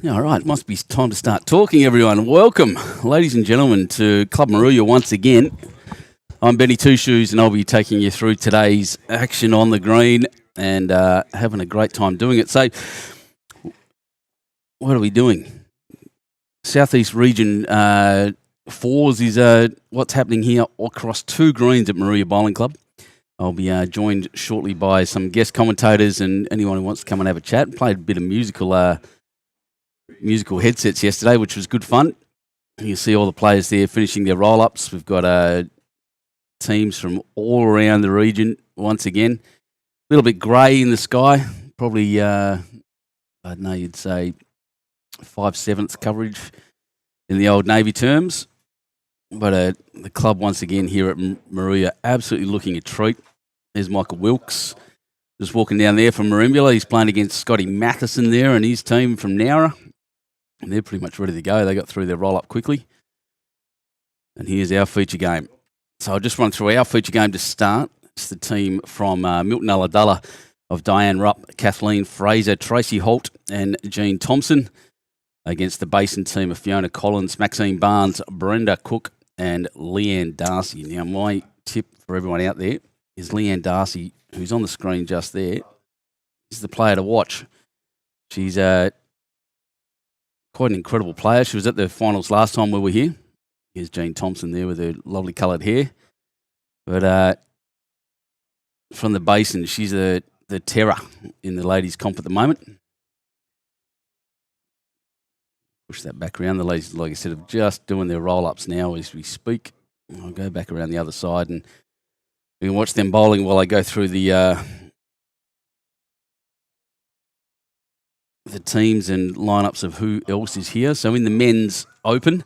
All right, must be time to start talking, everyone. Welcome, ladies and gentlemen, to Club MORUYA once again. I'm Benny Two Shoes, and I'll be taking you through today's action on the green and having a great time doing it. So, what are we doing? Southeast Region Fours is what's happening here across two greens at MORUYA Bowling Club. I'll be joined shortly by some guest commentators and anyone who wants to come and have a chat. Played a bit of musical headsets yesterday, which was good fun. You see all the players there finishing their roll-ups. We've got teams from all around the region once again. A little bit grey in the sky, probably, I don't know, you'd say 5/7 coverage in the old Navy terms. But the club once again here at MORUYA, absolutely looking a treat. There's Michael Wilkes, just walking down there from Merimbula. He's playing against Scotty Matheson there and his team from Nowra. And they're pretty much ready to go. They got through their roll-up quickly. And here's our feature game. So I'll just run through our feature game to start. It's the team from Milton ULLADULLA of Diane Rupp, Kathleen Fraser, Tracy Holt and Jean Thompson against the BASIN team of Fiona Collins, Maxine Barnes, Brenda Cook and Leanne Darcy. Now, my tip for everyone out there is Leanne Darcy, who's on the screen just there, is the player to watch. She's quite an incredible player. She was at the finals last time we were here. Here's Jean Thompson there with her lovely coloured hair. But from the BASIN, she's the terror in the ladies' comp at the moment. Push that back around. The ladies, like I said, are just doing their roll-ups now as we speak. I'll go back around the other side and we can watch them bowling while I go through the teams and lineups of who else is here. So in the men's open,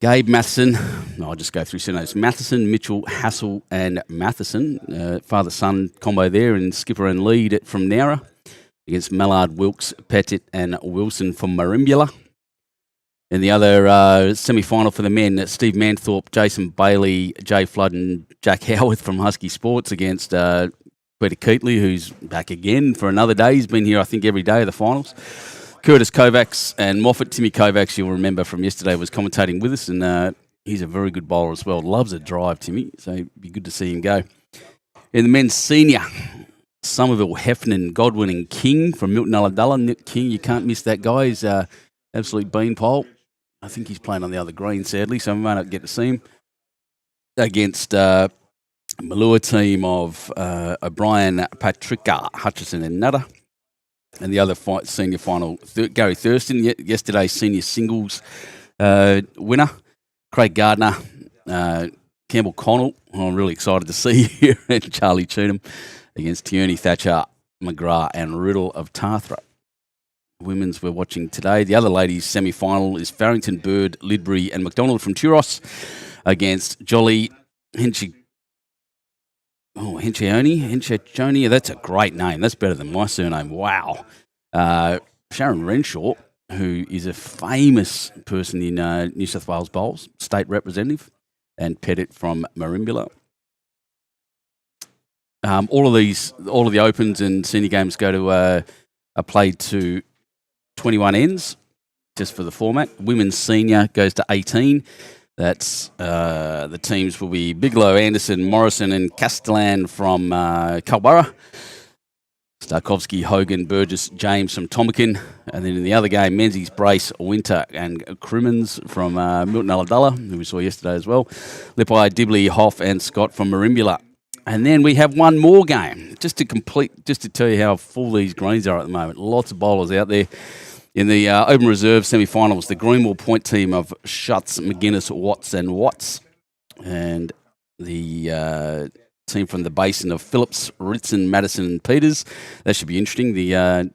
Gabe Matheson, I'll just go through surnames. Matheson, Mitchell, Hassel and Matheson. Father-son combo there, and skipper and lead from Nowra against Mallard, Wilkes, Pettit and Wilson from Merimbula. In the other semi-final for the men, Steve Manthorpe, Jason Bailey, Jay Flood and Jack Howarth from Husky Sports against Peter Keatley, who's back again for another day. He's been here, I think, every day of the finals. Curtis Kovacs and Moffat. Timmy Kovacs, you'll remember from yesterday, was commentating with us, and he's a very good bowler as well. Loves a drive, Timmy, so it'd be good to see him go. In the men's senior, Somerville, Heffernan, Godwin and King from Milton ULLADULLA. Nick King, you can't miss that guy. He's absolute beanpole. I think he's playing on the other green, sadly, so we may not get to see him. Against Malua team of O'Brien, Patricka, Hutchison and Nutter. And the other senior final, Gary Thurston, yesterday's senior singles winner. Craig Gardner, Campbell Connell, who I'm really excited to see here, and Charlie Cheatham against Tierney, Thatcher, McGrath and Riddle of Tarthra. Women's we're watching today. The other ladies' semi-final is Farrington, Bird, Lidbury and McDonald from Turos against Jolly, Henchioni. That's a great name. That's better than my surname. Wow. Sharon Renshaw, who is a famous person in New South Wales Bowls, state representative, and Pettit from Merimbula. All of the opens and senior games go to are played to 21 ends, just for the format. Women's senior goes to 18. That's the teams will be Bigelow, Anderson, Morrison and Castellan from Culburra. Starkovsky, Hogan, Burgess, James from Tomakin. And then in the other game, Menzies, Brace, Winter and Crimmins from Milton ULLADULLA, who we saw yesterday as well. Lippi, Dibley, Hoff and Scott from Merimbula. And then we have one more game, just to tell you how full these greens are at the moment. Lots of bowlers out there. In the Open Reserve semi-finals, the Greenwell Point team of Schutz, McGuinness, Watts and Watts. And the team from the BASIN of Phillips, Ritson, Madison and Peters. That should be interesting. The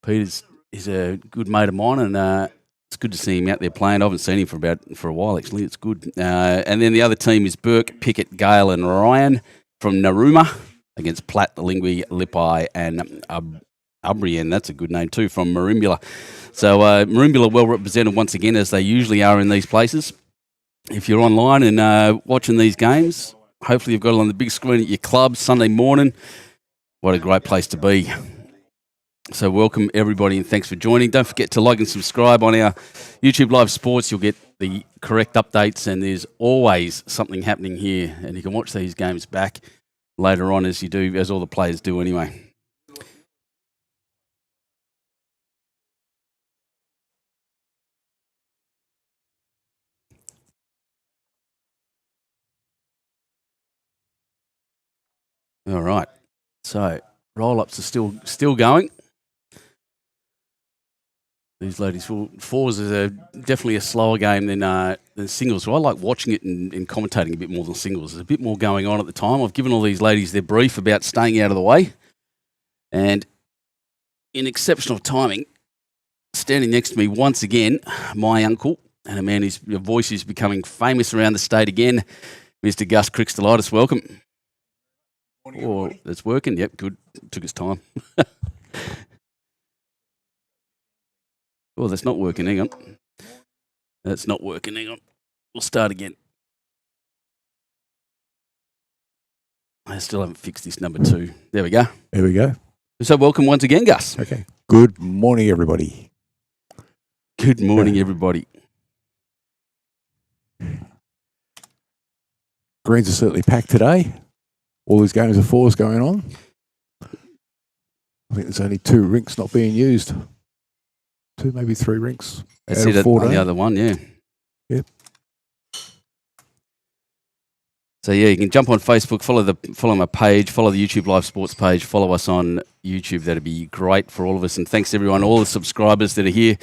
Peters is a good mate of mine, and it's good to see him out there playing. I haven't seen him for a while, actually. It's good. And then the other team is Burke, Pickett, Gale and Ryan from Narooma against Platt, Lingui, Lippi and Ubrian. That's a good name too, from Merimbula. So Merimbula well represented once again, as they usually are in these places. If you're online and watching these games, hopefully you've got it on the big screen at your club Sunday morning. What a great place to be. So welcome everybody and thanks for joining. Don't forget to like and subscribe on our YouTube Live Sports. You'll get the correct updates and there's always something happening here. And you can watch these games back later on as all the players do anyway. All right. So roll-ups are still going. These ladies, fours is definitely a slower game than singles. So I like watching it and commentating a bit more than singles. There's a bit more going on at the time. I've given all these ladies their brief about staying out of the way. And in exceptional timing, standing next to me once again, my uncle, and a man whose voice is becoming famous around the state again, Mr. Gus Crixtolitis. Welcome. Oh, that's working. Yep, good. Took its time. Oh, that's not working. Hang on. That's not working. Hang on. We'll start again. I still haven't fixed this number 2. There we go. There we go. So welcome once again, Gus. Okay. Good morning, everybody. Good morning, everybody. Greens are certainly packed today. All these games of fours going on. I think there's only 2 rinks not being used. 2, maybe 3 rinks. That's it on the other one, yeah. Yep. So yeah, you can jump on Facebook, follow my page, follow the YouTube Live Sports page, follow us on YouTube. That'd be great for all of us. And thanks everyone, all the subscribers that are here.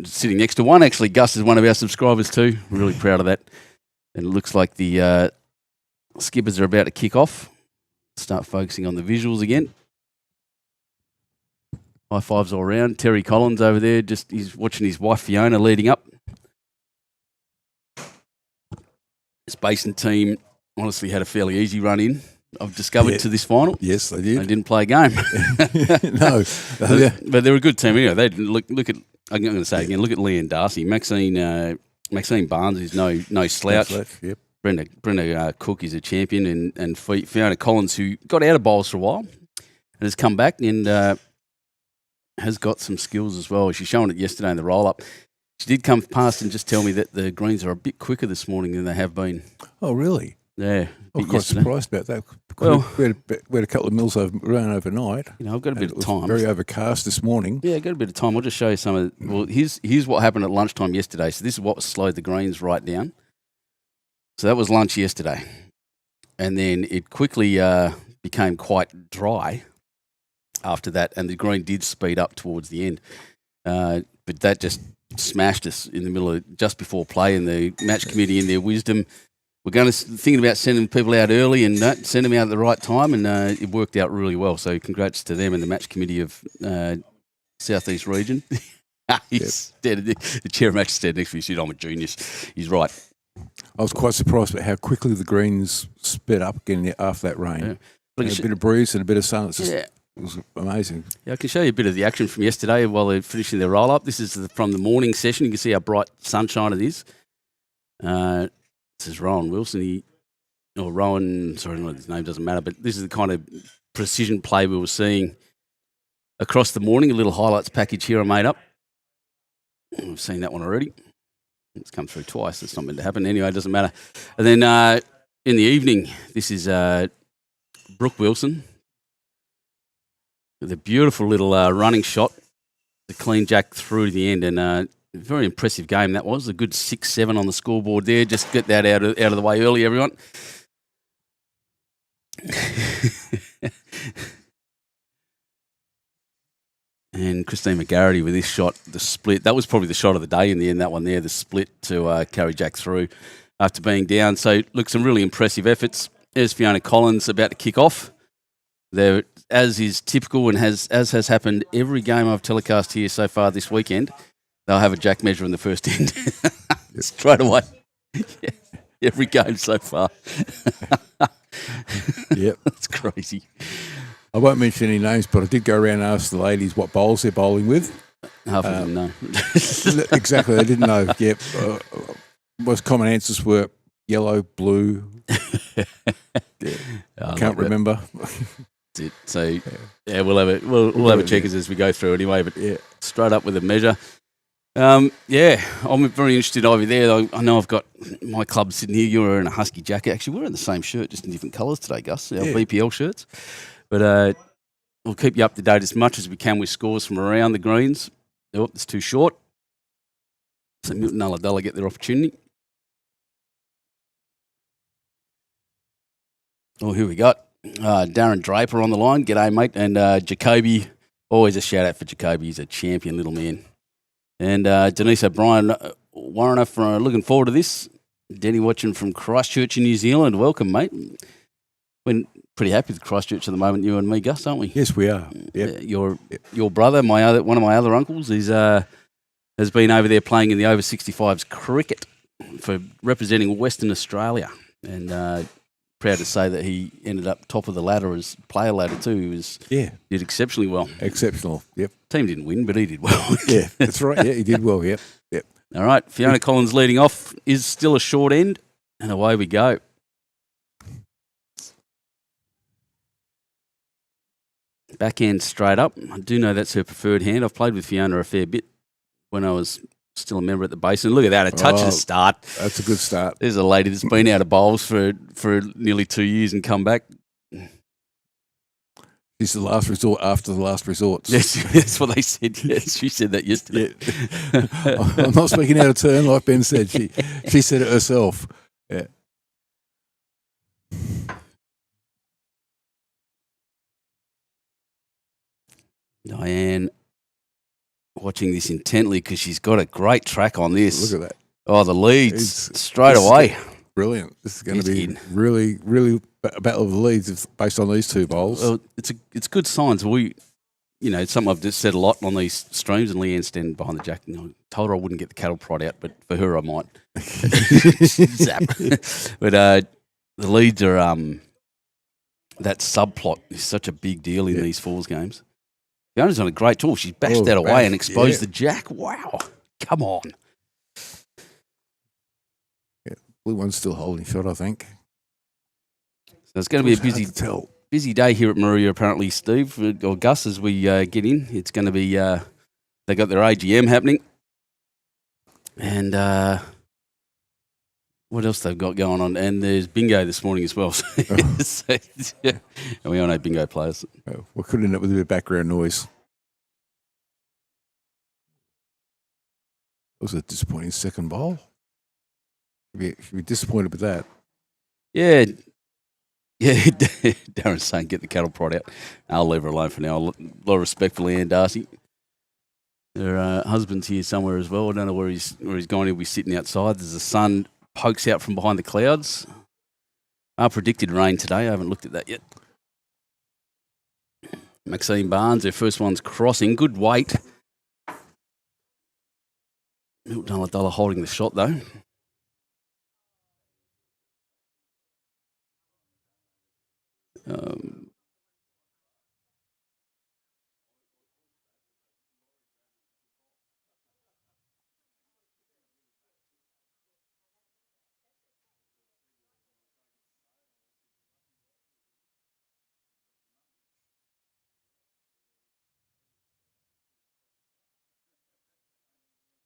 Sitting next to one, actually, Gus is one of our subscribers too. We're really proud of that. And it looks like the skippers are about to kick off. Start focusing on the visuals again. High fives all around. Terry Collins over there, he's watching his wife Fiona leading up. This Basin team honestly had a fairly easy run in, I've discovered, to this final. Yes, they did. They didn't play a game. No. But they're a good team anyway. They look at, I'm going to say it again, look at Leanne Darcy. Maxine Barnes is no slouch. Yep. Brenda Cook is a champion, and Fiona Collins, who got out of bowls for a while and has come back and has got some skills as well. She's shown it yesterday in the roll-up. She did come past and just tell me that the greens are a bit quicker this morning than they have been. Oh, really? Yeah. I was quite surprised about that. Well, we had a couple of mills around overnight. You know, I've got a bit of time. Very overcast this morning. Yeah, I've got a bit of time. I'll just show you some of well, here's what happened at lunchtime yesterday. So this is what slowed the greens right down. So that was lunch yesterday. And then it quickly became quite dry after that, and the green did speed up towards the end. But that just smashed us in the middle of just before play, and the match committee in their wisdom we're going to thinking about sending people out early and send them out at the right time, and it worked out really well. So congrats to them and the match committee of Southeast Region. The chair of match standing next to me. She said, "I'm a genius." He's right. I was quite surprised at how quickly the greens sped up again after that rain. Yeah. A bit of breeze and a bit of sun. It was amazing. Yeah, I can show you a bit of the action from yesterday while they're finishing their roll-up. This is from the morning session. You can see how bright sunshine it is. This is Rowan Wilson. His name doesn't matter, but this is the kind of precision play we were seeing across the morning. A little highlights package here I made up. We've seen that one already. It's come through twice. It's not meant to happen. Anyway, it doesn't matter. And then in the evening, this is Brooke Wilson with a beautiful little running shot, the clean jack through to the end, and a very impressive game that was. A good 6-7 on the scoreboard there. Just get that out of the way early, everyone. And Christine McGarity with this shot, the split. That was probably the shot of the day in the end, that one there, the split to carry Jack through after being down. So, look, some really impressive efforts. There's Fiona Collins about to kick off. There, as is typical and as has happened every game I've telecast here so far this weekend, they'll have a Jack measure in the first end. Straight away. Yeah, every game so far. Yep. That's crazy. I won't mention any names, but I did go around and ask the ladies what bowls they're bowling with. Half of them know. Exactly, they didn't know. Yep. Most common answers were yellow, blue. Can't remember. it. So yeah, we'll have a checkers as we go through anyway. But straight up with a measure. Yeah, I'm very interested over there. I know I've got my club sitting here. You're wearing a Husky jacket. Actually, we're in the same shirt, just in different colours today, Gus. Our BPL shirts. But we'll keep you up to date as much as we can with scores from around the greens. Oh, it's too short. So Milton ULLADULLA get their opportunity. Oh, here we got Darren Draper on the line. G'day, mate. And Jacoby, always a shout out for Jacoby. He's a champion little man. And Denise O'Brien, Warren, looking forward to this. Denny watching from Christchurch in New Zealand. Welcome, mate. We're pretty happy with Christchurch at the moment, you and me, Gus, aren't we? Yes, we are. Yep. Your brother, one of my other uncles, has been over there playing in the over 65s cricket for representing Western Australia. And proud to say that he ended up top of the ladder as player ladder too. He did exceptionally well. Exceptional. Yep. Team didn't win, but he did well. Yeah, that's right. Yeah, he did well. Yep. Yep. All right. Fiona Collins leading off is still a short end, and away we go. Backhand straight up. I do know that's her preferred hand. I've played with Fiona a fair bit when I was still a member at the Basin. Look at that, a touch of start. That's a good start. There's a lady that's been out of bowls for nearly 2 years and come back. She's the last resort after the last resorts. Yes, that's what they said. Yes, she said that yesterday. Yeah. I'm not speaking out of turn, like Ben said. She said it herself. Yeah. Diane watching this intently because she's got a great track on this. Look at that. Oh, the leads straight away. Brilliant. This is going to be really, really a battle of the leads based on these two bowls. Well, it's good signs. It's something I've just said a lot on these streams, and Leanne's standing behind the jack. I told her I wouldn't get the cattle prod out, but for her I might. Zap. But the leads are that subplot is such a big deal in these falls games. Fiona's done a great tour. She's bashed that away and exposed the jack. Wow. Come on. Yeah, blue one's still holding shot, I think. So it's going to be a busy day here at MORUYA, apparently, Steve, or Gus, as we get in. It's going to be, they got their AGM happening. And what else they've got going on? And there's bingo this morning as well. And we all know bingo players. We could end up with a bit of background noise. It was a disappointing second bowl. Should be disappointed with that. Yeah. Yeah, Darren's saying get the cattle prod out. I'll leave her alone for now. A lot of respect for Leanne Darcy. Her husband's here somewhere as well. I don't know where he's gone. He'll be sitting outside. There's the sun pokes out from behind the clouds. Our predicted rain today. I haven't looked at that yet. Maxine Barnes, her first one's crossing. Good weight. Milton ULLADULLA holding the shot though.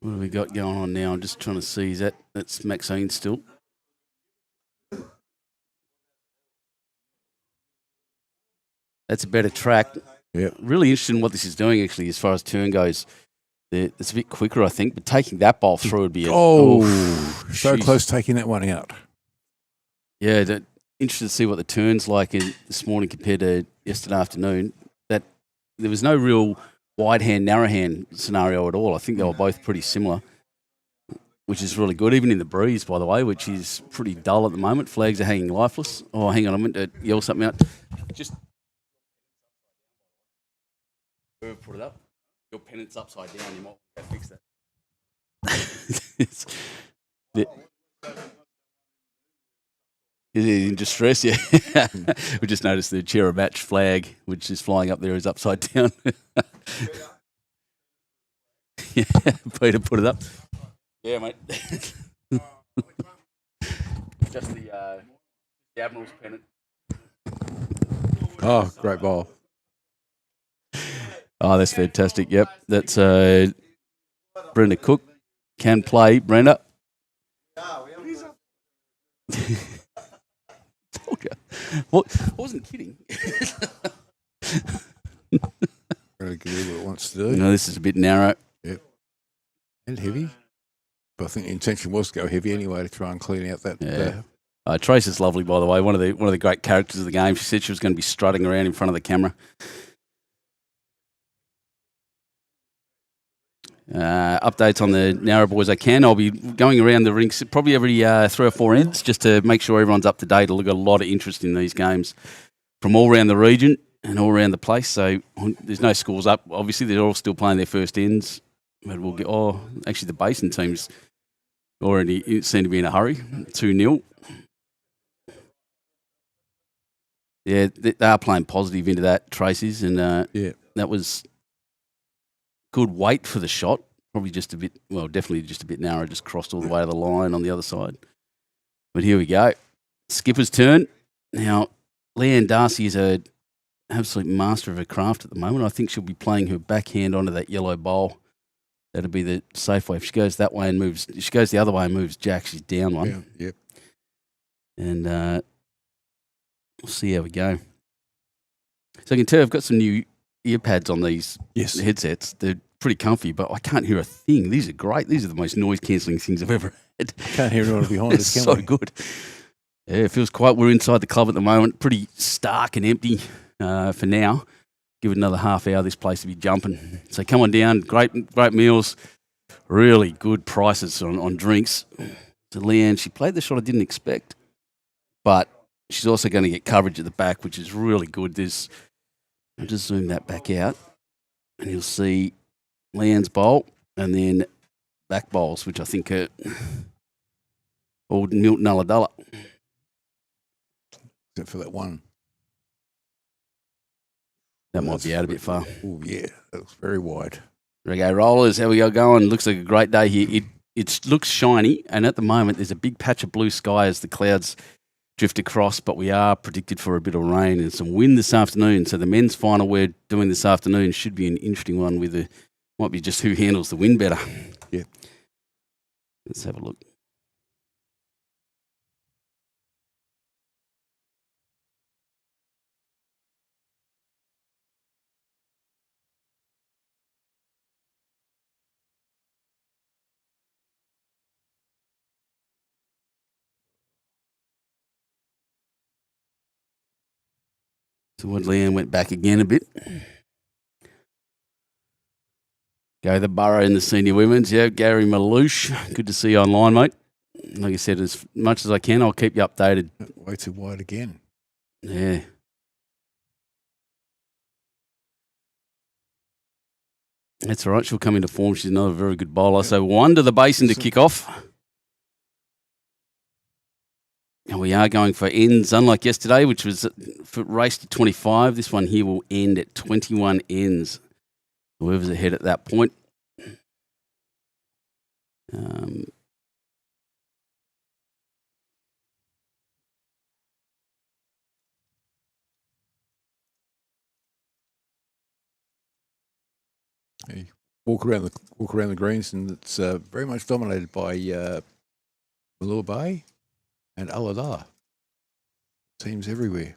What have we got going on now? I'm just trying to see. That's Maxine still? That's a better track. Yeah. Really interested in what this is doing, actually, as far as turn goes. It's a bit quicker, I think, but taking that bowl through would be so close taking that one out. Yeah, interested to see what the turn's like this morning compared to yesterday afternoon. That there was no real wide hand, narrow hand scenario at all. I think they were both pretty similar, which is really good. Even in the breeze, by the way, which is pretty dull at the moment. Flags are hanging lifeless. Oh, hang on, I meant to yell something out. Just put it up. Your pennant's upside down. You might have to fix that. Is it in distress? Yeah. We just noticed the Cherry-Match flag, which is flying up there, is upside down. Yeah, Peter, put it up. Yeah, mate. Just the Admiral's pennant. Oh, great ball. Oh, that's fantastic. Yep. That's Brenda Cook. Can play, Brenda. Told you. Well, I wasn't kidding. Really can do what it wants to do. No, this is a bit narrow. Yep. And heavy. But I think the intention was to go heavy anyway to try and clean out that. Yeah. Trace is lovely, by the way. One of the great characters of the game. She said she was going to be strutting around in front of the camera. Updates on the narrow boys I can. I'll be going around the rinks probably every 3 or 4 ends just to make sure everyone's up to date. I've got a lot of interest in these games from all around the region and all around the place. So there's no scores up. Obviously, they're all still playing their first ends. But we'll get. Actually, the Basin team's already seem to be in a hurry. 2-0. Yeah, they are playing positive into that, Tracy's, and that was good weight for the shot. Probably just a bit, well, definitely just a bit narrow, just crossed all the way to the line on the other side. But here we go. Skipper's turn. Now, Leanne Darcy is an absolute master of her craft at the moment. I think she'll be playing her backhand onto that yellow bowl. That'll be the safe way. If she goes that way and moves, if she goes the other way and moves Jack, she's down one. Yeah, yep. And we'll see how we go. So I can tell I've got some new ear pads on these headsets. They're pretty comfy, but I can't hear a thing. These are great. These are the most noise-cancelling things I've ever had. Can't hear anyone behind us, can so we? Good. Yeah, it feels quiet. We're inside the club at the moment. Pretty stark and empty for now. Give it another half hour, this place to be jumping. So come on down. Great meals. Really good prices on drinks. So Leanne, she played the shot I didn't expect, but she's also going to get coverage at the back, which is really good. I'll just zoom that back out, and you'll see Leanne's bowl and then back bowls, which I think are all Milton ULLADULLA. Except for that one. That might be out a bit far. Oh, yeah. That looks very wide. Reggae rollers, how we go going? Looks like a great day here. It looks shiny, and at the moment there's a big patch of blue sky as the clouds drift across, but we are predicted for a bit of rain and some wind this afternoon. So the men's final we're doing this afternoon should be an interesting one might be just who handles the wind better. Yeah. Let's have a look. So Leanne went back again a bit. Go the Borough in the senior women's. Yeah, Gary Malouche. Good to see you online, mate. Like I said, as much as I can, I'll keep you updated. Way too wide again. Yeah. That's all right. She'll come into form. She's another very good bowler. So one to the Basin to kick off. And we are going for ends, unlike yesterday, which was race to 25. This one here will end at 21 ends. Whoever's ahead at that point. You walk around the greens, and it's very much dominated by Malure Bay and ULLADULLA. Teams everywhere.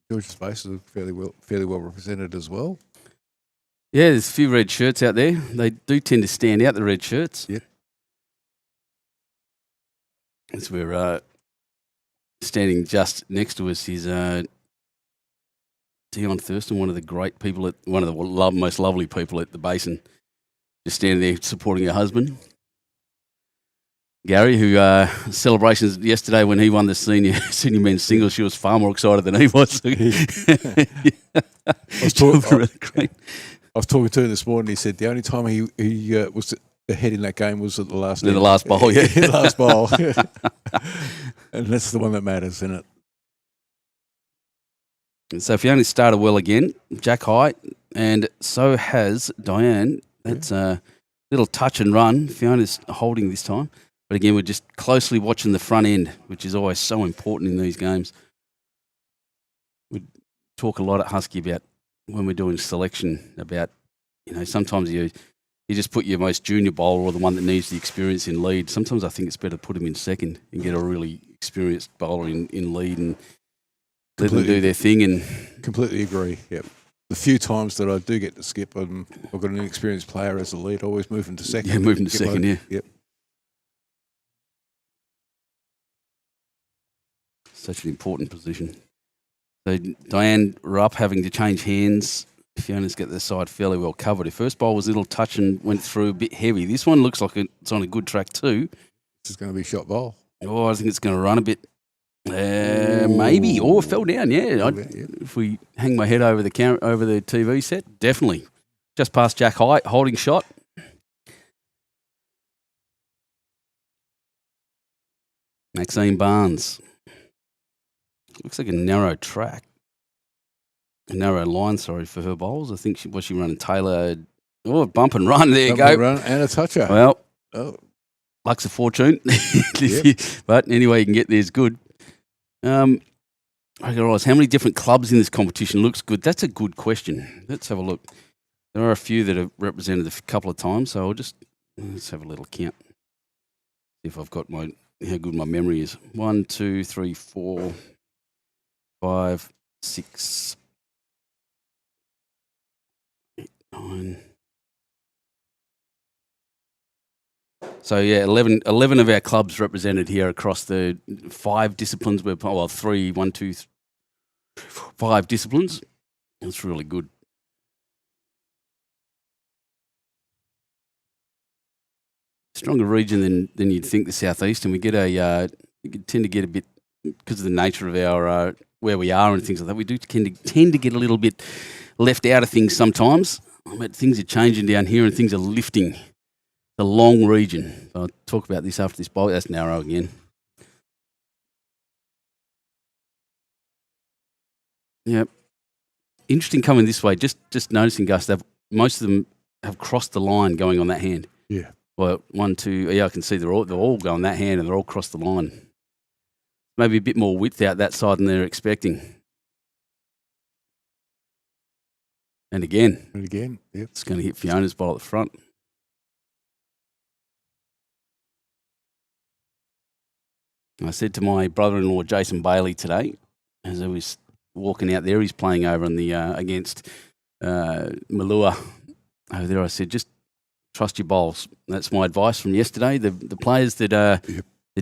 George's Base is fairly well represented as well. Yeah, there's a few red shirts out there. They do tend to stand out, the red shirts. Yeah. As we're standing just next to us is Dion Thurston, one of the great people one of the most lovely people at the Basin, just standing there supporting her husband. Gary, who celebrations yesterday when he won the senior men's singles, she was far more excited than he was. I was talking to him this morning. He said the only time he was ahead in that game was at the last. The last bowl, yeah, the last bowl, and that's the one that matters, isn't it? And so Fiona started well again, Jack high, and so has Diane. That's a little touch and run. Fiona's holding this time. But again, we're just closely watching the front end, which is always so important in these games. talk a lot at Husky about when we're doing selection about, sometimes you just put your most junior bowler or the one that needs the experience in lead. Sometimes I think it's better to put him in second and get a really experienced bowler in lead and let them do their thing. And completely agree. Yep. The few times that I do get to skip, I've got an experienced player as the lead. I always move him to second. Yeah, move him to second. Yeah. Yep. Such an important position. So Diane Rupp having to change hands. Fiona's got the side fairly well covered. Her first bowl was a little touch and went through a bit heavy. This one looks like it's on a good track too. This is going to be shot bowl. Oh, I think it's going to run a bit. Maybe. Oh, it fell down. Yeah. If we hang my head over the TV set, definitely. Just past Jack High, holding shot. Maxine Barnes. Looks like a narrow track. A narrow line, sorry, for her bowls. I think she running Taylor. Oh, bump and run. There you go. Run and a toucher. Well, luck's a fortune. Yep. But anyway, you can get there is good. I realise how many different clubs in this competition looks good. That's a good question. Let's have a look. There are a few that have represented a couple of times, so let's have a little count. See if I've got how good my memory is. 1, 2, 3, 4, 5, 6, 8, 9. So, 11 of our clubs represented here across the 5 disciplines. 3, 1, 2, 5 disciplines. That's really good. Stronger region than you'd think, the southeast, and we get we tend to get a bit, because of the nature of our where we are and things like that. We do tend to get a little bit left out of things sometimes. But things are changing down here and things are lifting. The long region. I'll talk about this after this bowl. That's narrow again. Yep. Interesting coming this way. Just noticing, Gus, most of them have crossed the line going on that hand. Yeah. Well, 1, 2. Yeah, I can see they're all going that hand and they're all crossed the line. Maybe a bit more width out that side than they're expecting. And again. Yep. It's going to hit Fiona's bowl at the front. I said to my brother-in-law, Jason Bailey, today, as I was walking out there, he's playing over on the against MORUYA over there. I said, just trust your bowls. That's my advice from yesterday. The players that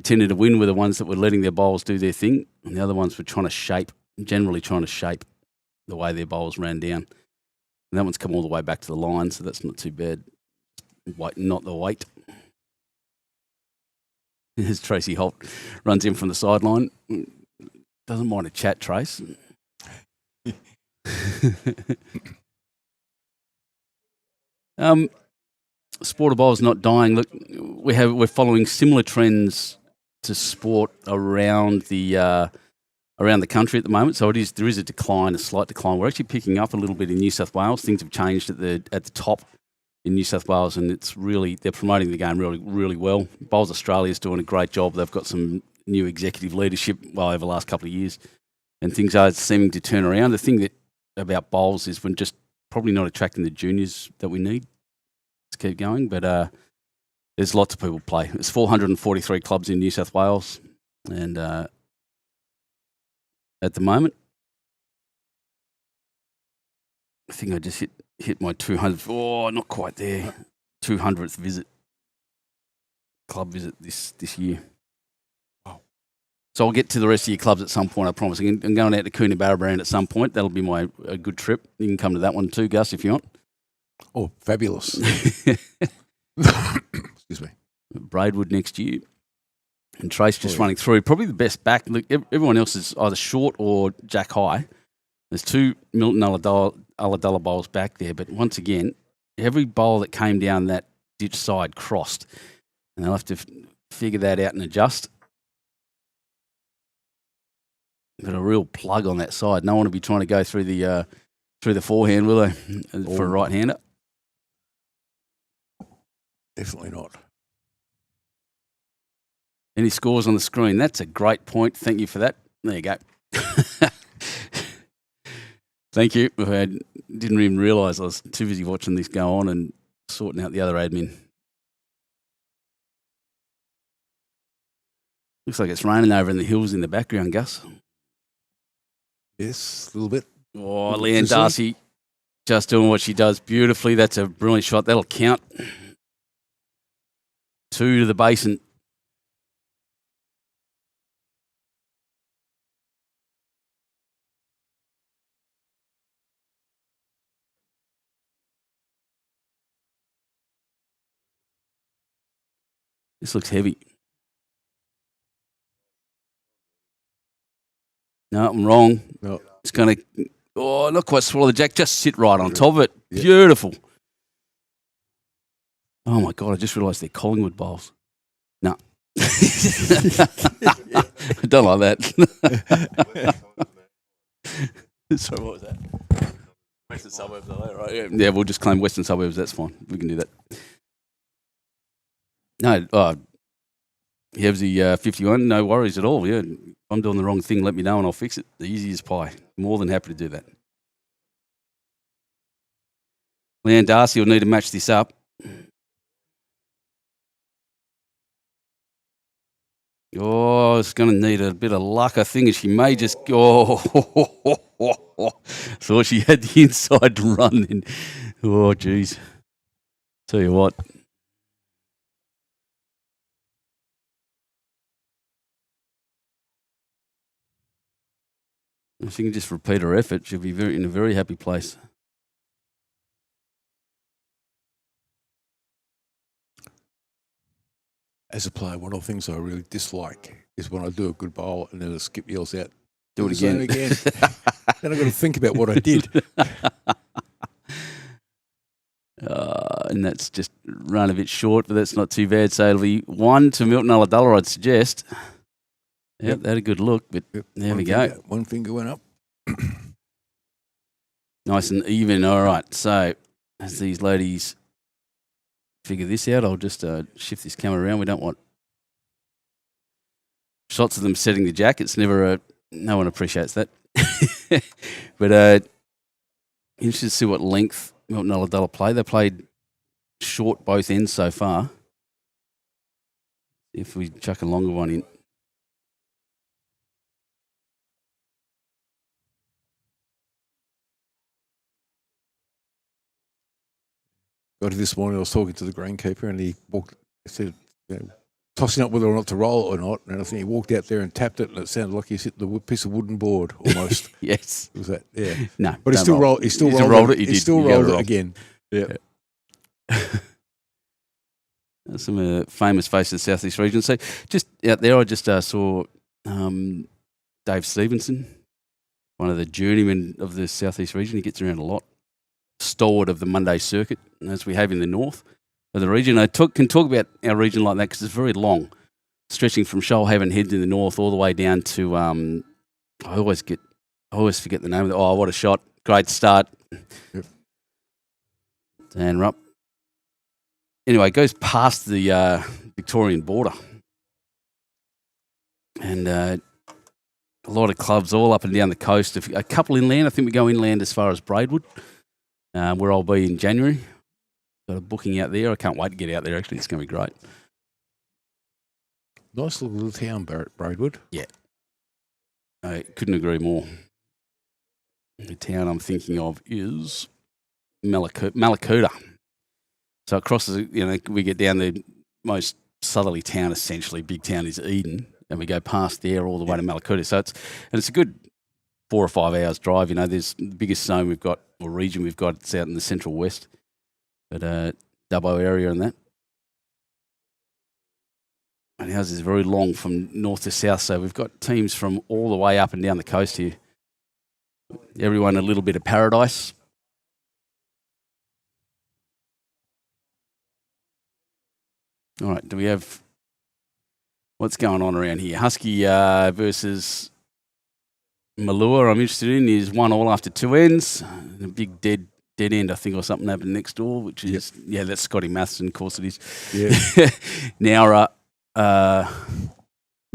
tended to win were the ones that were letting their bowls do their thing, and the other ones were generally trying to shape the way their bowls ran down. And that one's come all the way back to the line, so that's not too bad. Not the weight. As Tracy Holt runs in from the sideline. Doesn't mind a chat, Trace. Sport of bowls not dying. Look, we're following similar trends to sport around the country at the moment. So there is a slight decline. We're actually picking up a little bit in New South Wales. Things have changed at the top in New South Wales, and they're promoting the game really, really well. Bowls Australia's doing a great job. They've got some new executive leadership over the last couple of years, and things are seeming to turn around. The thing about bowls is we're just probably not attracting the juniors that we need to keep going, but there's lots of people play. There's 443 clubs in New South Wales, and at the moment, I think I just hit my 200th. Oh, not quite there. 200th club visit this year. Wow. So I'll get to the rest of your clubs at some point, I promise. I'm going out to Coonabarabran at some point. That'll be a good trip. You can come to that one too, Gus, if you want. Oh, fabulous. Excuse me. Braidwood next year. And Trace just running through. Probably the best back. Look, everyone else is either short or Jack High. There's 2 Milton Ulladulla bowls back there, but once again, every bowl that came down that ditch side crossed, and they'll have to figure that out and adjust. But a real plug on that side. No one will be trying to go through the forehand, will they, for a right-hander? Definitely not. Any scores on the screen? That's a great point. Thank you for that. There you go. Thank you. I didn't even realise I was too busy watching this go on and sorting out the other admin. Looks like it's raining over in the hills in the background, Gus. Yes, a little bit. Oh, Leanne Darcy just doing what she does beautifully. That's a brilliant shot. That'll count. 2 to the basin. This looks heavy. No, I'm wrong. No. It's going to, not quite swallow the jack. Just sit right on top of it. Yep. Beautiful. Oh, my God. I just realised they're Collingwood bowls. No. I don't like that. Sorry, what was that? Western Suburbs, right? Yeah, we'll just claim Western Suburbs. That's fine. We can do that. No, Hevsy 51, no worries at all. Yeah, if I'm doing the wrong thing, let me know and I'll fix it. The easy as pie. More than happy to do that. Leanne Darcy will need to match this up. Oh, it's going to need a bit of luck, I think. She may just go. Thought she had the inside run. And, oh, geez. Tell you what. If she can just repeat her effort, she'll be in a very happy place. As a player, one of the things I really dislike is when I do a good bowl and then the skip yells out, Do it again. Then I've got to think about what I did. And that's just run a bit short, but that's not too bad. So it'll be 1 to Milton ULLADULLA, I'd suggest. Yep, that had a good look, but there we go. One finger went up. Nice and even. All right, so as these ladies figure this out, I'll just shift this camera around. We don't want shots of them setting the jack. It's never no one appreciates that. But interested to see what length Milton ULLADULLA play. They played short both ends so far. If we chuck a longer one in. Got to this morning, I was talking to the greenkeeper and he said, tossing up whether or not to roll it or not. And I think he walked out there and tapped it and it sounded like he's hit the piece of wooden board almost. Yes. Was that? Yeah. No. But he still rolled it. He still rolled it again. Yeah. Some famous faces of the South East region. So just out there, I just saw Dave Stevenson, one of the journeymen of the South East region. He gets around a lot. Stalwart of the Monday circuit, as we have in the north of the region. I can talk about our region like that because it's very long, stretching from Shoalhaven Heads in the north all the way down to I always forget the name of it. Oh, what a shot. Great start. Yep. Dan Rupp. Anyway, it goes past the Victorian border. And a lot of clubs all up and down the coast. A couple inland. I think we go inland as far as Braidwood. Where I'll be in January. Got a booking out there. I can't wait to get out there, actually. It's going to be great. Nice little town, Braidwood. Yeah. I couldn't agree more. The town I'm thinking of is Malakuta. So it crosses, we get down the most southerly town, essentially. Big town is Eden. And we go past there all the way to Malakuta. So it's a good 4 or 5 hours drive. There's the biggest zone we've got, or region we've got, it's out in the central west, but Dubbo area and that. And ours is very long from north to south, so we've got teams from all the way up and down the coast here. Everyone a little bit of paradise. All right, do we have what's going on around here? Husky versus Malua, I'm interested in, is 1-1 after 2 ends. A big dead end, I think, or something happened next door, which is, that's Scotty Matheson, of course it is. Yeah. Now,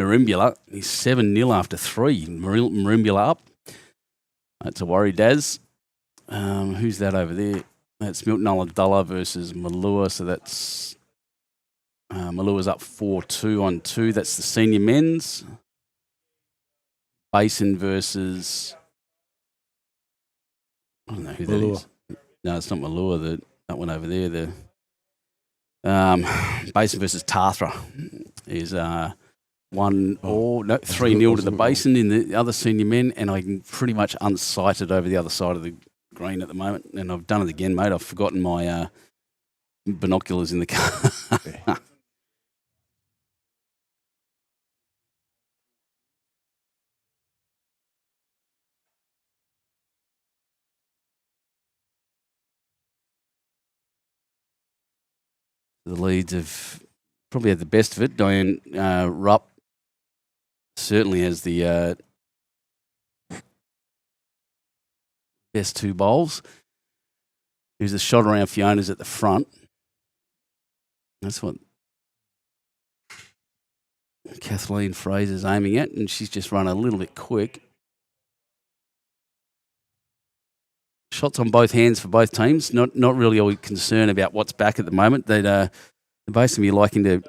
Marimbula, he's 7-0 after 3. Marimbula up. That's a worry, Daz. Who's that over there? That's Milton ULLADULLA versus MORUYA. So that's MORUYA's up 4-2 on 2. That's the senior men's. BASIN versus, I don't know who that is. No, it's not MORUYA. That one over there. The BASIN versus Tathra is 3-0 to the BASIN in the other senior men, and I'm pretty much unsighted over the other side of the green at the moment. And I've done it again, mate. I've forgotten my binoculars in the car. The leads have probably had the best of it. Diane Rupp certainly has the best 2 bowls. There's a shot around Fiona's at the front. That's what Kathleen Fraser's aiming at, and she's just run a little bit quick. Shots on both hands for both teams. Not really all concerned about what's back at the moment. They're basically liking to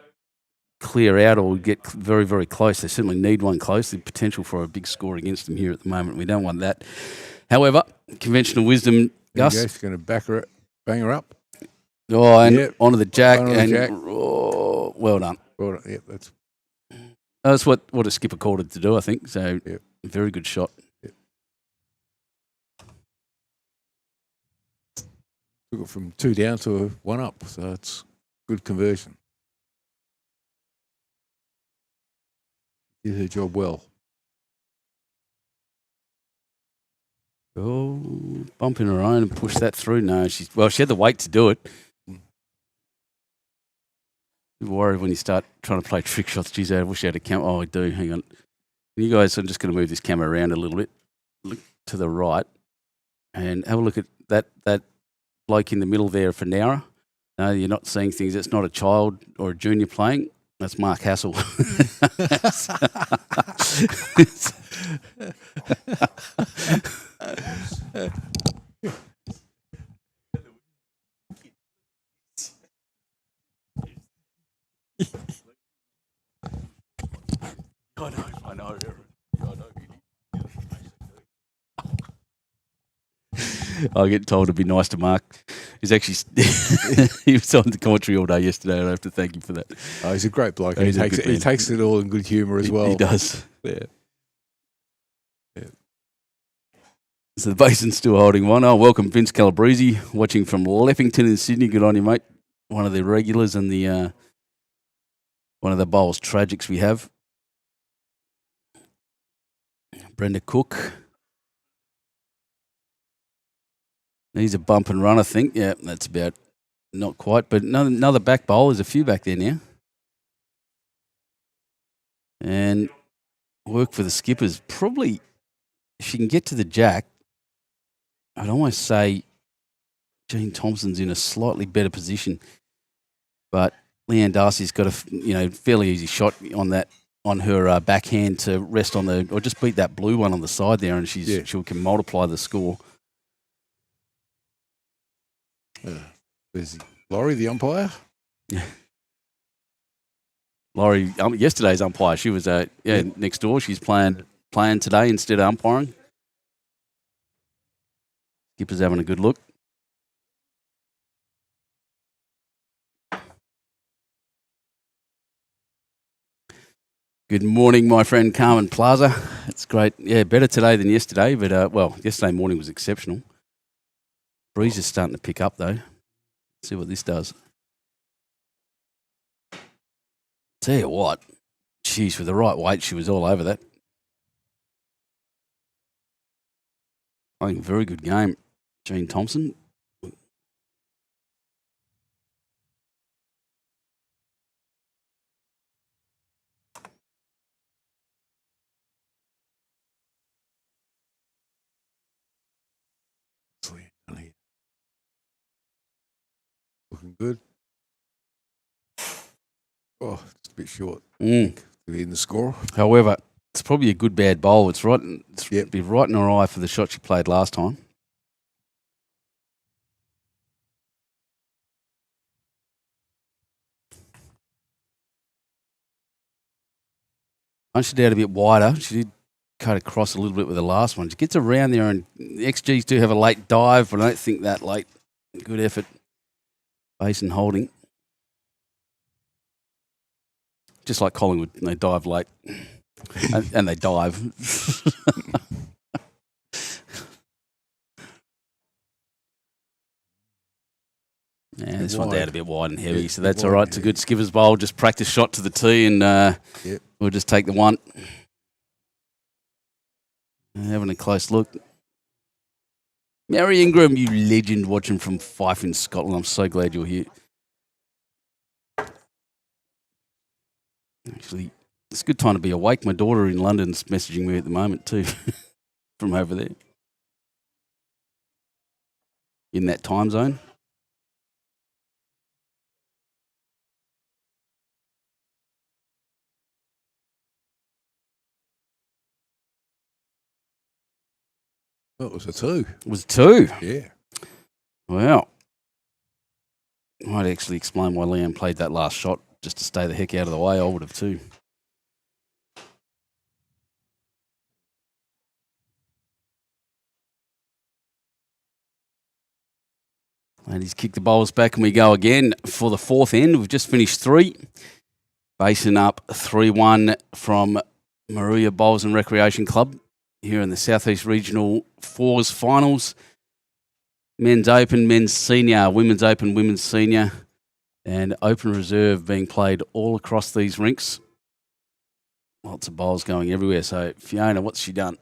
clear out or get very, very close. They certainly need one close. The potential for a big score against them here at the moment. We don't want that. However, conventional wisdom, Gus. He's going to bang her up. Oh, and onto the jack. Oh, well done. Well done. Yep, that's what a skipper called it to do, I think. So, very good shot. Took it from 2 down to 1 up, so it's good conversion. Did her job well. Oh, bumping her own and push that through. No, she had the weight to do it. You're worried when you start trying to play trick shots. Geez, I wish I had a camera. Oh, I do. Hang on. You guys, I'm just going to move this camera around a little bit. Look to the right and have a look at that bloke in the middle there for Nowra. No, you're not seeing things. It's not a child or a junior playing. That's Mark Hassel. I know. I get told to be nice to Mark. He's actually he was on the commentary all day yesterday, and I have to thank him for that. Oh, he's a great bloke. He takes it all in good humour as well. He does. Yeah. So the BASIN's still holding one. Oh, welcome Vince Calabrese, watching from Leffington in Sydney. Good on you, mate. One of the regulars and the one of the bowls tragics we have. Brenda Cook. He's a bump and run, I think. Yeah, that's about not quite, but another back bowl. There's a few back there now. And work for the skippers. Probably, if she can get to the jack, I'd almost say Jean Thompson's in a slightly better position. But Leanne Darcy's got a fairly easy shot on her backhand to rest on or just beat that blue one on the side there, and she can multiply the score. There's Laurie, the umpire. Yeah. Laurie, yesterday's umpire. She was next door. She's playing today instead of umpiring. Skipper's having a good look. Good morning, my friend Carmen Plaza. It's great. Yeah, better today than yesterday, but yesterday morning was exceptional. Breeze is starting to pick up though. Let's see what this does. Tell you what, geez, with the right weight, she was all over that. I think very good game, Jean Thompson. Looking good. Oh, it's a bit short. To be in the score. However, it's probably a good bad bowl. It's right. Be right in her eye for the shot she played last time. punched it out a bit wider. She did cut across a little bit with the last one. She gets around there, and the XGs do have a late dive, but I don't think that late. Good effort. Basin holding. Just like Collingwood, they dive late. and they dive. Yeah, this one's out a bit wide and heavy, so that's all right. It's a good skipper's bowl. Just practice shot to the tee, and we'll just take the one. Having a close look. Mary Ingram, you legend, watching from Fife in Scotland. I'm so glad you're here. Actually, it's a good time to be awake. My daughter in London's messaging me at the moment too, from over there. In that time zone. Oh, it was a 2. It was 2? Yeah. Wow. I might actually explain why Liam played that last shot, just to stay the heck out of the way. I would have too. And he's kicked the bowls back, and we go again for the fourth end. We've just finished 3. Basin up 3-1 from MORUYA Bowls and Recreation Club here in the Southeast Regional Fours Finals. Men's Open, Men's Senior, Women's Open, Women's Senior, and Open Reserve being played all across these rinks. Lots of bowls going everywhere. So, Fiona, what's she done?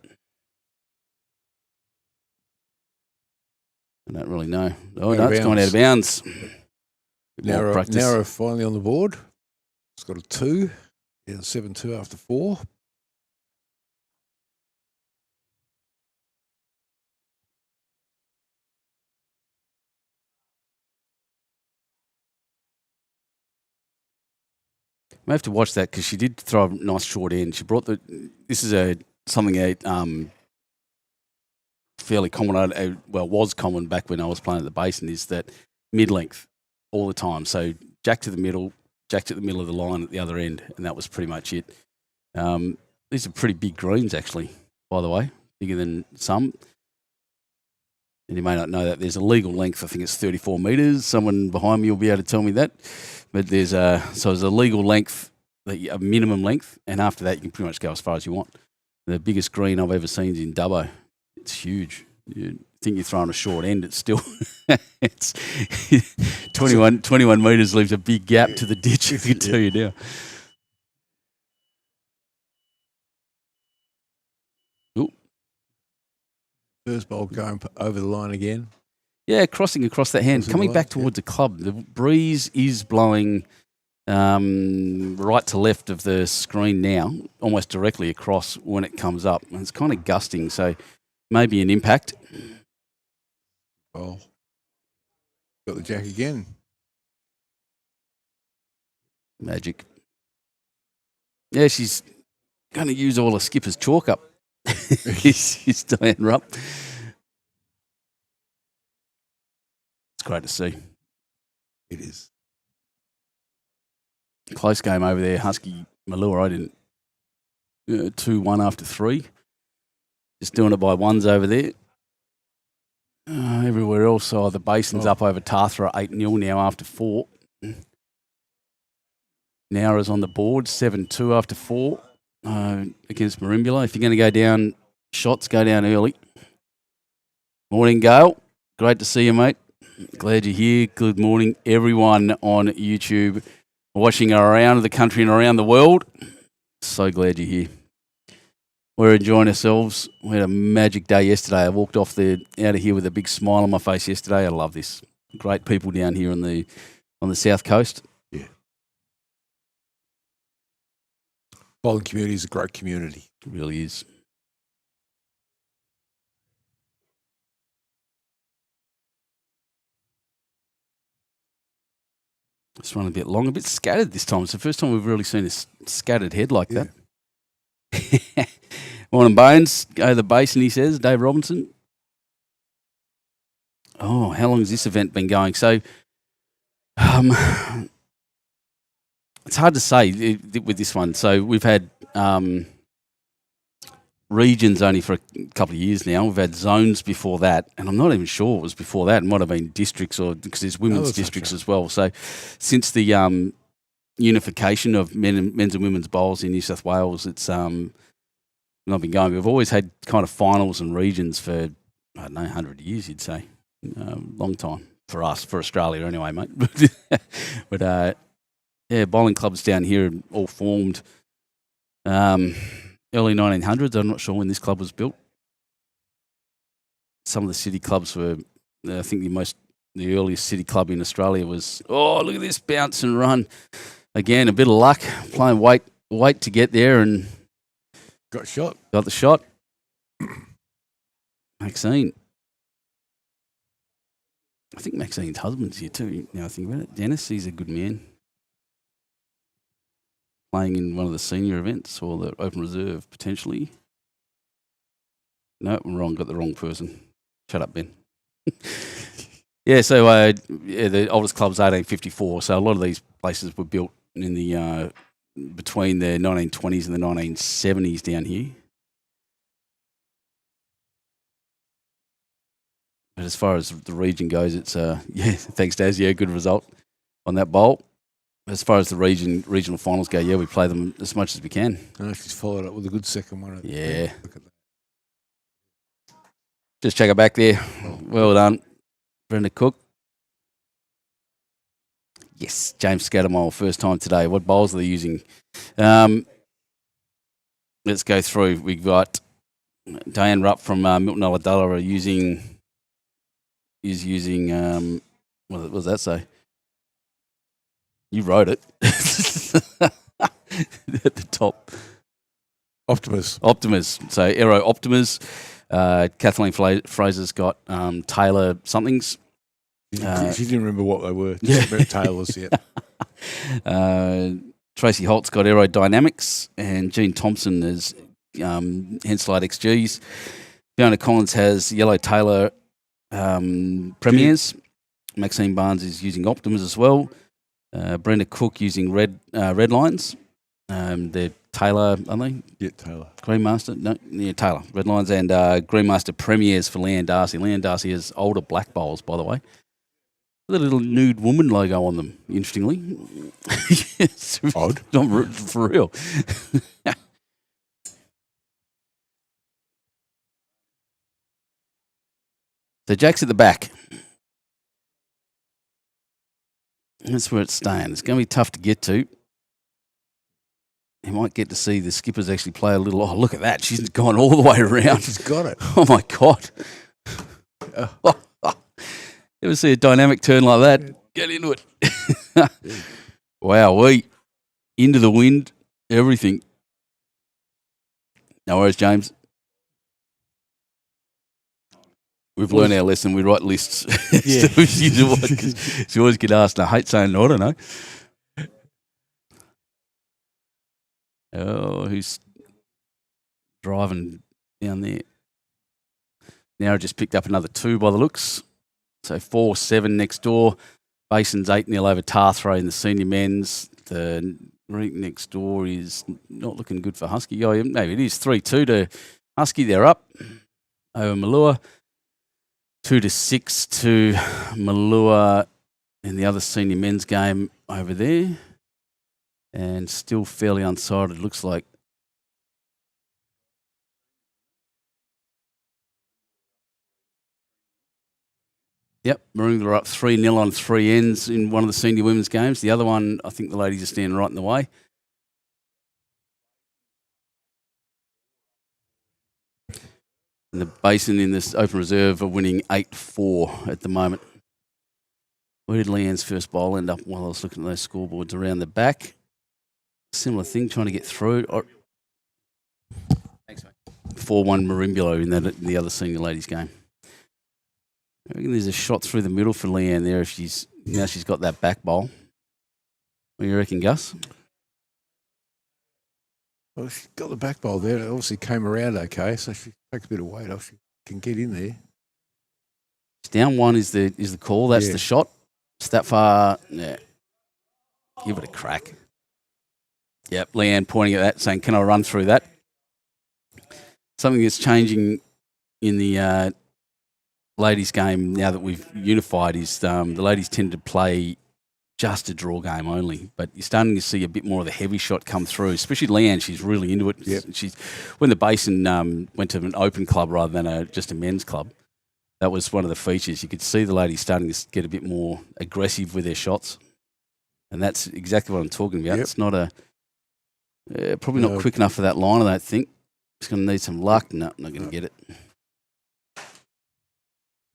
I don't really know. Oh, no, it's gone out of bounds. Narrow finally on the board. It's got a 2. Yeah, 7-2 after 4. I have to watch that because she did throw a nice short end. She brought this is something fairly common, was common back when I was playing at the Basin, is that mid-length all the time. So jack to the middle of the line at the other end, and that was pretty much it. These are pretty big greens, actually, by the way, bigger than some. And you may not know that there's a legal length. I think it's 34 metres. Someone behind me will be able to tell me that. But there's a legal length, a minimum length, and after that you can pretty much go as far as you want. The biggest green I've ever seen is in Dubbo. It's huge. You think you're throwing a short end, it's still it's 21 metres leaves a big gap to the ditch, I can tell you now. Ooh. First bowl going over the line again. Yeah, crossing across that hand, coming back towards the club. The breeze is blowing right to left of the screen now, almost directly across when it comes up. And it's kind of gusting, so maybe an impact. Oh, got the jack again. Magic. Yeah, she's going to use all the skipper's chalk up. He's Diane Rupp. Great to see. It is. Close game over there. Husky Malua, I didn't. 2-1 after 3. Just doing it by ones over there. Everywhere else, the Basin's up over Tathra 8-0 now after 4. Nowra's on the board, 7-2 after 4 against Marimbula. If you're going to go down shots, go down early. Morning, Gail. Great to see you, mate. Glad you're here. Good morning, everyone on YouTube, watching around the country and around the world. So glad you're here. We're enjoying ourselves. We had a magic day yesterday. I walked out of here with a big smile on my face yesterday. I love this. Great people down here on the south coast. Yeah. Bowling community is a great community. It really is. It's run a bit long, a bit scattered this time. It's the first time we've really seen a scattered head like that. Morning, Bones. Go to the Basin, he says. Dave Robinson. Oh, how long has this event been going? So, It's hard to say with this one. So we've had regions only for a couple of years now. We've had zones before that, and I'm not even sure it was before that. It might have been districts, or because there's women's districts as well. So since the unification of men's and women's bowls in New South Wales, it's not been going. We've always had kind of finals and regions for, I don't know, 100 years, you'd say. Long time for us, for Australia anyway, mate. But yeah, bowling clubs down here all formed early 1900s. I'm not sure when this club was built. Some of the city clubs were, I think the earliest city club in Australia was, oh, look at this, bounce and run. Again, a bit of luck, playing wait to get there, and got the shot. Maxine. I think Maxine's husband's here too, now I think about it. Dennis, he's a good man. Playing in one of the senior events or the open reserve, potentially. No, I'm wrong, got the wrong person. Shut up, Ben. Yeah, so the oldest club's 1854, so a lot of these places were built in the between the 1920s and the 1970s down here. But as far as the region goes, it's yeah, thanks Daz, yeah, good result on that bowl. As far as the regional finals go, yeah, we play them as much as we can. Oh, she's followed up with a good second one. Yeah. Look at that. Just check it back there. Well done, Brenda Cook. Yes, James Scattermole, first time today. What bowls are they using? Let's go through. We've got Diane Rupp from Milton ULLADULLA is using what does that say? You wrote it at the top. Optimus. So Aero Optimus. Kathleen Fraser's got Taylor somethings. She didn't remember what they were. Yeah. She remember Taylor's yet. Tracy Holt's got Aerodynamics, and Jean Thompson is Henslide XGs. Fiona Collins has Yellow Taylor Premiers. Maxine Barnes is using Optimus as well. Brenda Cook using red lines. They're Taylor, aren't they? Yeah, Taylor. Greenmaster? No, yeah, Taylor. Red lines and Greenmaster Premiers for Leanne Darcy. Leanne Darcy has older black bowls, by the way. With a little nude woman logo on them, interestingly. Yes, odd. Not for real. So Jack's at the back. That's where it's staying. It's going to be tough to get to. You might get to see the skippers actually play a little. Oh, look at that. She's gone all the way around. She's got it. Oh, my God. Ever see a dynamic turn like that? Get into it. Wow, into the wind, everything. No worries, James. We've learned our lesson. We write lists. Yeah. She always get asked, and I hate saying, I don't know. Oh, who's driving down there? Now just picked up another 2 by the looks. So 4-7 next door. Basin's 8-0 over Tarthro in the senior men's. The Greek next door is not looking good for Husky. Oh, maybe it is 3-2 to Husky. They're up over Malua. 2-6 to Malua in the other senior men's game over there. And still fairly unsighted, looks like. Yep, Maroonga are up 3-0 on 3 ends in one of the senior women's games. The other one, I think the ladies are standing right in the way. And the Basin in this open reserve are winning 8-4 at the moment. Where did Leanne's first bowl end up while I was looking at those scoreboards? Around the back. Similar thing, trying to get through. Thanks, mate. 4-1 Marimbulo in the other senior ladies game. I reckon there's a shot through the middle for Leanne there if she's got that back bowl. What do you reckon, Gus? Well, she's got the back bowl there. It obviously came around okay, so she takes a bit of weight off. She can get in there. Down 1 is the call. That's the shot. It's that far. Yeah. Give it a crack. Yep, Leanne pointing at that, saying, "Can I run through that?" Something that's changing in the ladies' game now that we've unified is the ladies tend to play just a draw game only, but you're starting to see a bit more of the heavy shot come through, especially Leanne. She's really into it. Yep. When the Basin went to an open club rather than just a men's club, that was one of the features. You could see the ladies starting to get a bit more aggressive with their shots, and that's exactly what I'm talking about. Yep. It's not probably not quick enough for that line, I don't think. It's going to need some luck. No, not going to get it.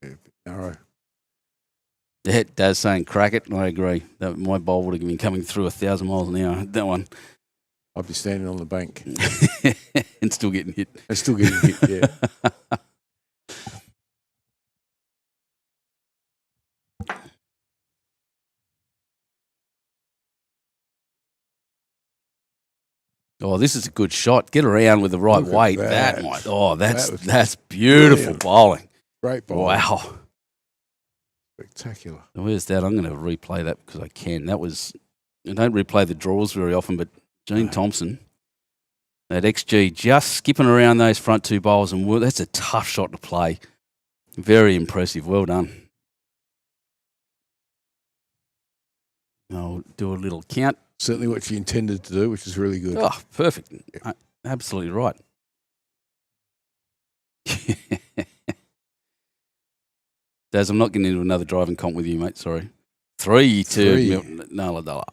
Yeah, narrow. Yeah, Daz saying crack it. I agree. My bowl would have been coming through 1,000 miles an hour. That one. I'd be standing on the bank. And still getting hit. And still getting hit, yeah. Oh, this is a good shot. Get around with the right Look at weight. that. That's beautiful brilliant. bowling. Great ball. Wow. Spectacular. Where's that? I'm going to replay that because I can. I don't replay the draws very often, but Jean Thompson, that XG, just skipping around those front two bowls, and that's a tough shot to play. Very impressive. Well done. I'll do a little count. Certainly what she intended to do, which is really good. Oh, perfect. Absolutely right. Daz, I'm not getting into another driving comp with you, mate. Sorry. 3-2. ULLADULLA.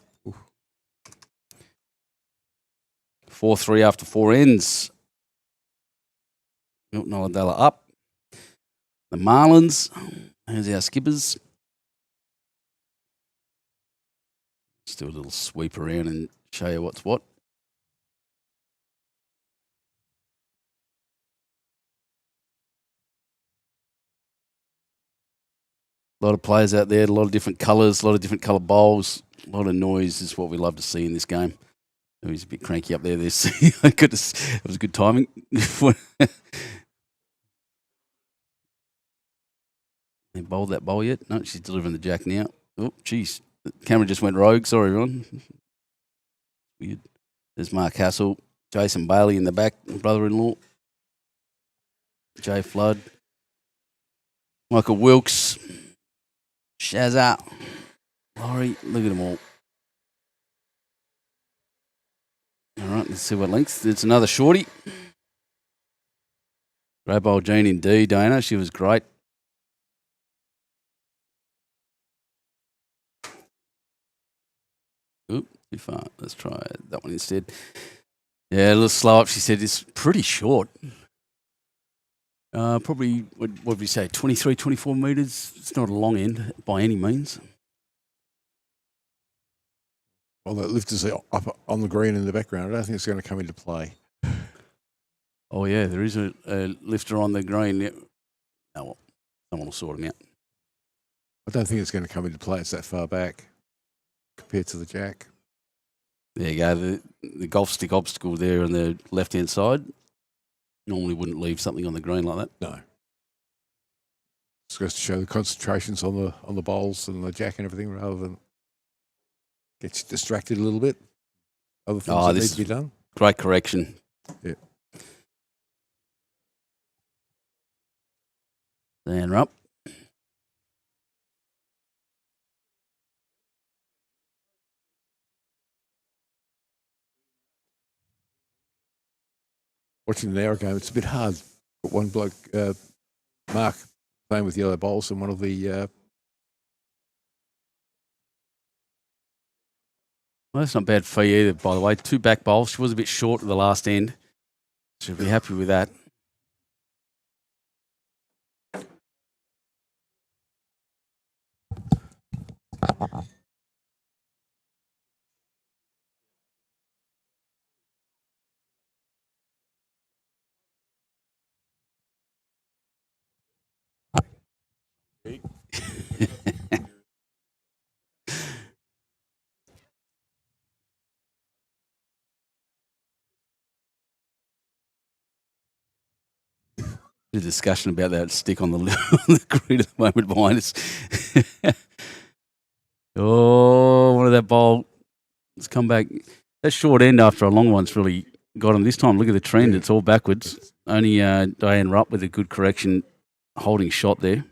4-3 after 4 ends. ULLADULLA up. The Marlins. There's our skippers. Let's do a little sweep around and show you what's what. A lot of players out there, a lot of different colours, a lot of different colour bowls, a lot of noise is what we love to see in this game. He's a bit cranky up there. It was good timing. They bowled that bowl yet? No, she's delivering the jack now. Oh, geez. The camera just went rogue. Sorry, everyone. Weird. There's Mark Hassel. Jason Bailey in the back, brother-in-law. Jay Flood. Michael Wilkes. Shazza. Laurie. Look at them all. All right, let's see what length. It's another shorty. Great bowl, Jean, indeed, Dana. She was great. Oop, too far. Let's try that one instead. Yeah, a little slow up. She said it's pretty short. Probably, what would we say, 23, 24 metres? It's not a long end by any means. Well, that lifter's up on the green in the background. I don't think it's going to come into play. Oh, yeah, there is a lifter on the green. Yeah. Oh, well, someone will sort him out. I don't think it's going to come into play. It's that far back compared to the jack. There you go. The golf stick obstacle there on the left-hand side normally wouldn't leave something on the green like that. No. It's supposed to show the concentrations on the bowls and the jack and everything rather than get you distracted a little bit. Other things that need to be done. Great correction. Yeah. Then up. Watching the narrow game, it's a bit hard. But one bloke, Mark, playing with yellow bowls, and one of the Well, that's not bad fee either, by the way. 2 back bowls. She was a bit short at the last end. She'll be happy with that. The discussion about that stick on the, on the grid at the moment behind us. Oh, one of that bowl. Let's come back. That short end after a long one's really got him this time. Look at the trend; it's all backwards. Only Diane Rupp with a good correction, holding shot there.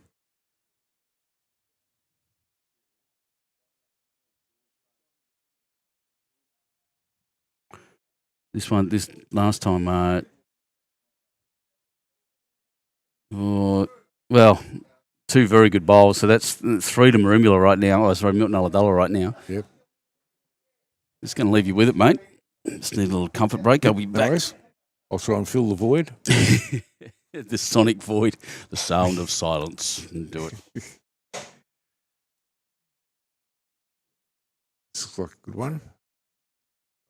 This last time, well, two very good bowls. So that's 3 to Marumula right now. Oh, sorry, Milton ULLADULLA right now. Yep. Just going to leave you with it, mate. Just need a little comfort break. I'll be back. Nice. I'll try and fill the void. The sonic void, the sound of silence. Do it. This looks like a good one.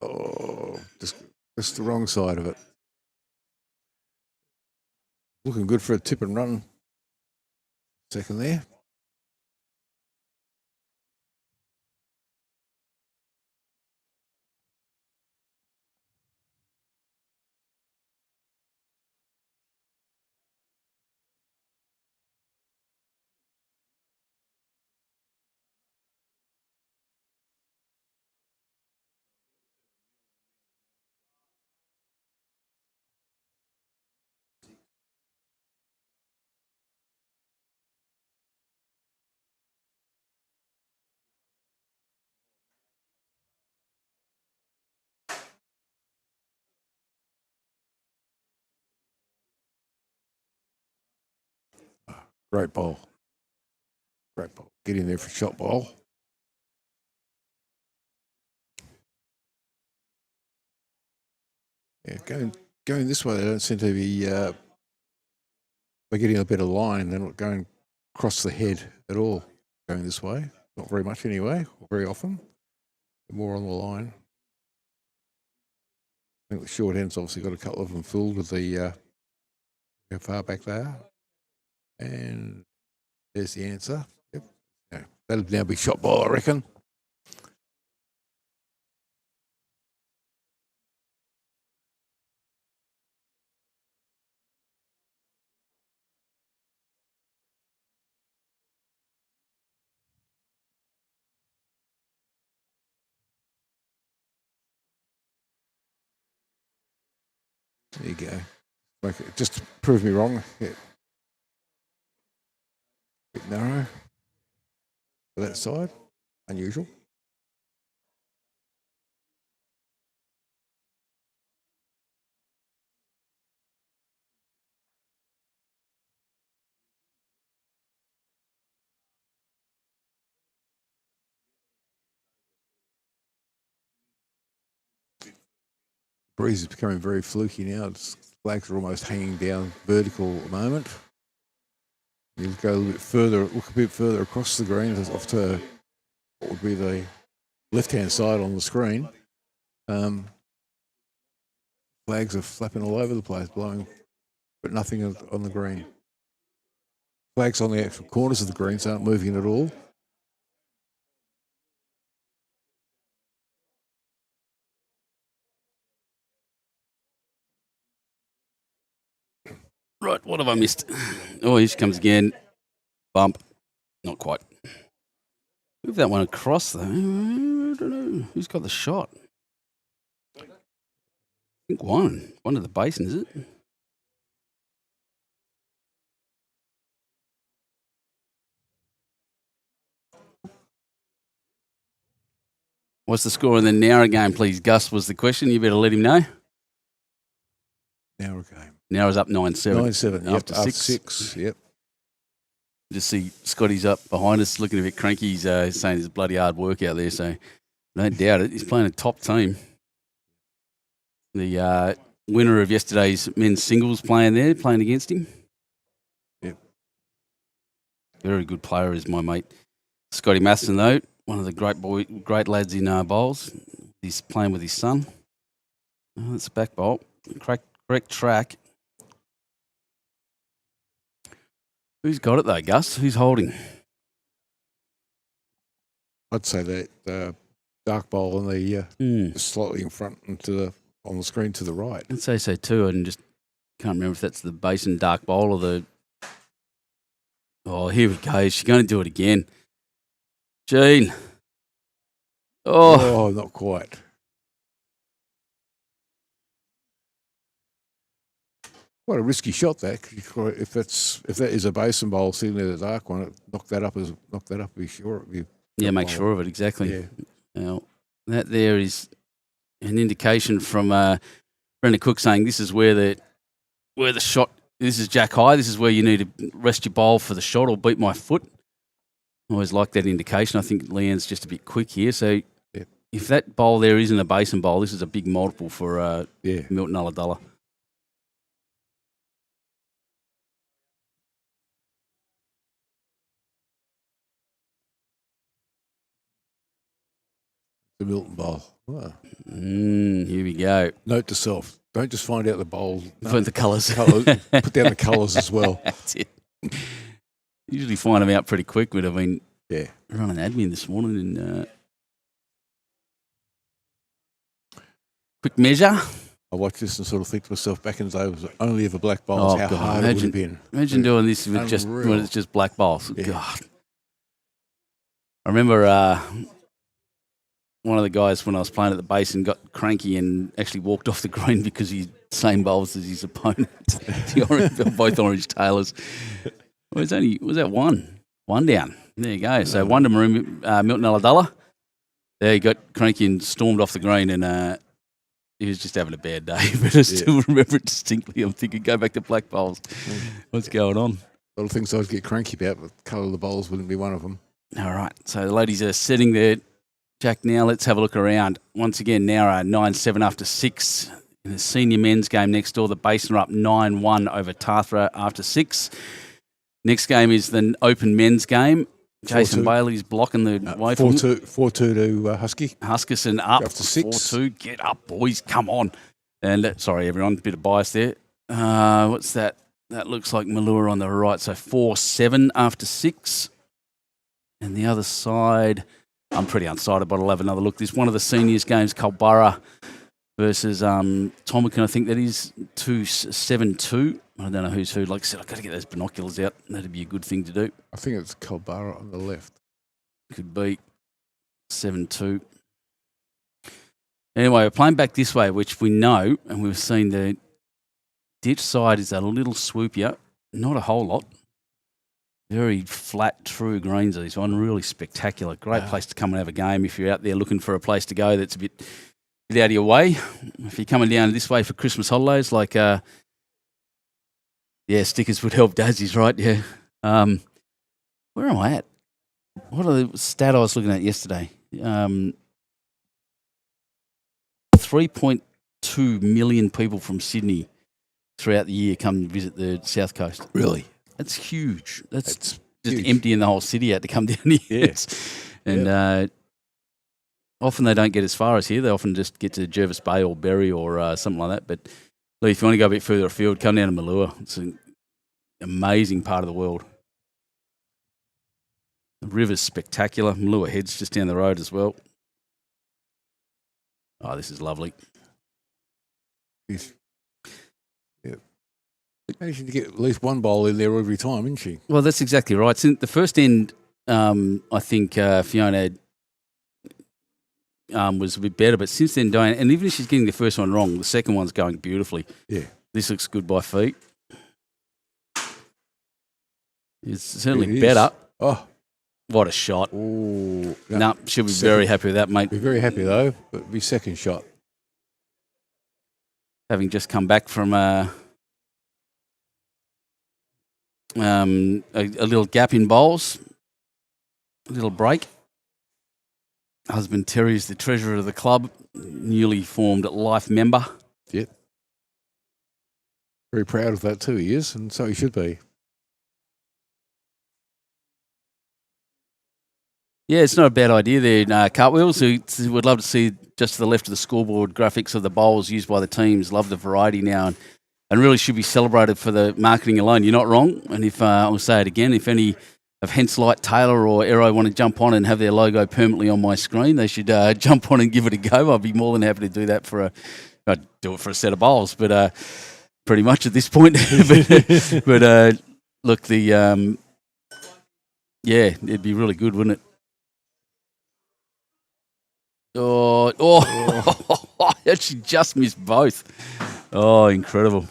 Oh, just the wrong side of it. Looking good for a tip and run. Second there. Great bowl. Great bowl. Get in there for shot bowl. Yeah, going this way, they don't seem to be. They're getting a better line. They're not going across the head at all. Going this way, not very much anyway. Or very often, they're more on the line. I think the short end's obviously got a couple of them filled with the how far back they are. And there's the answer. Yep. Yeah, that'll now be shot ball, I reckon. There you go. Just to prove me wrong. Yeah. Bit narrow for that side. Unusual. Breeze is becoming very fluky now. Flags are almost hanging down vertical at the moment. You go a little bit further, look a bit further across the green, off to what would be the left-hand side on the screen. Flags are flapping all over the place, blowing, but nothing on the green. Flags on the actual corners of the greens aren't moving at all. Right, what have I missed? Oh, here she comes again. Bump. Not quite. Move that one across, though. I don't know. Who's got the shot? I think one. One of the basin, is it? What's the score in the Nowra game, please? Gus was the question. You better let him know. Nowra game. Nowra's up 9-7. 9-7, After yep, 6. Yep. Just see Scotty's up behind us looking a bit cranky. He's saying there's bloody hard work out there, so no doubt it. He's playing a top team. The winner of yesterday's men's singles playing against him. Yep. Very good player is my mate Scotty Matheson, though. One of the great lads in bowls. He's playing with his son. Oh, that's a back bowl. Correct track. Who's got it though, Gus? Who's holding? I'd say that the dark bowl on the slightly in front and on the screen to the right. I'd say so too. And just can't remember if that's the basin dark bowl or the. Oh, here we go. She's going to do it again. Jean. Oh, not quite. Quite a risky shot that. 'Cause if that is a basin bowl sitting there, the dark one, knock that up. Be sure. Yeah, make sure of it exactly. Yeah. Now, that there is an indication from Brendan Cook saying this is where the shot. This is jack high. This is where you need to rest your bowl for the shot or beat my foot. I always like that indication. I think Leanne's just a bit quick here. So if that bowl there isn't a basin bowl, this is a big multiple for Milton ULLADULLA. The Milton bowl. Oh. Here we go. Note to self: don't just find out the bowl. Find the colours. Put down the colours as well. That's it. Usually find them out pretty quick, but I've been running admin this morning and quick measure. I watch this and sort of think to myself, back in the day, it was only ever black bowls. How hard it would have been. Imagine doing this with when it's just black bowls. Yeah. God. I remember one of the guys when I was playing at the Basin got cranky and actually walked off the green because he same bowls as his opponent. Both orange tailors. Well, was that one down? There you go. So one to Milton ULLADULLA. There he got cranky and stormed off the green and he was just having a bad day. But I still remember it distinctly. I'm thinking, go back to black bowls. What's going on? A lot of things I'd get cranky about, but the colour of the bowls wouldn't be one of them. All right. So the ladies are sitting there. Jack, now let's have a look around. Once again, now 9-7 after 6. In the senior men's game next door, the Basin are up 9-1 over Tathra after 6. Next game is the open men's game. Jason Bailey's blocking the way from 4-2 to Husky. Huskerson up after 6. 4-2. Get up, boys. Come on. And sorry, everyone, bit of bias there. What's that? That looks like Malua on the right. So 4-7 after 6. And the other side, I'm pretty unsighted, but I'll have another look. This one of the seniors games, Culburra versus Tomakin, I think that is 7-2. I don't know who's who. Like I said, I've got to get those binoculars out. That'd be a good thing to do. I think it's Culburra on the left. Could be 7-2. Anyway, we're playing back this way, which we know, and we've seen the ditch side is a little swoopier. Not a whole lot. Very flat, true greens. This one really spectacular. Great place to come and have a game if you're out there looking for a place to go that's a bit out of your way. If you're coming down this way for Christmas holidays, like stickers would help daisies, right? Yeah. Where am I at? What are the stat I was looking at yesterday? 3.2 million people from Sydney throughout the year come visit the South Coast. Really? That's huge. That's just huge. emptying the whole city out to come down here. Yes. And often they don't get as far as here. They often just get to Jervis Bay or Berry or something like that. But if you want to go a bit further afield, come down to Malua. It's an amazing part of the world. The river's spectacular. Malua Head's just down the road as well. Oh, this is lovely. Yes. Managing to get at least one bowl in there every time, isn't she? Well, that's exactly right. Since the first end, I think Fiona was a bit better, but since then, Diane, and even if she's getting the first one wrong, the second one's going beautifully. Yeah. This looks good by feet. It's certainly better. Oh. What a shot. Oh. No, she'll be very happy with that, mate. Be very happy, though, but it'll be second shot. Having just come back from a little gap in bowls, a little break. Husband Terry is the treasurer of the club, newly formed life member. Yep. Very proud of that too, he is, and so he should be. Yeah, it's not a bad idea there, Cartwheels. We'd love to see just to the left of the scoreboard graphics of the bowls used by the teams. Love the variety now. And really should be celebrated for the marketing alone. You're not wrong. And if I'll say it again, if any of Henslight, Taylor or Aero want to jump on and have their logo permanently on my screen, they should jump on and give it a go. I'd be more than happy to do that I'd do it for a set of bowls, but pretty much at this point. but look, it'd be really good, wouldn't it? Oh, I actually just missed both. Oh, incredible.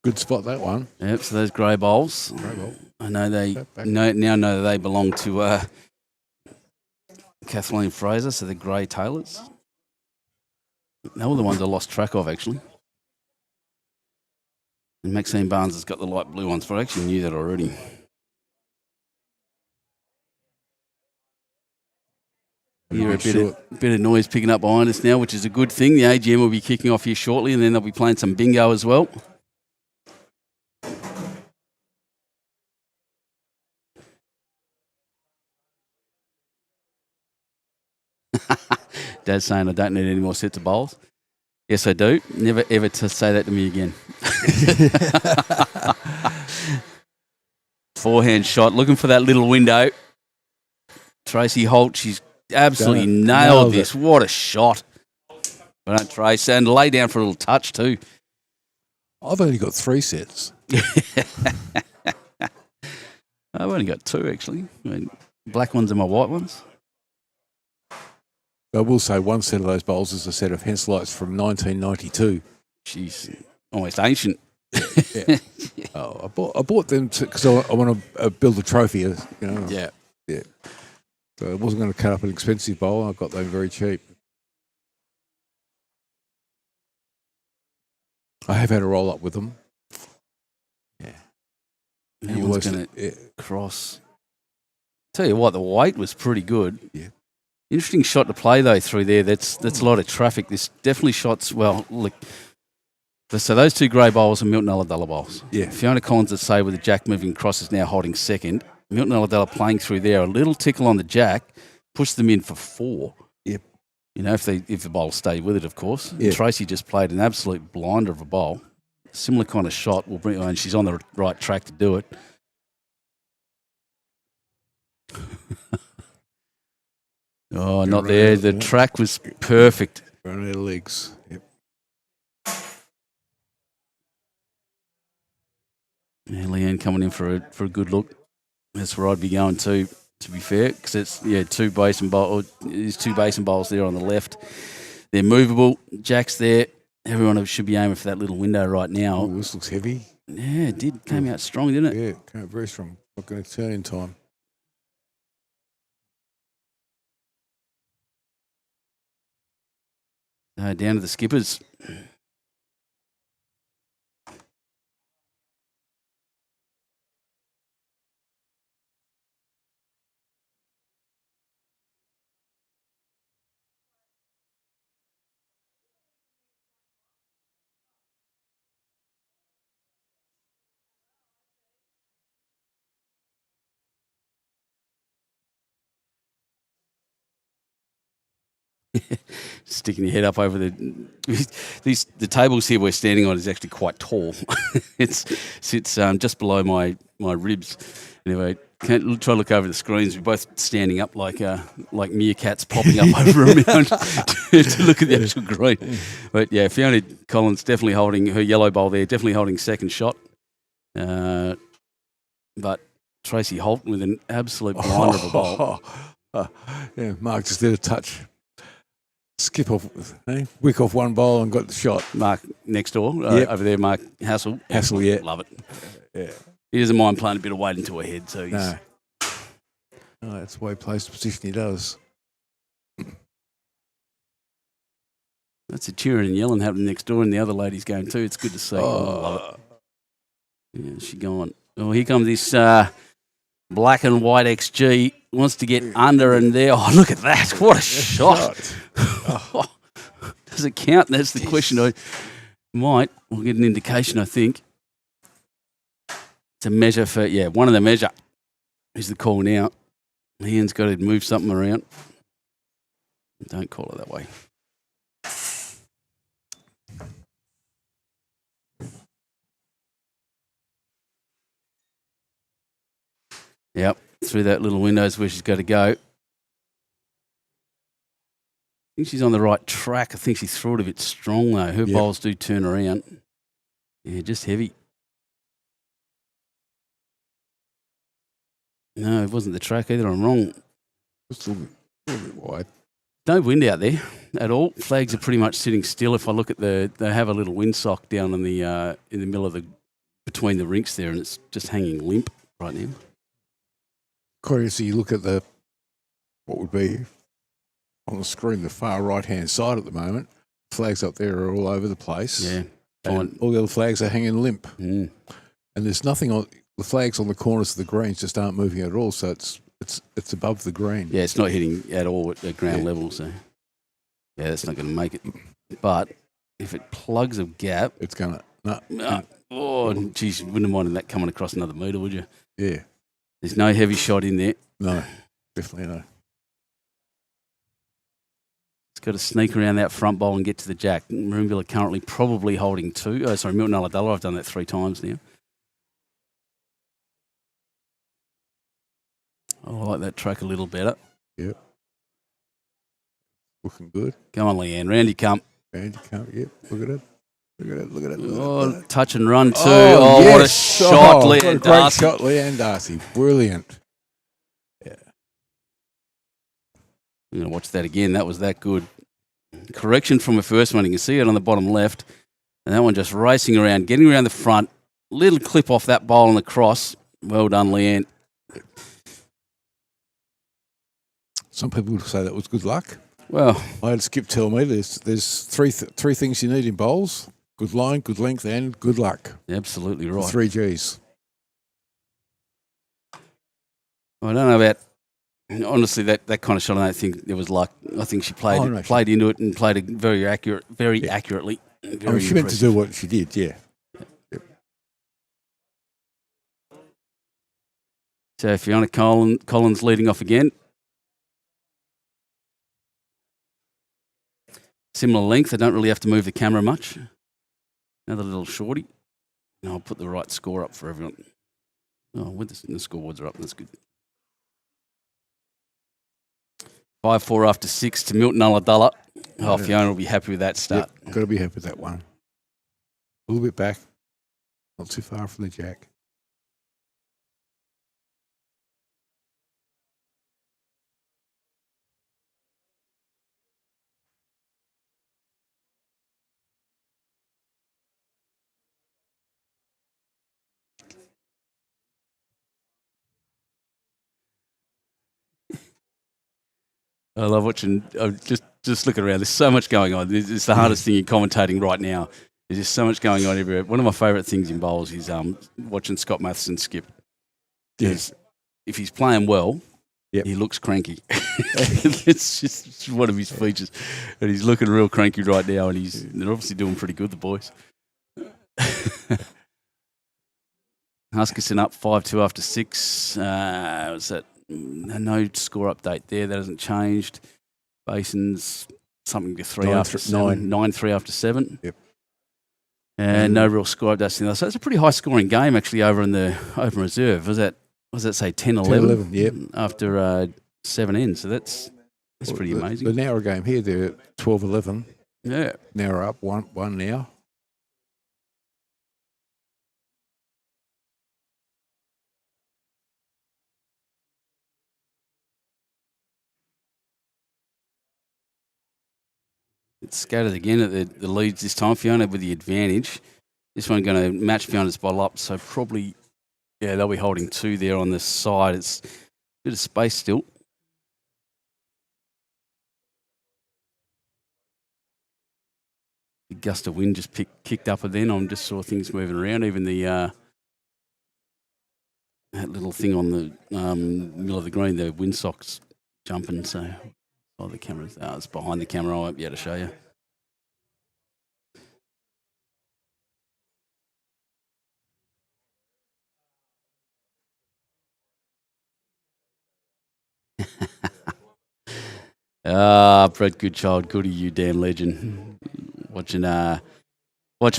Good spot, that one. Yep, so those grey bowls. Grey bowl. I know they Back. now know they belong to Kathleen Fraser, so they're grey tailors. They were the ones I lost track of, actually. And Maxine Barnes has got the light blue ones, but I actually knew that already. Hear a bit of noise picking up behind us now, which is a good thing. The AGM will be kicking off here shortly, and then they'll be playing some bingo as well. Dad's saying I don't need any more sets of bowls. Yes, I do. Never ever to say that to me again. Forehand shot, looking for that little window. Tracy Holt, she's absolutely nailed this. What a shot. Well done, Trace. And lay down for a little touch too. I've only got 3 sets. I've only got 2, actually. I mean, black ones and my white ones. I will say one set of those bowls is a set of Henselites from 1992. She's almost ancient. Yeah. Oh, I bought them because I want to build a trophy. You know. Yeah. Yeah. So I wasn't going to cut up an expensive bowl. I got them very cheap. I have had a roll up with them. Yeah. That one's going to cross. Tell you what, the weight was pretty good. Yeah. Interesting shot to play though through there. That's a lot of traffic. There's definitely shots. Well, look. So those 2 grey bowls are Milton ULLADULLA bowls. Yeah. Fiona Collins at say with the jack moving across is now holding second. Milton ULLADULLA playing through there. A little tickle on the jack, push them in for 4. Yep. You know, if the bowls stay with it, of course. Yeah. Tracy just played an absolute blinder of a bowl. Similar kind of shot will bring, and she's on the right track to do it. Oh, not there. The track was perfect. Run out of legs. Yep. Yeah, Leanne coming in for a good look. That's where I'd be going to be fair, because it's 2 basin bowls. There's 2 basin bowls there on the left. They're movable. Jack's there. Everyone should be aiming for that little window right now. Oh, this looks heavy. Yeah, it did. Came out strong, didn't it? Yeah, came out very strong. Not going to turn in time. Down to the skippers. Sticking your head up over the tables here we're standing on is actually quite tall. It sits just below my ribs. Anyway, can't try to look over the screens. We're both standing up like meerkats popping up over a mound to look at the actual green. But yeah, Fiona Collins definitely holding her yellow bowl there, definitely holding second shot. But Tracy Holt with an absolute blinder of a bowl. Yeah, Mark just did a touch. Skip off, wick off one bowl and got the shot. Mark next door, over there, Mark Hassel. Hassel, yeah. Love it. Yeah. He doesn't mind playing a bit of weight into her head, so he's... No, that's the way he plays the position he does. That's a cheering and yelling happening next door, and the other lady's going too. It's good to see. Oh, love it. Yeah, she's going. Oh, here comes this black and white XG. Wants to get under and there. Oh, look at that. What a shot. Does it count? That's the question. I might. We'll get an indication, I think. It's a measure for, one of the measure is the call now. Ian's got to move something around. Don't call it that way. Yep, through that little window is where she's got to go. I think she's on the right track. I think she threw it a bit strong, though. Her bowls do turn around. Yeah, just heavy. No, it wasn't the track either. I'm wrong. Just a little bit wide. No wind out there at all. Flags are pretty much sitting still. If I look at they have a little windsock down in the middle of the between the rinks there, and it's just hanging limp right now. Corey, so you look at what would be on the screen, the far right-hand side at the moment. Flags up there are all over the place. Yeah. And all the other flags are hanging limp. Mm. And there's nothing on the flags on the corners of the greens just aren't moving at all. So it's above the green. Yeah, it's not hitting at all at ground level. So yeah, that's not going to make it. But if it plugs a gap, it's going to. Oh, geez, wouldn't have minded that coming across another metre, would you? Yeah. There's no heavy shot in there. No, definitely no. It's got to sneak around that front bowl and get to the jack. Maroonville are currently probably holding 2. Oh, sorry, Milton ULLADULLA. I've done that 3 times now. I like that track a little better. Yep. Looking good. Come on, Leanne. Round you come. Round you come. Yep. Look at it. Look at it. Look at it. Oh, touch and run too. Oh, yes. What a shot, Leanne Leanne what a Darcy. great shot, Leanne Darcy. Brilliant. Yeah. I'm going to watch that again. That was that good. Correction from the first one. You can see it on the bottom left. And that one just racing around, getting around the front. Little clip off that bowl on the cross. Well done, Leanne. Some people would say that was good luck. Well, I had Skip tell me there's three things you need in bowls: good line, good length, and good luck. Absolutely right. 3 Gs. I don't know about, honestly, that kind of shot. I don't think there was luck. I think she played into it and played it very accurately. Very she meant to do what she did. Yeah. Yep. So Fiona Collins leading off again. Similar length. I don't really have to move the camera much. Another little shorty. And I'll put the right score up for everyone. Oh, with the scoreboards are up. That's good. 5-4 after 6 to Milton ULLADULLA. Oh, Fiona will be happy with that start. Yep, got to be happy with that one. A little bit back. Not too far from the jack. I love watching. Just looking around. There's so much going on. It's the hardest thing in commentating right now. There's just so much going on everywhere. One of my favourite things in bowls is watching Scott Matheson skip. Because if he's playing well, he looks cranky. It's just one of his features. And he's looking real cranky right now, and they're obviously doing pretty good, the boys. Huskinson up 5-2 after 6. Was that no score update there? That hasn't changed. Basin's something to 3 after 7. 9-3 after 7. Yep. And no real score updates. So it's a pretty high scoring game actually over in the open reserve. Was that say 10-11? 10-11, yep. After 7 ends. So that's pretty amazing. The Nowra game here, they're 12-11. Yeah. Nowra up 1 now. It's scattered again at the leads this time. Fiona with the advantage. This one going to match Fiona's bottle up, so probably, they'll be holding 2 there on the side. It's a bit of space still. The gust of wind just kicked up, and then I just saw things moving around. Even the that little thing on the middle of the green, the windsocks jumping. So, the camera's it's behind the camera. I won't be able to show you. Brett Goodchild, good of you, damn legend. Watching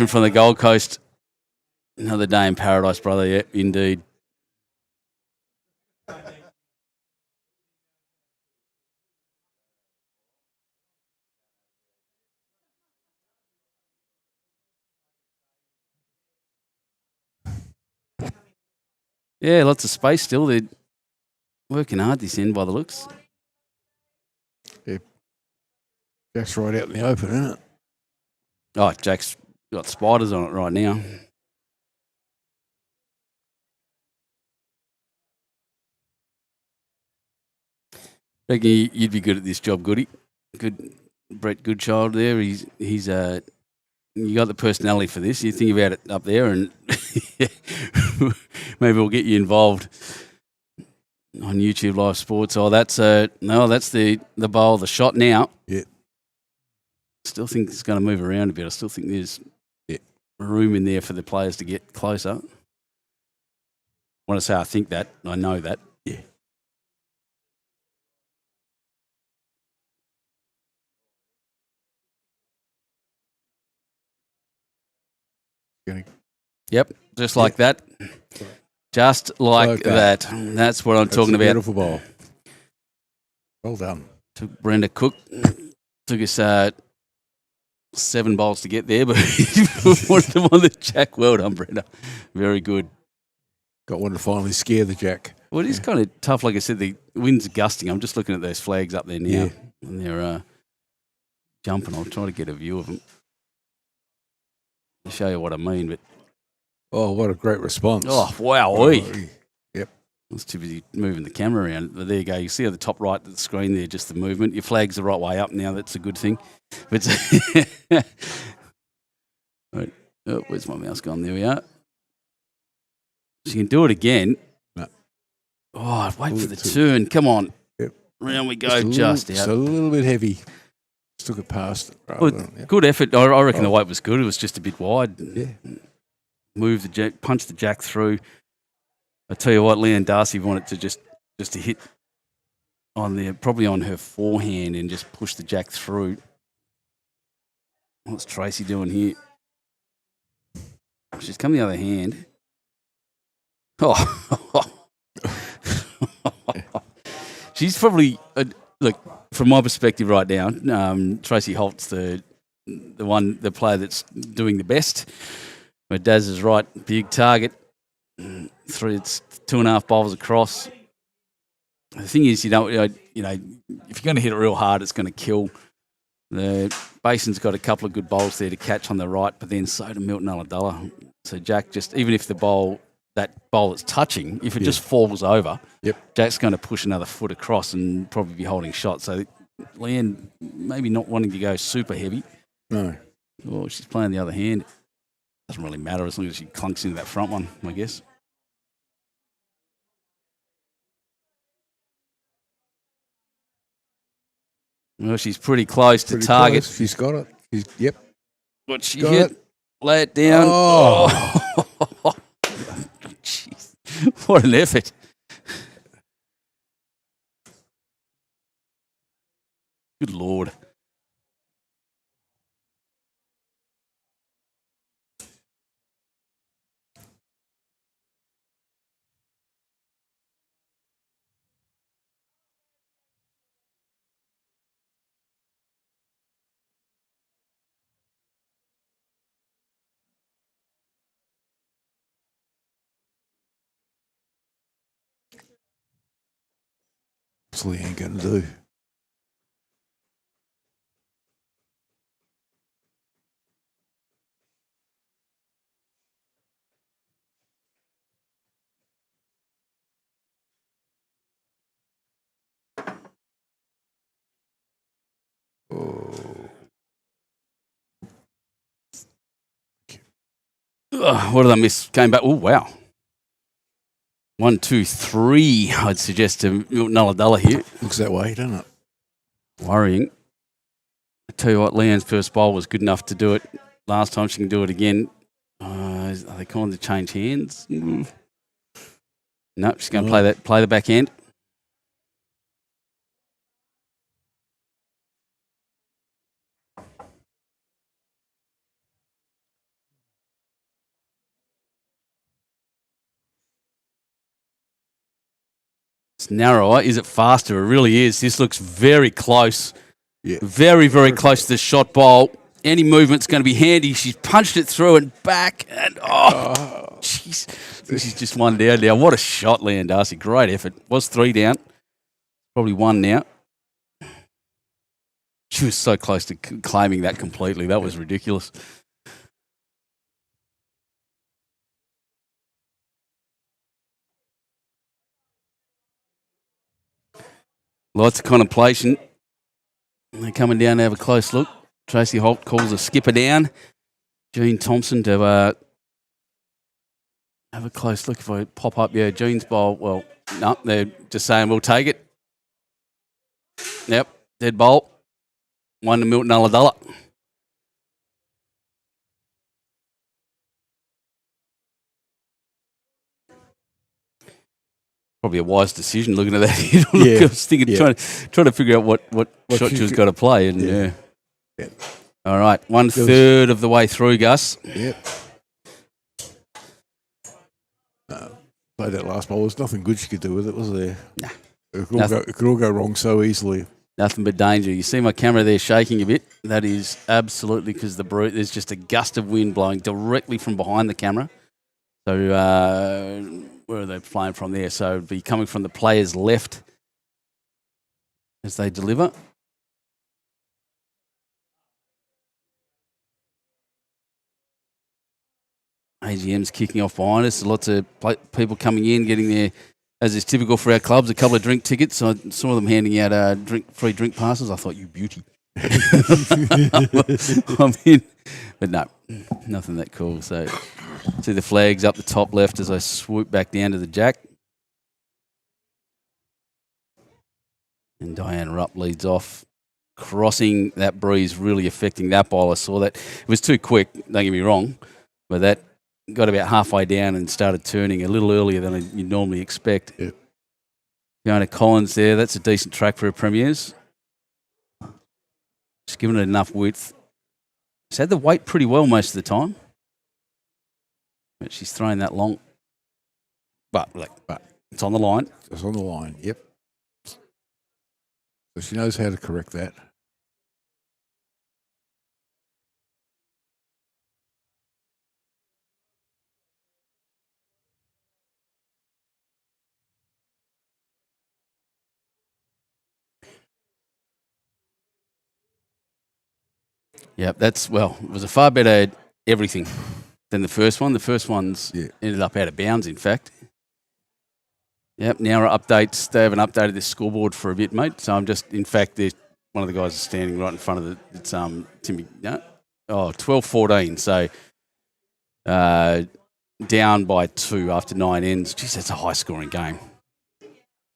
from the Gold Coast. Another day in paradise, brother. Yeah, indeed. Yeah, lots of space still. They're working hard this end by the looks. Yeah. Jack's right out in the open, isn't it? Oh, Jack's got spiders on it right now. Reckon you'd be good at this job, Goody. Good, Brett Goodchild there. He's you got the personality for this. You think about it up there, and maybe we'll get you involved on YouTube Live Sports. Oh, that's that's the bowl, the shot now. Yeah. Still think it's going to move around a bit. I still think there's room in there for the players to get closer. When I say I think that, I know that. Yeah. Yep, just like that. Just like that. That's what I'm talking about. Beautiful ball. Well done. Took Brenda Cook. Took us 7 bowls to get there, but wanted them on the jack. Well done, Brenda. Very good. Got one to finally scare the jack. Well, it is kind of tough. Like I said, the wind's gusting. I'm just looking at those flags up there now. Yeah. And they're jumping. I'll try to get a view of them. I'll show you what I mean, but Oh, what a great response. oh, wow. Yep. I was too busy moving the camera around. But there you go. You see at the top right of the screen there, just the movement. Your flag's the right way up now. That's a good thing. But right. Oh, where's my mouse gone? There we are. So you can do it again. No. Oh, wait for the turn. Come on. Yep. Round we go. Just out. Just a little bit heavy. Just took it past. Good effort. I reckon the weight was good. It was just a bit wide. Yeah. Move the jack, punch the jack through. I tell you what, Leanne Darcy wanted to just to hit on there, probably on her forehand, and just push the jack through. What's Tracy doing here? She's come the other hand. Oh, she's probably look from my perspective right now. Tracy Holt's the player that's doing the best. Where Daz is right, big target. It's 2.5 bowls across. The thing is, if you're going to hit it real hard, it's going to kill. The Basin's got a couple of good bowls there to catch on the right, but then so do Milton ULLADULLA. So Jack, just even if that bowl that's touching, if it just falls over, Jack's going to push another foot across and probably be holding shot. So Leanne maybe not wanting to go super heavy. No. Well, she's playing the other hand. Doesn't really matter as long as she clunks into that front one, I guess. Well, she's pretty close to target. Close. She's got it. Yep. What she hit? Lay it down. Oh. Jeez. What an effort. Good Lord. What's Leanne going to do? What did I miss? Came back. Oh, wow. 1, 2, 3, I'd suggest to Milton ULLADULLA here. Looks that way, doesn't it? Worrying. I tell you what, Leanne's first bowl was good enough to do it. Last time she can do it again. Are they calling to change hands? No, she's going to play the backhand. It's narrower. Is it faster? It really is. This looks very close. Yeah. Very, very close to the shot bowl. Any movement's going to be handy. She's punched it through and back. And, jeez. She's just one down now. What a shot, Leanne Darcy. Great effort. Was 3 down. Probably 1 now. She was so close to claiming that completely. That was ridiculous. Lots of contemplation. They're coming down to have a close look. Tracy Holt calls a skipper down. Gene Thompson to have a close look. If I pop up, yeah, Gene's bowl. Well, no, they're just saying we'll take it. Yep, dead bowl. 1 to Milton ULLADULLA. Probably a wise decision looking at that. I was thinking, trying to figure out what shot she was got to play. And yeah. All right, 1/3 of the way through, Gus. Yep. Played that last ball. There's nothing good she could do with it, was there? Nah. It could all go wrong so easily. Nothing but danger. You see my camera there shaking a bit. That is absolutely because there's just a gust of wind blowing directly from behind the camera. So where are they flying from there? So it'd be coming from the player's left as they deliver. AGM's kicking off behind us. Lots of people coming in, getting there, as is typical for our clubs, a couple of drink tickets. I saw them handing out free drink passes. I thought, you beauty. I'm in. But no, nothing that cool. So see the flags up the top left as I swoop back down to the jack. And Diane Rupp leads off. Crossing that breeze, really affecting that ball. I saw that. It was too quick, don't get me wrong, but that got about halfway down and started turning a little earlier than you'd normally expect. Yep. Fiona Collins there, that's a decent track for her premiers. Just given it enough width. She's had the weight pretty well most of the time. But she's thrown that long. But it's on the line. It's on the line, yep. So she knows how to correct that. Yep, it was a far better everything than the first one. The first one's ended up out of bounds, in fact. Yep, now updates. They haven't updated this scoreboard for a bit, mate. So I'm just, in fact, one of the guys is standing right in front of it's Timmy. No? Oh, 12-14. So down by 2 after 9 ends. Jeez, that's a high-scoring game.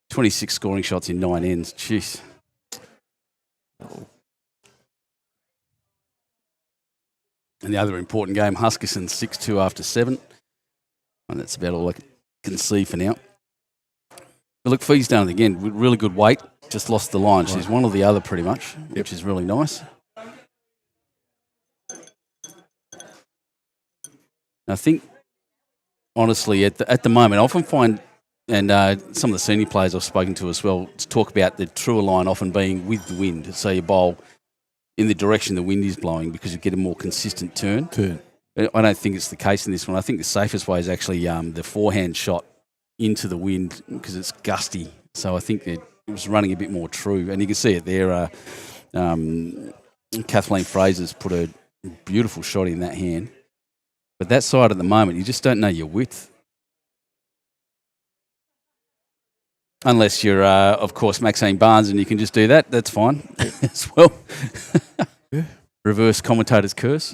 26 scoring shots in 9 ends. Jeez. And the other important game, Huskerson 6-2 after 7. And that's about all I can see for now. But look, Fee's done it again with really good weight. Just lost the line. She's one or the other pretty much, which is really nice. I think, honestly, at the moment, I often find, and some of the senior players I've spoken to as well, to talk about the truer line often being with the wind. So you bowl in the direction the wind is blowing because you get a more consistent turn. I don't think it's the case in this one. I think the safest way is actually the forehand shot into the wind because it's gusty. So I think it was running a bit more true. And you can see it there. Kathleen Fraser's put a beautiful shot in that hand. But that side at the moment, you just don't know your width. Unless you're, of course, Maxine Barnes and you can just do that. That's fine as well. Reverse commentator's curse.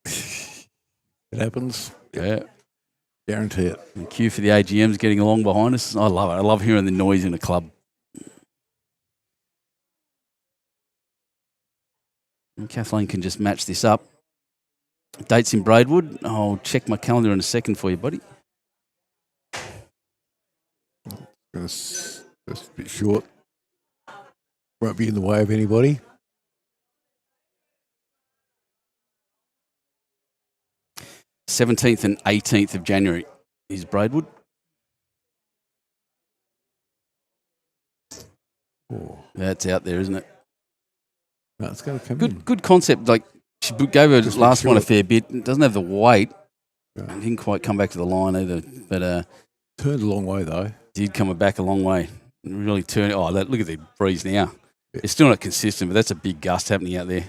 It happens. Yeah. Guarantee it. And cue for the AGMs getting along behind us. I love it. I love hearing the noise in a club. And Kathleen can just match this up. Dates in Braidwood. I'll check my calendar in a second for you, buddy. That's a bit short. Won't be in the way of anybody. th and 18th of January is Braidwood. Oh. That's out there, isn't it? No, it's going to come in. Good concept. Like she gave her last one a fair bit. It doesn't have the weight. Yeah. It didn't quite come back to the line either. But turned a long way though. Did come back a long way. Really turned. Oh, look at the breeze now. Yeah. It's still not consistent, but that's a big gust happening out there.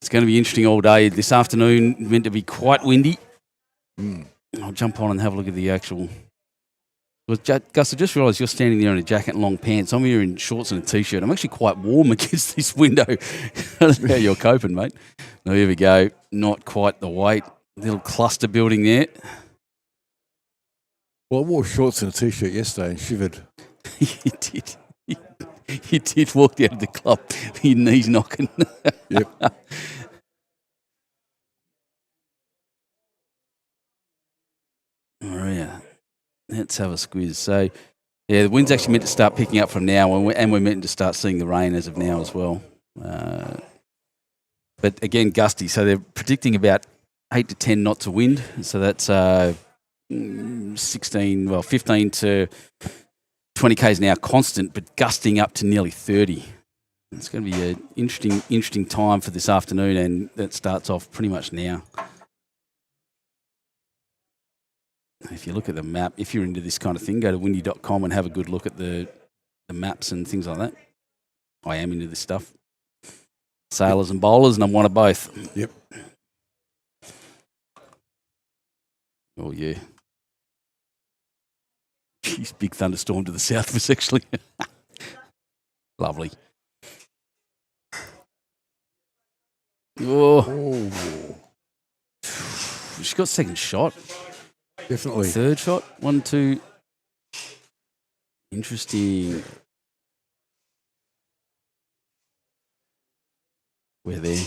It's going to be interesting all day. This afternoon, meant to be quite windy. I'll jump on and have a look at the actual Well, Gus, I just realised you're standing there in a jacket and long pants. I'm here in shorts and a T-shirt. I'm actually quite warm against this window. I don't know how you're coping, mate. No, here we go. Not quite the weight. Little cluster building there. Well, I wore shorts and a T-shirt yesterday and shivered. You did. You did walk out of the club. Your knees knocking. Yep. MORUYA. Let's have a squiz. So, yeah, the wind's actually meant to start picking up from now, and we're meant to start seeing the rain as of now as well. But again, gusty. So they're predicting about 8 to 10 knots of wind. So that's 15 to 20 k's an hour constant, but gusting up to nearly 30. It's going to be an interesting time for this afternoon, and that starts off pretty much now. If you look at the map, if you're into this kind of thing, go to windy.com and have a good look at the maps and things like that. I am into this stuff. Sailors and bowlers, and I'm one of both. Yep. Oh, yeah. Jeez, big thunderstorm to the south of us, actually. Lovely. Oh. She's got second shot. Definitely. Third shot. 1, 2. Interesting. We're there.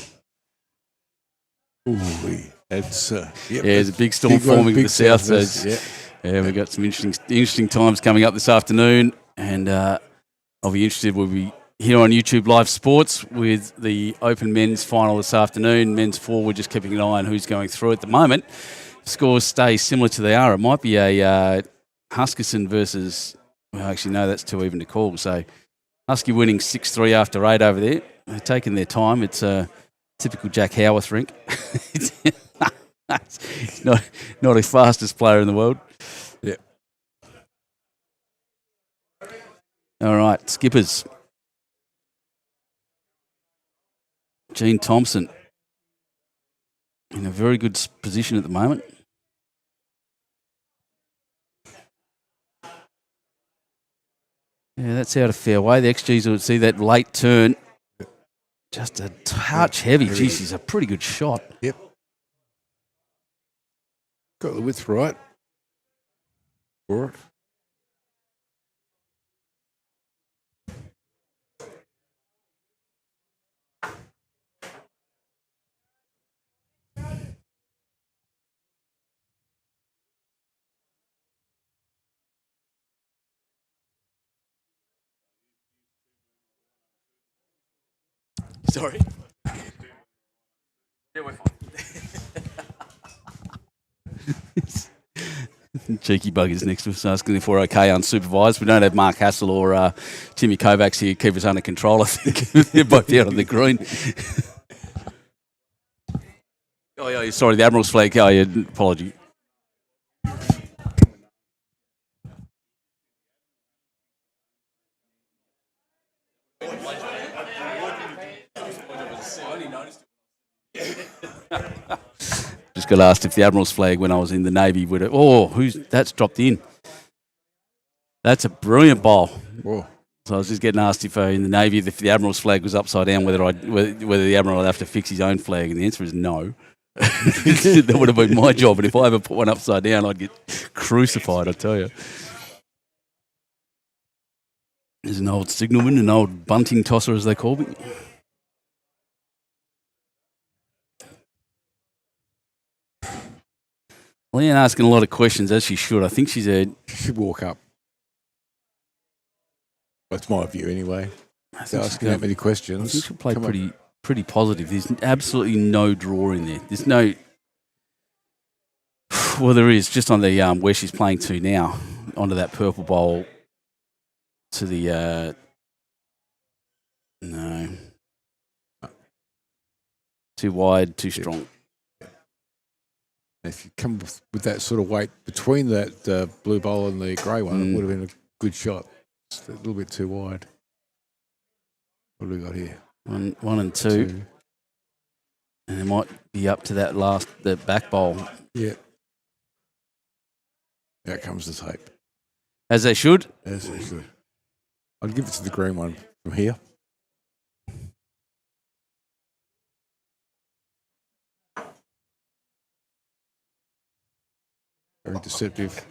Ooh, that's yep, yeah, there's a big storm forming in the south. So yeah, we've got some interesting times coming up this afternoon, and I'll be interested. We'll be here on YouTube Live Sports with the Open Men's final this afternoon. Men's 4, we're just keeping an eye on who's going through at the moment. Scores stay similar to they are. It might be a Huskerson versus. Well, actually, no, that's too even to call. So Husky winning 6-3 after 8 over there. They're taking their time. It's a typical Jack Howarth rink. It's not the fastest player in the world. Yeah. All right, skippers. Gene Thompson in a very good position at the moment. Yeah, that's out of fairway. The XGs would see that late turn. Just a touch heavy. Jeez, he's a pretty good shot. Yep. Got the width right for it. Sorry. Yeah, we're fine. Cheeky buggers next to us asking if we're okay unsupervised. We don't have Mark Hassel or Timmy Kovacs here keep us under control, I think. They're both out on the green. Oh, yeah, sorry, the Admiral's flag. Oh, yeah, apology. Just got asked if the Admiral's flag when I was in the Navy would. That's dropped in. That's a brilliant bowl. Whoa. So I was just getting asked if in the Navy if the Admiral's flag was upside down, whether the Admiral would have to fix his own flag, and the answer is no. That would have been my job, and if I ever put one upside down, I'd get crucified, I tell you. There's an old signalman, an old bunting tosser, as they call me. Leanne asking a lot of questions, as she should. I think she should walk up. That's my view, anyway. Asking that many questions. I think she'll play pretty positive. There's absolutely no draw in there. There's no. Well, there is just on the where she's playing to now, onto that purple bowl. To the no. Too wide, too strong. If you come with that sort of weight between that blue bowl and the grey one, it would have been a good shot. It's a little bit too wide. What do we got here? One and two. And it might be up to the back bowl. Yeah. Out comes the tape. As they should. As they should. I'd give it to the green one from here. Very deceptive.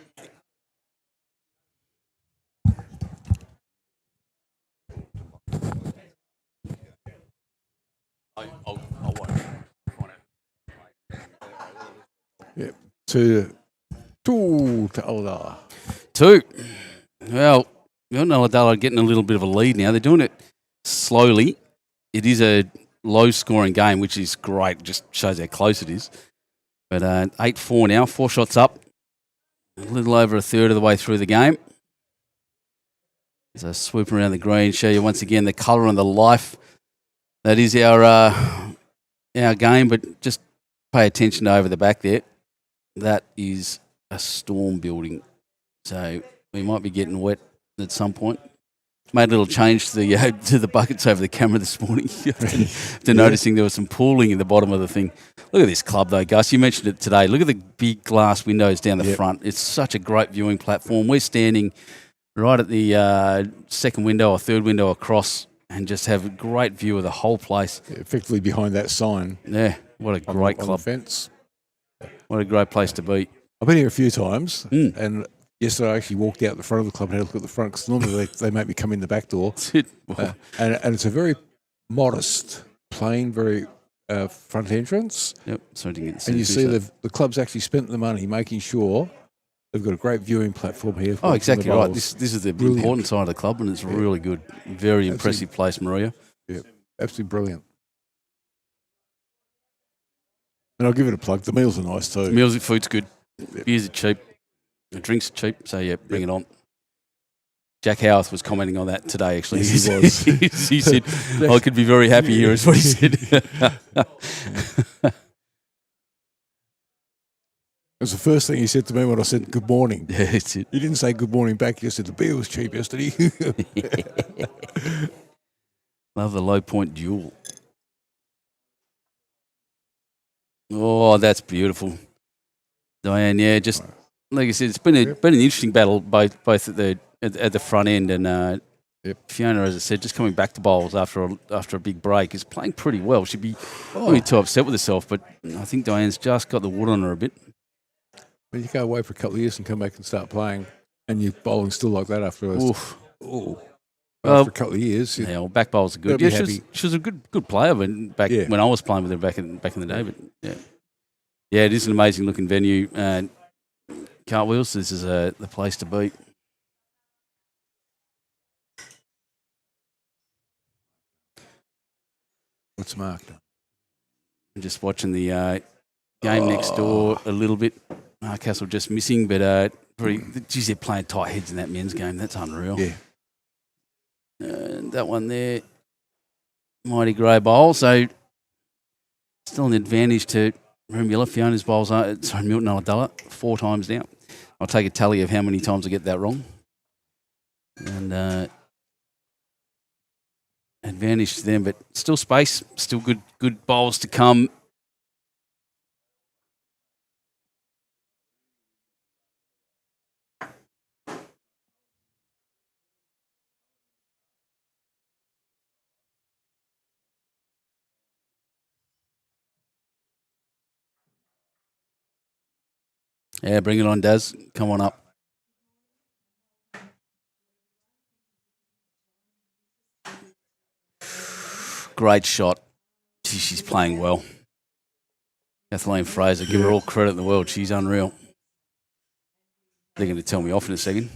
Yep. To Ullladulla. 2. Well, Ullladulla are getting a little bit of a lead now. They're doing it slowly. It is a low-scoring game, which is great. It just shows how close it is. But 8-4 now, 4 shots up. A little over a third of the way through the game. So swoop around the green, show you once again the colour and the life. That is our game, but just pay attention to over the back there. That is a storm building. So we might be getting wet at some point. Made a little change to the buckets over the camera this morning after noticing there was some pooling in the bottom of the thing. Look at this club though, Gus. You mentioned it today. Look at the big glass windows down the front. It's such a great viewing platform. We're standing right at the second window or third window across and just have a great view of the whole place. Yeah, effectively behind that sign. Yeah, what a great club. On the fence. What a great place to be. I've been here a few times and yesterday I actually walked out the front of the club and had a look at the front because normally they make me come in the back door. And it's a very modest, plain, very front entrance. Yep. So and you see the club's actually spent the money making sure they've got a great viewing platform here. Oh, exactly right. This is the important side of the club and it's really good. Very impressive place, MORUYA. Yeah, absolutely brilliant. And I'll give it a plug. The meals are nice too. Meals and food's good. Yep. Beers are cheap. The drinks are cheap. So, yeah, bring it on. Jack Howarth was commenting on that today, actually. Yes, he was. He said, I could be very happy here, is what he said. It was the first thing he said to me when I said good morning. Yeah, that's it. He didn't say good morning back. He just said the beer was cheap yesterday. Love the low point duel. Oh, that's beautiful. Diane, yeah, just like I said, it's been an interesting battle both at the front end and Fiona, as I said, just coming back to bowls after a big break is playing pretty well. She'd be really too upset with herself, but I think Diane's just got the wood on her a bit. Well, you go away for a couple of years and come back and start playing, and you're bowling still like that afterwards. After a couple of years. Yeah, well, back bowls are good. Yeah, she was a good player when I was playing with her back in the day. But yeah, it is an amazing looking venue. And Cartwheels, this is the place to be. What's Mark done? I'm just watching the game next door a little bit. Castle just missing, but geez, they're playing tight heads in that men's game. That's unreal. Yeah. And that one there, mighty grey bowl. So still an advantage to Rollups. Fiona's bowls are, Milton Ullladulla 4 times now. I'll take a tally of how many times I get that wrong. And advantage to them, but still space, still good bowls to come. Yeah, bring it on, Daz. Come on up. Great shot. She's playing well. Kathleen Fraser, give her all credit in the world. She's unreal. They're going to tell me off in a second.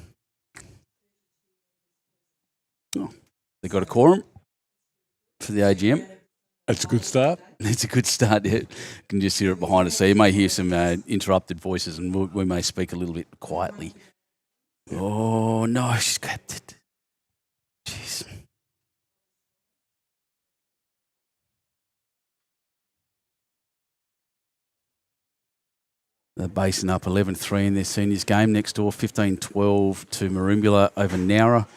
Oh, they got a quorum for the AGM. That's a good start. It's a good start. Yeah. You can just hear it behind us. So you may hear some interrupted voices and we may speak a little bit quietly. Yeah. Oh, no, she's grabbed it. Jeez. The Basin up 11-3 in their seniors game next door, 15-12 to Morumbula over Nowra.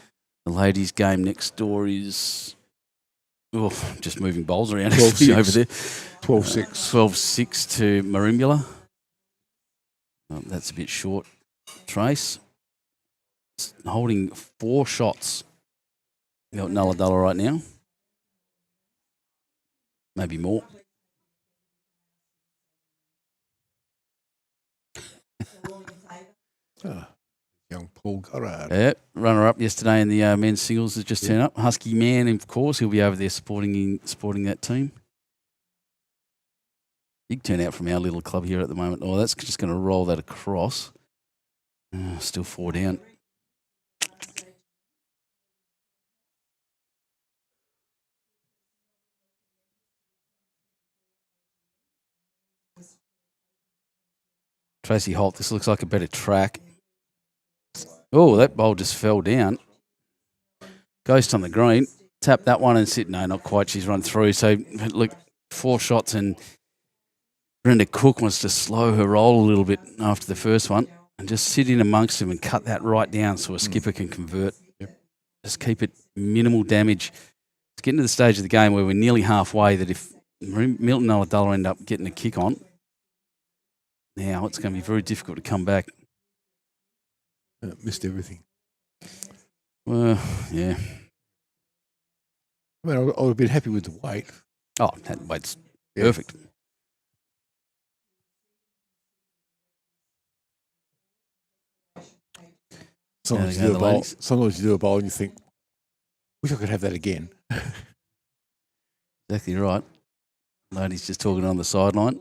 The ladies' game next door is just moving bowls around actually over there. 12-6. 12-6 to Morumbula. That's a bit short. Trace. holding 4 shots. ULLADULLA right now. Maybe more. Young Paul Goddard. Yeah, runner-up yesterday in the men's singles has just turned up. Husky Man, of course, he'll be over there supporting that team. Big turnout from our little club here at the moment. Oh, that's just going to roll that across. Still 4 down. Tracy Holt, this looks like a better track. Oh, that bowl just fell down. Ghost on the green. Tap that one and sit. No, not quite. She's run through. So, look, 4 shots and Brenda Cook wants to slow her roll a little bit after the first one and just sit in amongst them and cut that right down so a skipper can convert. Yep. Just keep it minimal damage. It's getting to the stage of the game where we're nearly halfway that if Milton ULLADULLA end up getting a kick on, now it's going to be very difficult to come back. Missed everything. Well, yeah. I mean, I would have been happy with the weight. Oh, that weight's perfect. Sometimes you do a bowl and you think, wish I could have that again. Exactly right. Lady's just talking on the sideline.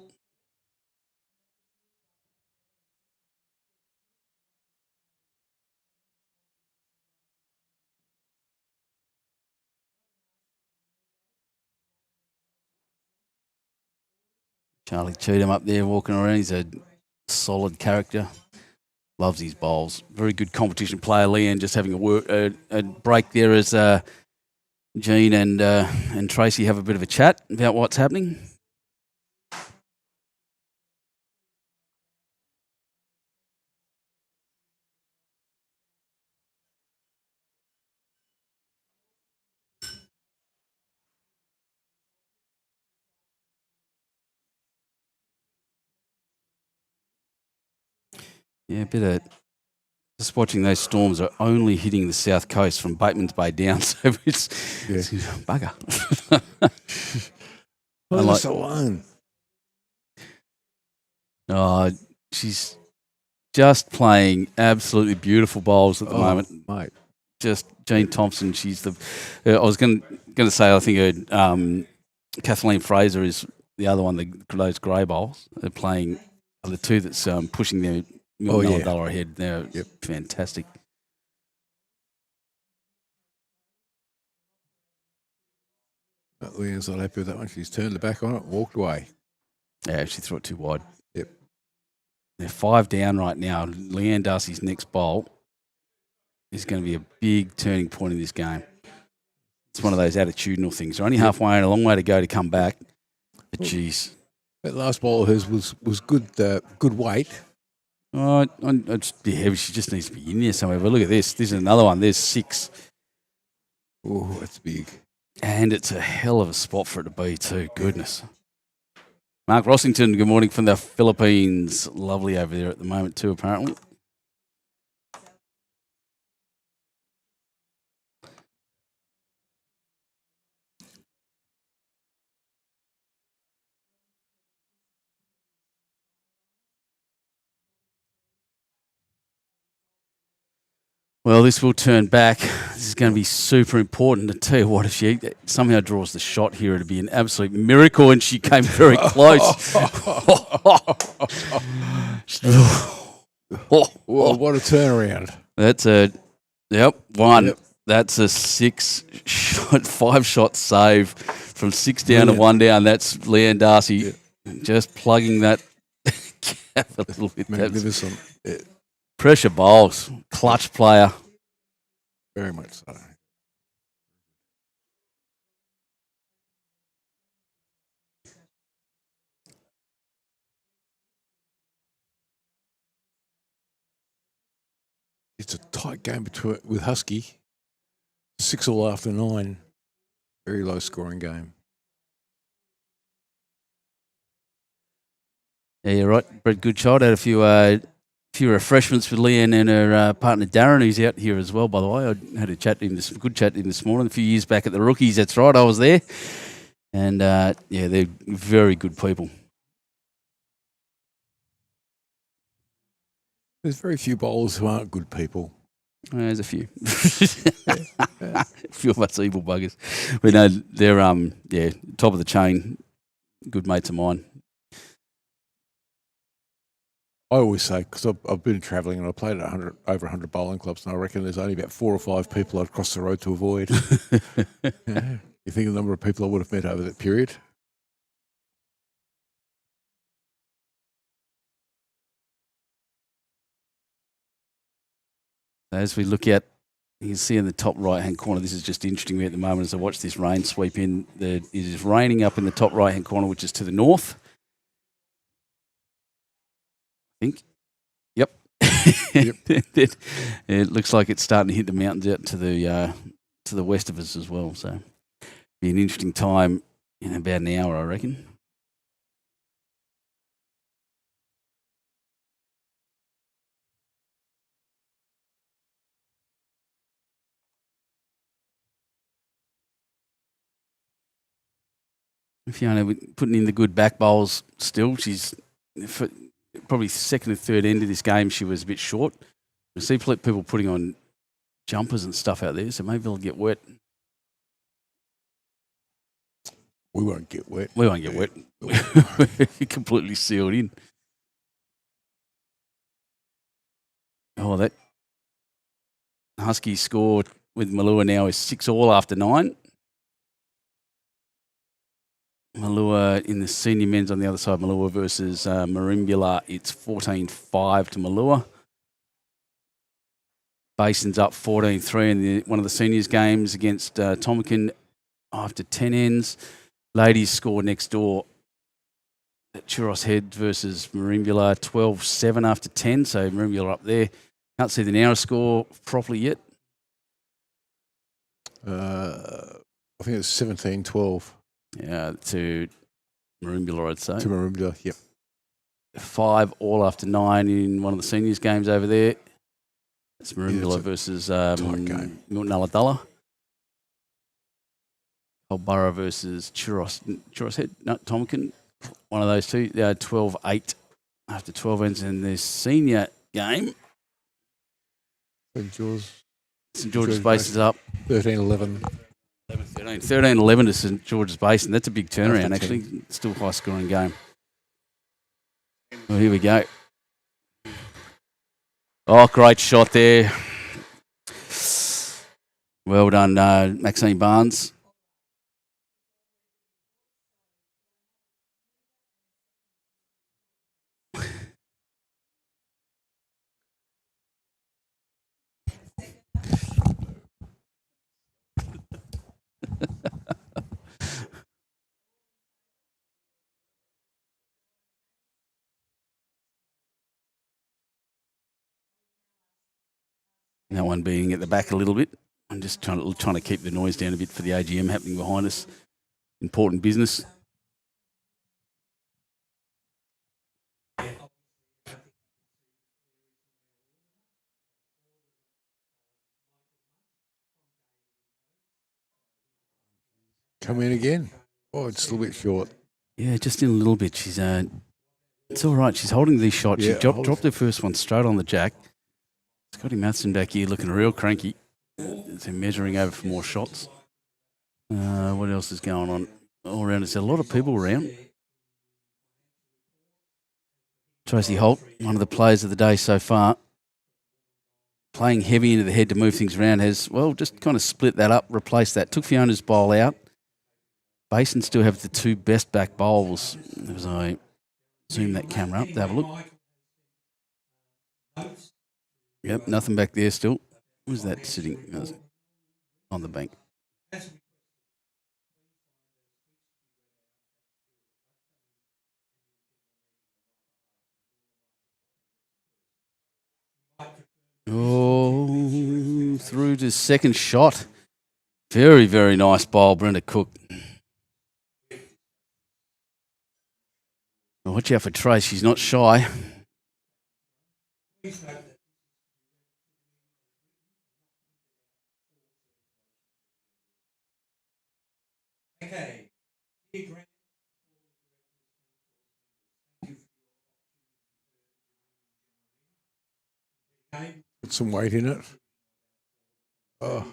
Charlie Cheatham up there walking around. He's a solid character. Loves his bowls. Very good competition player. Leanne just having a break there as Jean and Tracy have a bit of a chat about what's happening. Yeah, a bit of just watching those storms are only hitting the south coast from Bateman's Bay down, so it's bugger. Leave us alone. Oh, she's just playing absolutely beautiful bowls at the moment. Mate. Just Jean Thompson, she's the. I was going to say, I think Kathleen Fraser is the other one. Those grey bowls they're playing are the two that's pushing their ULLADULLA ahead. They're fantastic. Leanne's not happy with that one. She's turned the back on it, walked away. Yeah, she threw it too wide. Yep. They're 5 down right now. Leanne Darcy's next bowl is going to be a big turning point in this game. It's one of those attitudinal things. They're only halfway and a long way to go to come back. But geez. That last bowl of hers was good weight. Oh, I'd just be heavy. She just needs to be in there somewhere. But look at this. This is another one. There's 6. Oh, that's big. And it's a hell of a spot for it to be too. Goodness. Mark Rossington, good morning from the Philippines. Lovely over there at the moment too, apparently. Well, this will turn back. This is going to be super important. To tell you what, if she somehow draws the shot here, it'd be an absolute miracle, and she came very close. Well, what a turnaround. That's one. Yep. That's a 5-shot save from 6 down to 1 down. That's Leanne Darcy just plugging that gap a little bit. Magnificent. Pressure bowls, clutch player. Very much so. It's a tight game with Husky. 6-all after 9. Very low scoring game. Yeah, you're right. Brett Goodchild had a few few refreshments for Leanne and her partner Darren, who's out here as well, by the way. I had a chat to him good chat to him this morning, a few years back at the Rookies. That's right, I was there. And, yeah, they're very good people. There's very few bowlers who aren't good people. There's a few. A few of us evil buggers. But no, they're, yeah, top of the chain, good mates of mine. I always say, because I've been travelling and I played at over 100 bowling clubs, and I reckon there's only about 4 or 5 people I'd cross the road to avoid. Yeah. You think of the number of people I would have met over that period? As we look at, you can see in the top right-hand corner, this is just interesting me at the moment as I watch this rain sweep in. It is raining up in the top right-hand corner, which is to the north. I think. Yep. It looks like it's starting to hit the mountains out to the west of us as well. So be an interesting time in about an hour, I reckon. Fiona putting in the good back bowls still. She's probably second and third end of this game. She was a bit short. I see people putting on jumpers and stuff out there, so maybe they'll get wet. We won't get wet. We won't get wet. We're completely sealed in. Oh, that Husky score with Malua now is 6-all after 9. Malua in the senior men's on the other side, Malua versus Marimbula, it's 14-5 to Malua. Basin's up 14-3 in one of the seniors games against Tomakin after 10 ends. Ladies score next door at Churros Head versus Marimbula, 12-7 after 10, so Marimbula up there. Can't see the now score properly yet. I think it's 17-12. Yeah, to Marimbula, I'd say. To Marimbula, yep. 5-all after 9 in one of the seniors games over there. It's Marimbula versus Milton ULLADULLA. Culburra versus Churros Head. No, Tomakin. One of those two. 12-8 after 12 ends in the senior game. St George's Basin is up. 13-11. 13-11 to St George's Basin. That's a big turnaround, actually. Still high scoring game. Well, here we go. Oh, great shot there. Well done, Maxine Barnes. That one being at the back a little bit. I'm just trying to keep the noise down a bit for the AGM happening behind us. Important business. Come in again. Oh, it's a little bit short. Yeah, just in a little bit. She's it's all right. She's holding these shots. Yeah, she dropped her first one straight on the jack. Scotty Matheson back here looking real cranky. They're measuring over for more shots. What else is going on all around? There's a lot of people around. Tracy Holt, one of the players of the day so far, playing heavy into the head to move things around, has, well, just kind of split that up, replaced that. Took Fiona's bowl out. Basin still have the two best back bowls. As I zoom that camera up to have a look. Yep, nothing back there still. Where's that sitting? On the bank. Oh, through to second shot. Very, very nice bowl, Brenda Cook. Watch out for Trace. She's not shy. Put some weight in it. Oh,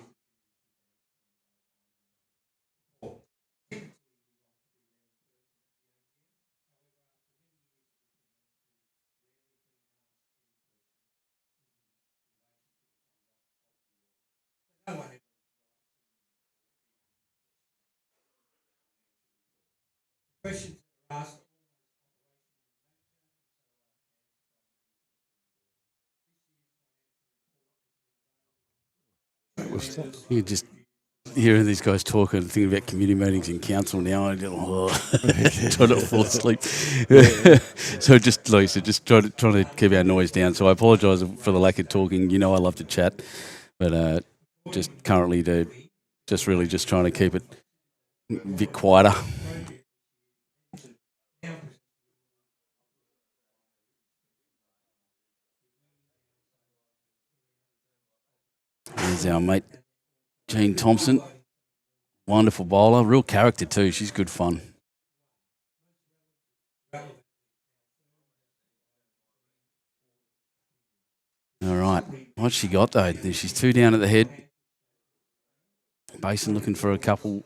that was You just hearing these guys talking, thinking about community meetings in council now, I just trying to fall asleep. So just like I said, just trying to keep our noise down. So I apologise for the lack of talking. You know I love to chat, but just currently just really just trying to keep it a bit quieter. There's our mate Jean Thompson, wonderful bowler, real character too. She's good fun. All right, what's she got though? She's 2 down at the head. Basin looking for a couple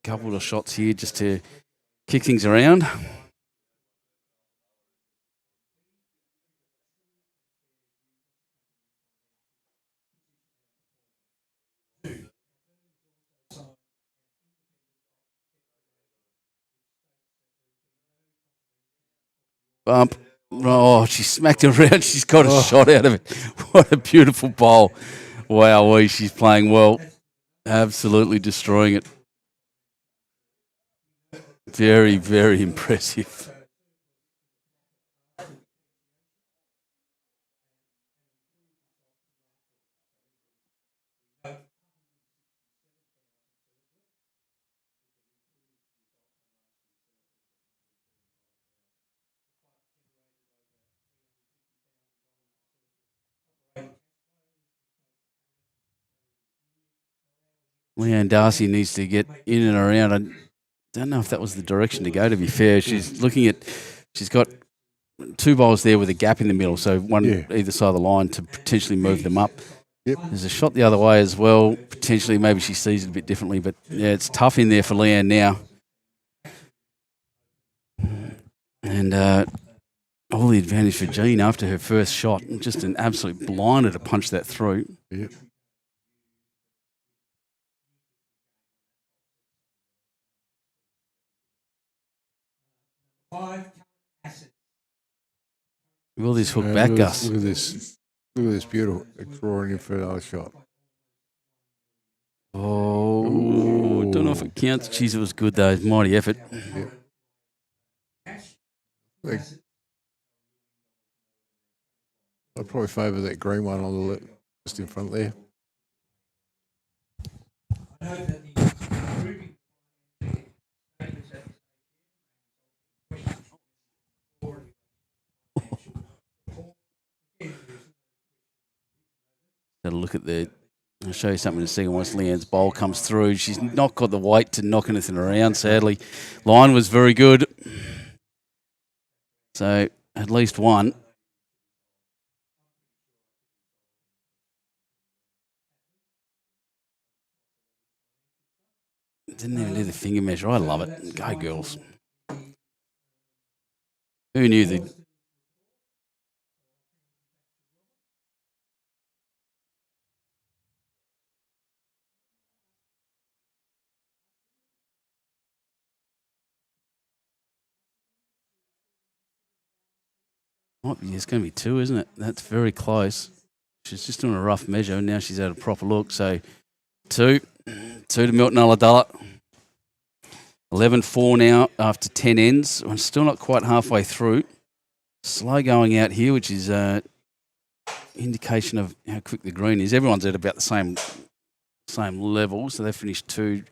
of shots here just to kick things around. Bump. Oh, she smacked it around. She's got a shot out of it. What a beautiful bowl. Wow, she's playing well. Absolutely destroying it. Very, very impressive. Leanne Darcy needs to get in and around. I don't know if that was the direction to go, to be fair. She's got 2 bowls there with a gap in the middle, so one either side of the line to potentially move them up. Yep. There's a shot the other way as well. Potentially, maybe she sees it a bit differently, but yeah, it's tough in there for Leanne now. And all the advantage for Jean after her first shot. Just an absolute blinder to punch that through. Yep. Will this hook back, Gus? Look at this. Look at this beautiful drawing in for another shot. Oh, don't know if it counts. Jeez, it was good though. Mighty effort. Yep. I'd probably favour that green one on the left, just in front there. Have a look at the. I'll show you something in a second. Once Leanne's bowl comes through, she's not got the weight to knock anything around. Sadly, line was very good. So at least one. Didn't even do the finger measure. I love it. Go girls. Who knew that? It's going to be 2, isn't it? That's very close. She's just doing a rough measure. Now she's had a proper look. So 2 to Milton ULLADULLA. 11-4 now after 10 ends. I'm still not quite halfway through. Slow going out here, which is indication of how quick the green is. Everyone's at about the same level, so they finished 2.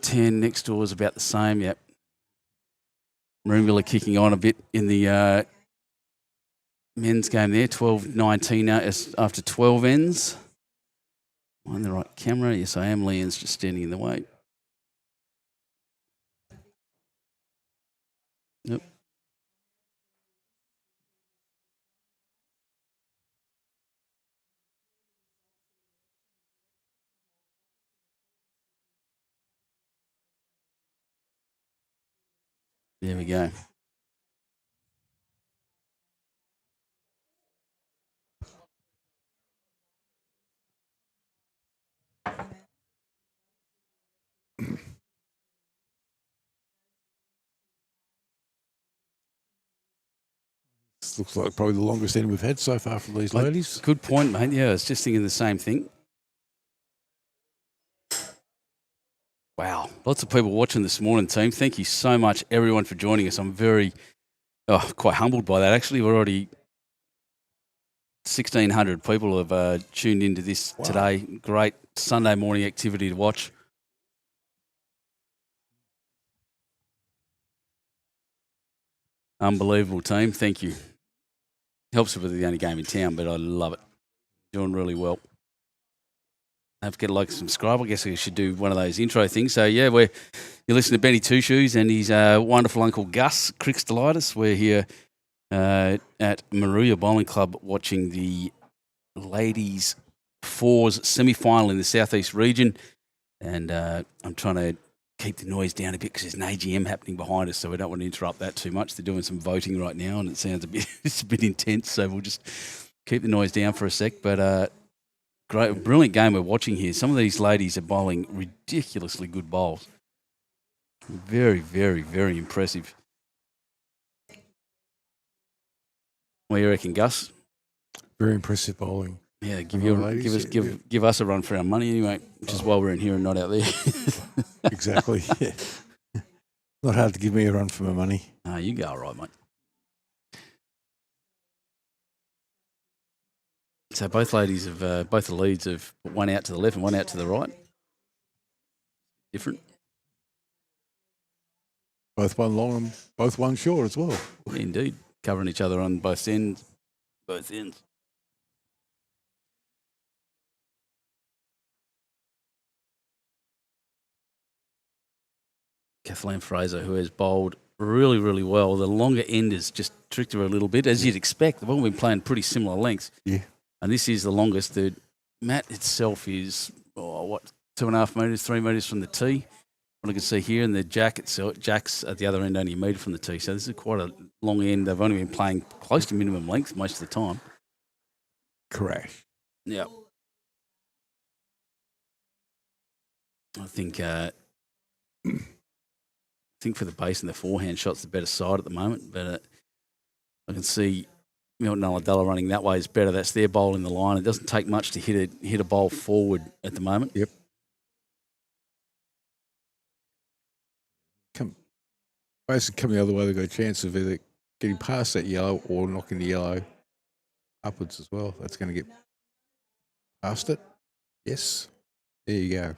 10 next door is about the same. Yep. Moorooya kicking on a bit in the men's game there, 12-19 now after 12 ends. Am I on the right camera? Yes, I am. Leon's just standing in the way. Yep. There we go. This looks like probably the longest end we've had so far from these ladies. Good point, mate. Yeah, I was just thinking the same thing. Wow. Lots of people watching this morning, team. Thank you so much, everyone, for joining us. I'm very, quite humbled by that, actually. We're already 1,600 people have tuned into this today. Great Sunday morning activity to watch. Unbelievable, team. Thank you. Helps with the only game in town, but I love it. Doing really well. Don't forget to like and subscribe. I guess we should do one of those intro things. So, yeah, you're listening to Benny Two Shoes and his wonderful uncle Gus Crixtolitis. We're here at MORUYA Bowling Club watching the ladies fours semi-final in the southeast region. And I'm trying to keep the noise down a bit because there's an AGM happening behind us, so we don't want to interrupt that too much. They're doing some voting right now, and it sounds it's a bit intense, so we'll just keep the noise down for a sec. But great, brilliant game we're watching here. Some of these ladies are bowling ridiculously good bowls. Very, very, very impressive. What do you reckon, Gus? Very impressive bowling. Yeah, give us a run for our money anyway, which is why we're in here and not out there. Exactly. Yeah. Not hard to give me a run for my money. No, you go all right, mate. So both ladies have, both the leads have one out to the left and one out to the right. Different. Both one long and both one short as well. Indeed. Covering each other on both ends. Both ends. Kathleen Fraser, who has bowled really, really well. The longer end has just tricked her a little bit, as you'd expect. They've all been playing pretty similar lengths. Yeah. And this is the longest. The mat itself is, 2.5 metres, 3 metres from the tee. What I can see here, and the jack's at the other end only a metre from the tee. So this is quite a long end. They've only been playing close to minimum length most of the time. Correct. Yeah. I think for the basin, the forehand shot's the better side at the moment. But I can see Milton ULLADULLA running that way is better. That's their bowl in the line. It doesn't take much to hit a bowl forward at the moment. Yep. Basically, coming the other way, they've got a chance of either getting past that yellow or knocking the yellow upwards as well. That's going to get past it. Yes. There you go.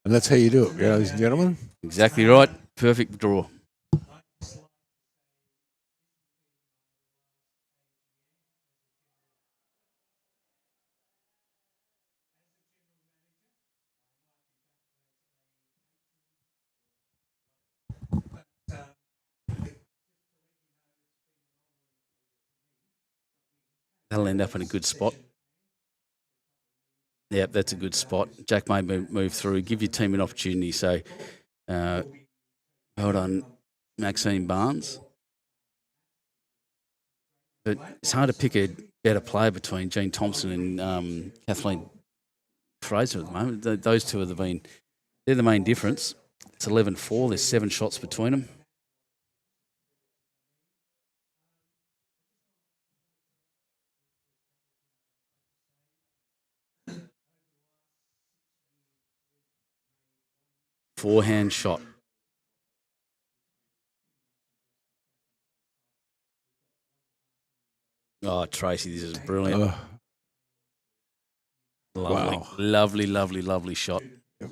And that's how you do it, ladies and gentlemen. Exactly right. Perfect draw. That'll end up in a good spot. Yep, that's a good spot. Jack may move through, give your team an opportunity. So, well done, Maxine Barnes. But it's hard to pick a better player between Jean Thompson and Kathleen Fraser at the moment. Those two they're the main difference. It's 11-4. There's 7 shots between them. Forehand shot. Oh, Tracy, this is brilliant. Lovely, wow. Lovely, lovely, lovely shot. Yep.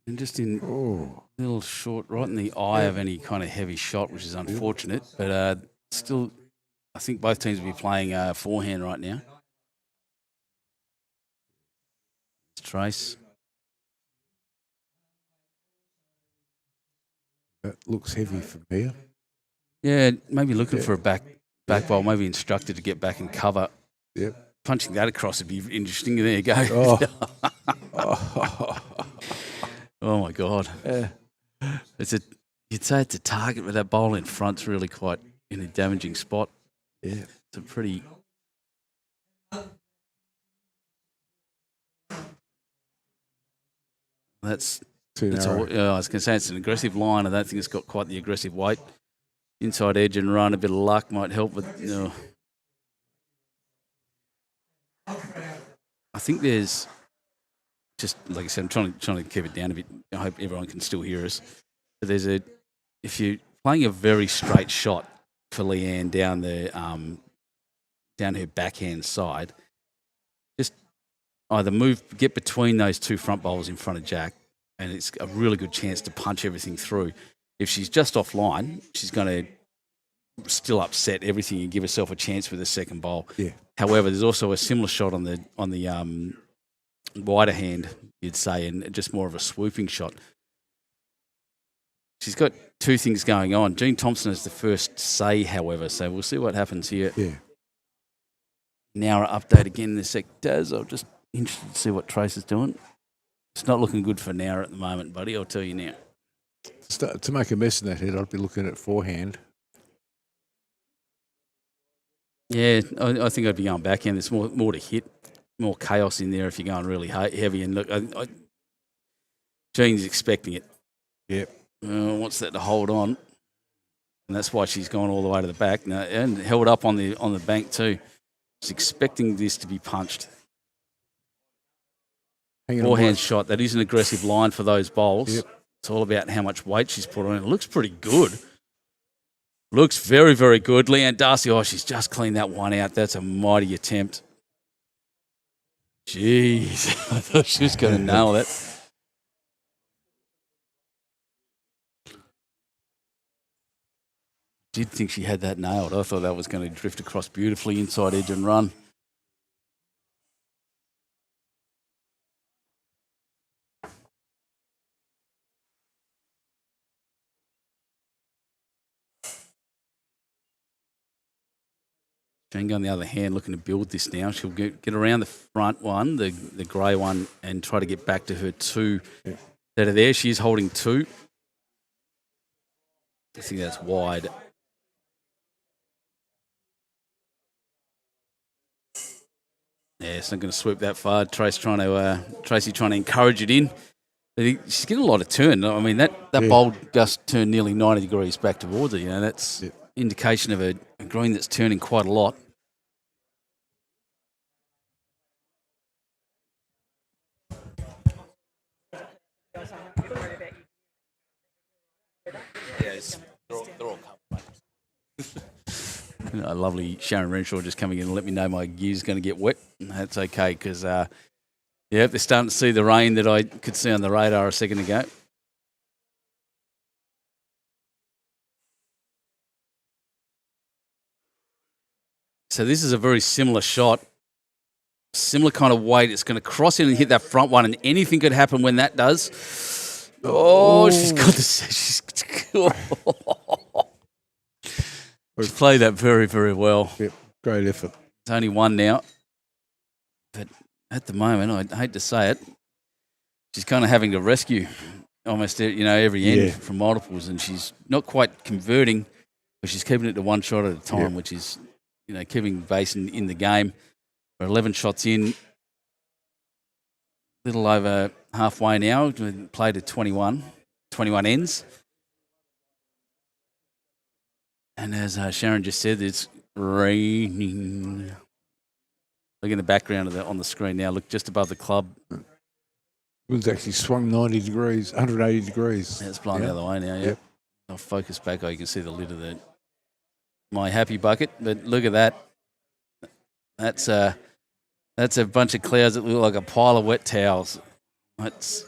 And just in Oh, a little short, right in the eye of any kind of heavy shot, which is unfortunate. But still, I think both teams will be playing forehand right now. It's Trace. that looks heavy from here. Yeah, maybe looking for a back bowl, maybe instructed to get back and cover. Yep. Punching that across would be interesting. There you go. Oh. Oh my God. You'd say it's a target, but that bowl in front's really quite in a damaging spot. Yeah. It's a pretty. That's Too narrow. I was going to say it's an aggressive line. I don't think it's got quite the aggressive weight. Inside edge and run, a bit of luck might help. But I think there's just like I said, I'm trying to keep it down a bit. I hope everyone can still hear us. But if you're playing a very straight shot for Leanne down her backhand side, just either get between those two front bowls in front of Jack, and it's a really good chance to punch everything through. If she's just offline, she's going to still upset everything and give herself a chance with the second bowl. Yeah. However, there's also a similar shot on the wider hand, you'd say, and just more of a swooping shot. She's got two things going on. Jean Thompson is the first say, however, so we'll see what happens here. Yeah. Now update again in the sec. Daz, I'm just interested to see what Trace is doing. It's not looking good for Nara at the moment, buddy, I'll tell you now. To make a mess in that head, I'd be looking at forehand. Yeah, I think I'd be going backhand. There's more to hit, more chaos in there if you're going really heavy. And look, Jean's expecting it. Yep. Wants that to hold on, and that's why she's gone all the way to the back now and held up on the bank too. She's expecting this to be punched. Forehand shot. That is an aggressive line for those bowls. Yep. It's all about how much weight she's put on it. It looks pretty good. Looks very, very good. Leanne Darcy, she's just cleaned that one out. That's a mighty attempt. Jeez, I thought she was going to nail that. Did think she had that nailed. I thought that was going to drift across beautifully inside edge and run. Jane, on the other hand, looking to build this now. She'll get around the front one, the grey one, and try to get back to her two that are there. She is holding two. I think that's wide. Yeah, it's not going to swoop that far. Tracy trying to encourage it in. She's getting a lot of turn. I mean, that bowl just turned nearly 90 degrees back towards her. That's indication of a green that's turning quite a lot. Yes, they're all covered, mate. Lovely Sharon Renshaw just coming in and let me know my gear's going to get wet. That's okay because, they're starting to see the rain that I could see on the radar a second ago. So this is a very similar shot, similar kind of weight. It's going to cross in and hit that front one, and anything could happen when that does. Oh, she's got she's played that very, very well. Yep, great effort. It's only one now. But at the moment, I hate to say it, she's kind of having to rescue almost every end from multiples, and she's not quite converting, but she's keeping it to one shot at a time, which is, keeping BASIN in the game. We're 11 shots in, a little over halfway now. We played at 21 ends. And as Sharon just said, it's raining. Look in the background on the screen now. Look just above the club. Wind's actually swung 90 degrees, 180 degrees. Yeah, it's blowing the other way now, Yep. I'll focus back. You can see the lid of my happy bucket. But look at that. That's a bunch of clouds that look like a pile of wet towels. That's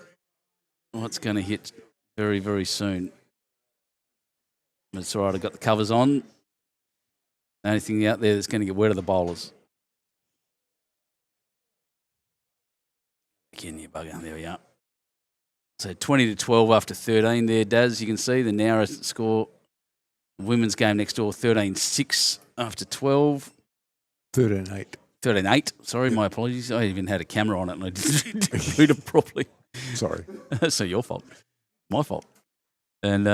what's going to hit very, very soon. But it's all right. I've got the covers on. The only thing out there that's going to get wet are the bowlers. Again, you bugger. There we are. So 20-12 after 13 there, Daz. You can see the narrowest score. Women's game next door, 13-6 after 12. 13-8. 13-8. Sorry, my apologies. I even had a camera on it and I didn't read it properly. Sorry. So your fault. My fault. And,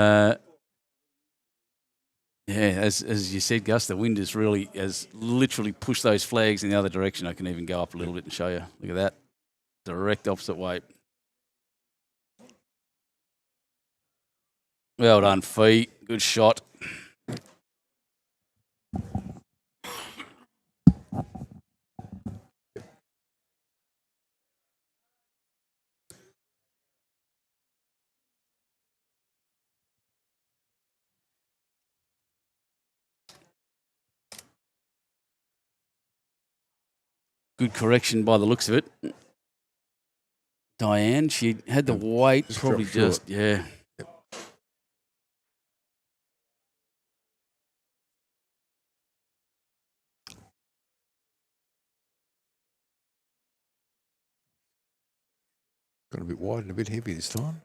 as you said, Gus, the wind has literally pushed those flags in the other direction. I can even go up a little bit and show you. Look at that. Direct opposite way. Well done, Fee. Good shot. Good correction by the looks of it. Diane, she had the weight, probably just, yeah. Got a bit wide and a bit heavy this time.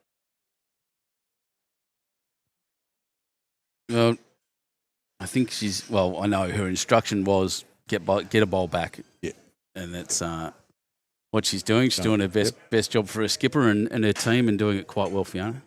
Well, I think I know her instruction was get a bowl back. Yeah. And that's what she's doing. She's doing her best job for her skipper and her team and doing it quite well, Fiona.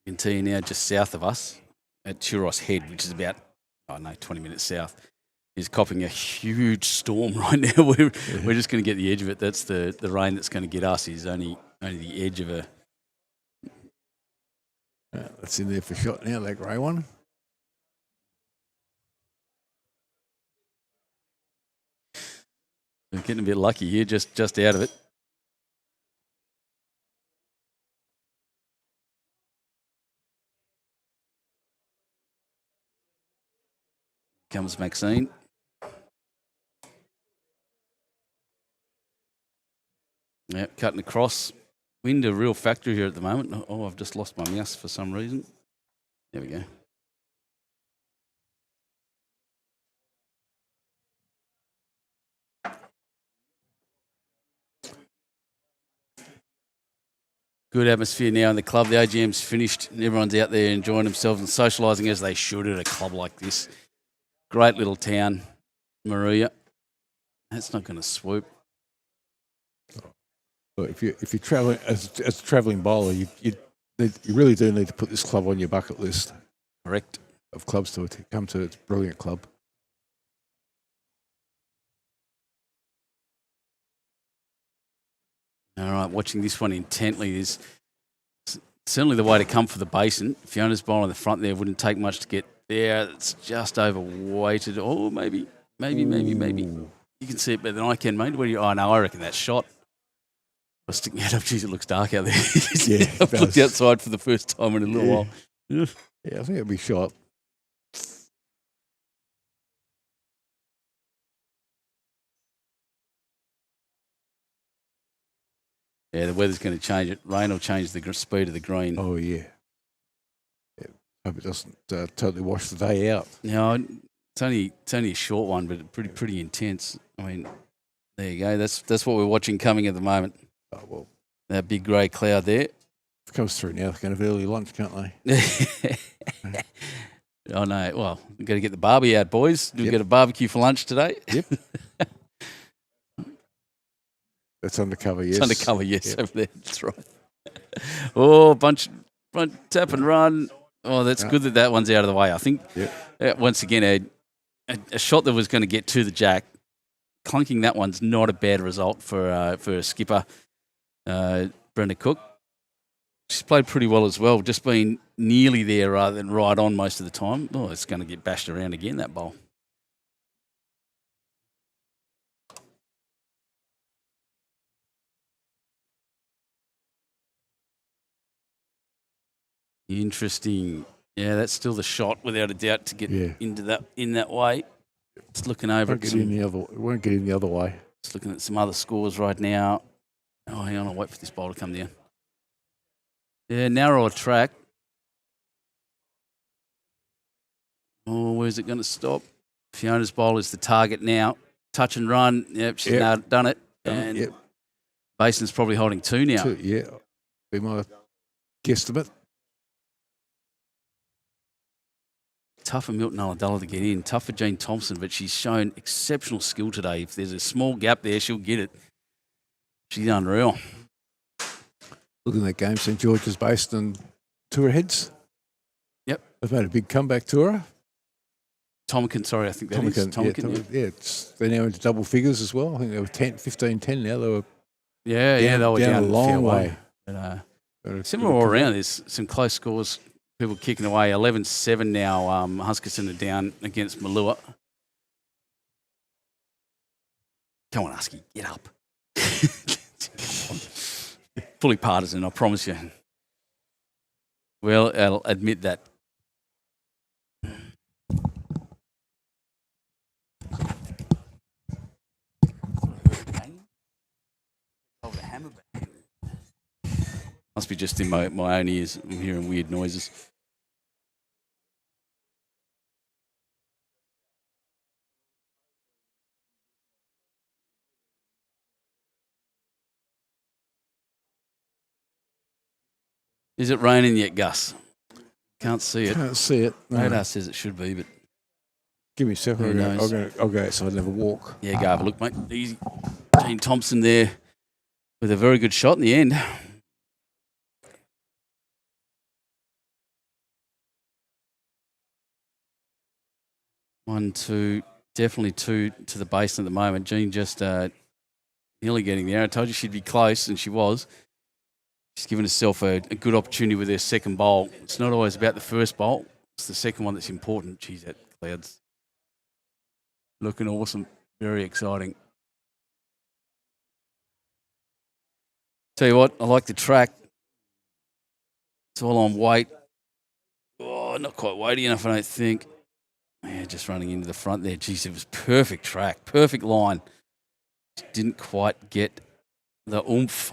You can see now just south of us at Churros Head, which is about, 20 minutes south, is copping a huge storm right now. We're just going to get the edge of it. That's the rain that's going to get us is only the edge of a... That's in there for shot now, that grey one. We're getting a bit lucky here, just out of it. Comes Maxine. Yeah, cutting across. Wind a real factor here at the moment. Oh, I've just lost my mouse for some reason. There we go. Good atmosphere now in the club. The AGM's finished and everyone's out there enjoying themselves and socialising as they should at a club like this. Great little town, MORUYA. That's not going to swoop. Well, if you're traveling as a travelling bowler, you really do need to put this club on your bucket list. Correct. Of clubs to come to. It's a brilliant club. All right, watching this one intently is certainly the way to come for the basin. Fiona's bowling in the front there wouldn't take much to get there. It's just overweighted. Oh, maybe. You can see it better than I can, mate. No, I reckon that's shot. I was sticking it up. Geez, it looks dark out there. Yeah, I've looked outside for the first time in a little while. Yeah, I think it'll be shot. Yeah, the weather's going to change it. Rain will change the speed of the green. Oh, yeah. Hope it doesn't totally wash the day out. No, it's only a short one, but pretty intense. I mean, there you go. That's what we're watching coming at the moment. Oh, well. That big grey cloud there. If it comes through now, they can have early lunch, can't they? Oh, no. Well, we've got to get the barbie out, boys. We've got a barbecue for lunch today. Yep. That's undercover, yes. It's undercover, yes, over there. That's right. Oh, tap and run. Oh, that's good that one's out of the way. I think, once again, a shot that was going to get to the jack, clunking that one's not a bad result for a skipper, Brenda Cook. She's played pretty well as well, just been nearly there rather than right on most of the time. Oh, it's going to get bashed around again, that bowl. Interesting. Yeah, that's still the shot without a doubt to get into that in that way. Just looking over Won't get in the other way. Just looking at some other scores right now. Oh, hang on, I'll wait for this ball to come down. Yeah, narrower track. Oh, where's it going to stop? Fiona's bowl is the target now. Touch and run. Yep, she's now done it. And Basin's probably holding 2 now. 2, yeah. Be my guesstimate. Tough for Milton Ulladulla to get in. Tough for Jane Thompson, but she's shown exceptional skill today. If there's a small gap there, she'll get it. She's unreal. Looking at that game, St George's Basin and Tour heads. Yep. They've made a big comeback to her. Tomican, sorry, I think that is Tomican. They're now into double figures as well. I think they were 15-10 now. They were they were down a long way. But, similar all around. There's some close scores. People kicking away. 11-7 now. Huskerson are down against Malua. Come on, Husky, get up. Fully partisan, I promise you. Well, I'll admit that. Must be just in my own ears. I'm hearing weird noises. Is it raining yet, Gus? Can't see it. Can't see it. No. Radar says it should be, but give me a second. I'll go outside and have a walk. Yeah, go have a look, mate. Easy. Jane Thompson there with a very good shot in the end. One, two, definitely 2 to the basin at the moment. Jean just nearly getting there. I told you she'd be close, and she was. She's given herself a good opportunity with her second bowl. It's not always about the first bowl. It's the second one that's important. She's at clouds. Looking awesome. Very exciting. Tell you what, I like the track. It's all on weight. Oh, not quite weighty enough, I don't think. Yeah, just running into the front there. Geez, it was perfect track, perfect line. Didn't quite get the oomph.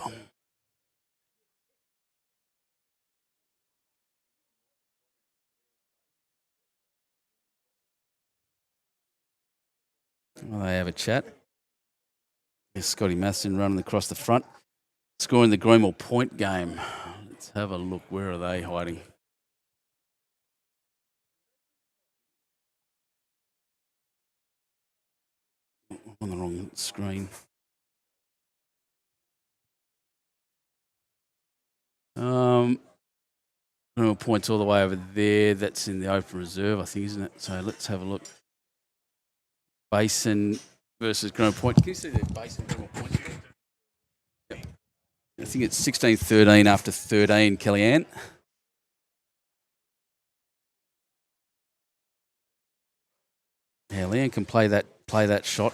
Well, they have a chat. There's Scotty Matheson running across the front, scoring the Greenwell point game. Let's have a look. Where are they hiding? On the wrong screen. Greenwell points all the way over there. That's in the open reserve, I think, isn't it? So let's have a look. Basin versus Greenwell Point. Can you see the Basin Greenwell Point? Yep. I think it's 16-13 after 13, Kellyanne. Yeah, Leanne can play that shot.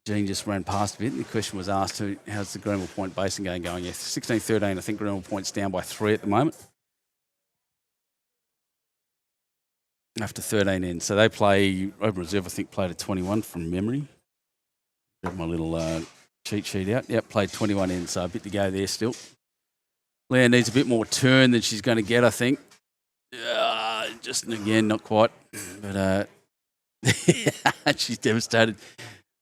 Jean just ran past a bit. The question was asked, how's the Greenwell Point Basin game going? Yeah, 16-13. I think Greenwell Point's down by 3 at the moment. After 13 ends. So they play, Open Reserve, I think, played a 21 from memory. Got my little cheat sheet out. Yep, played 21 ends, so a bit to go there still. Leanne needs a bit more turn than she's going to get, I think. Just, again, not quite. But she's devastated.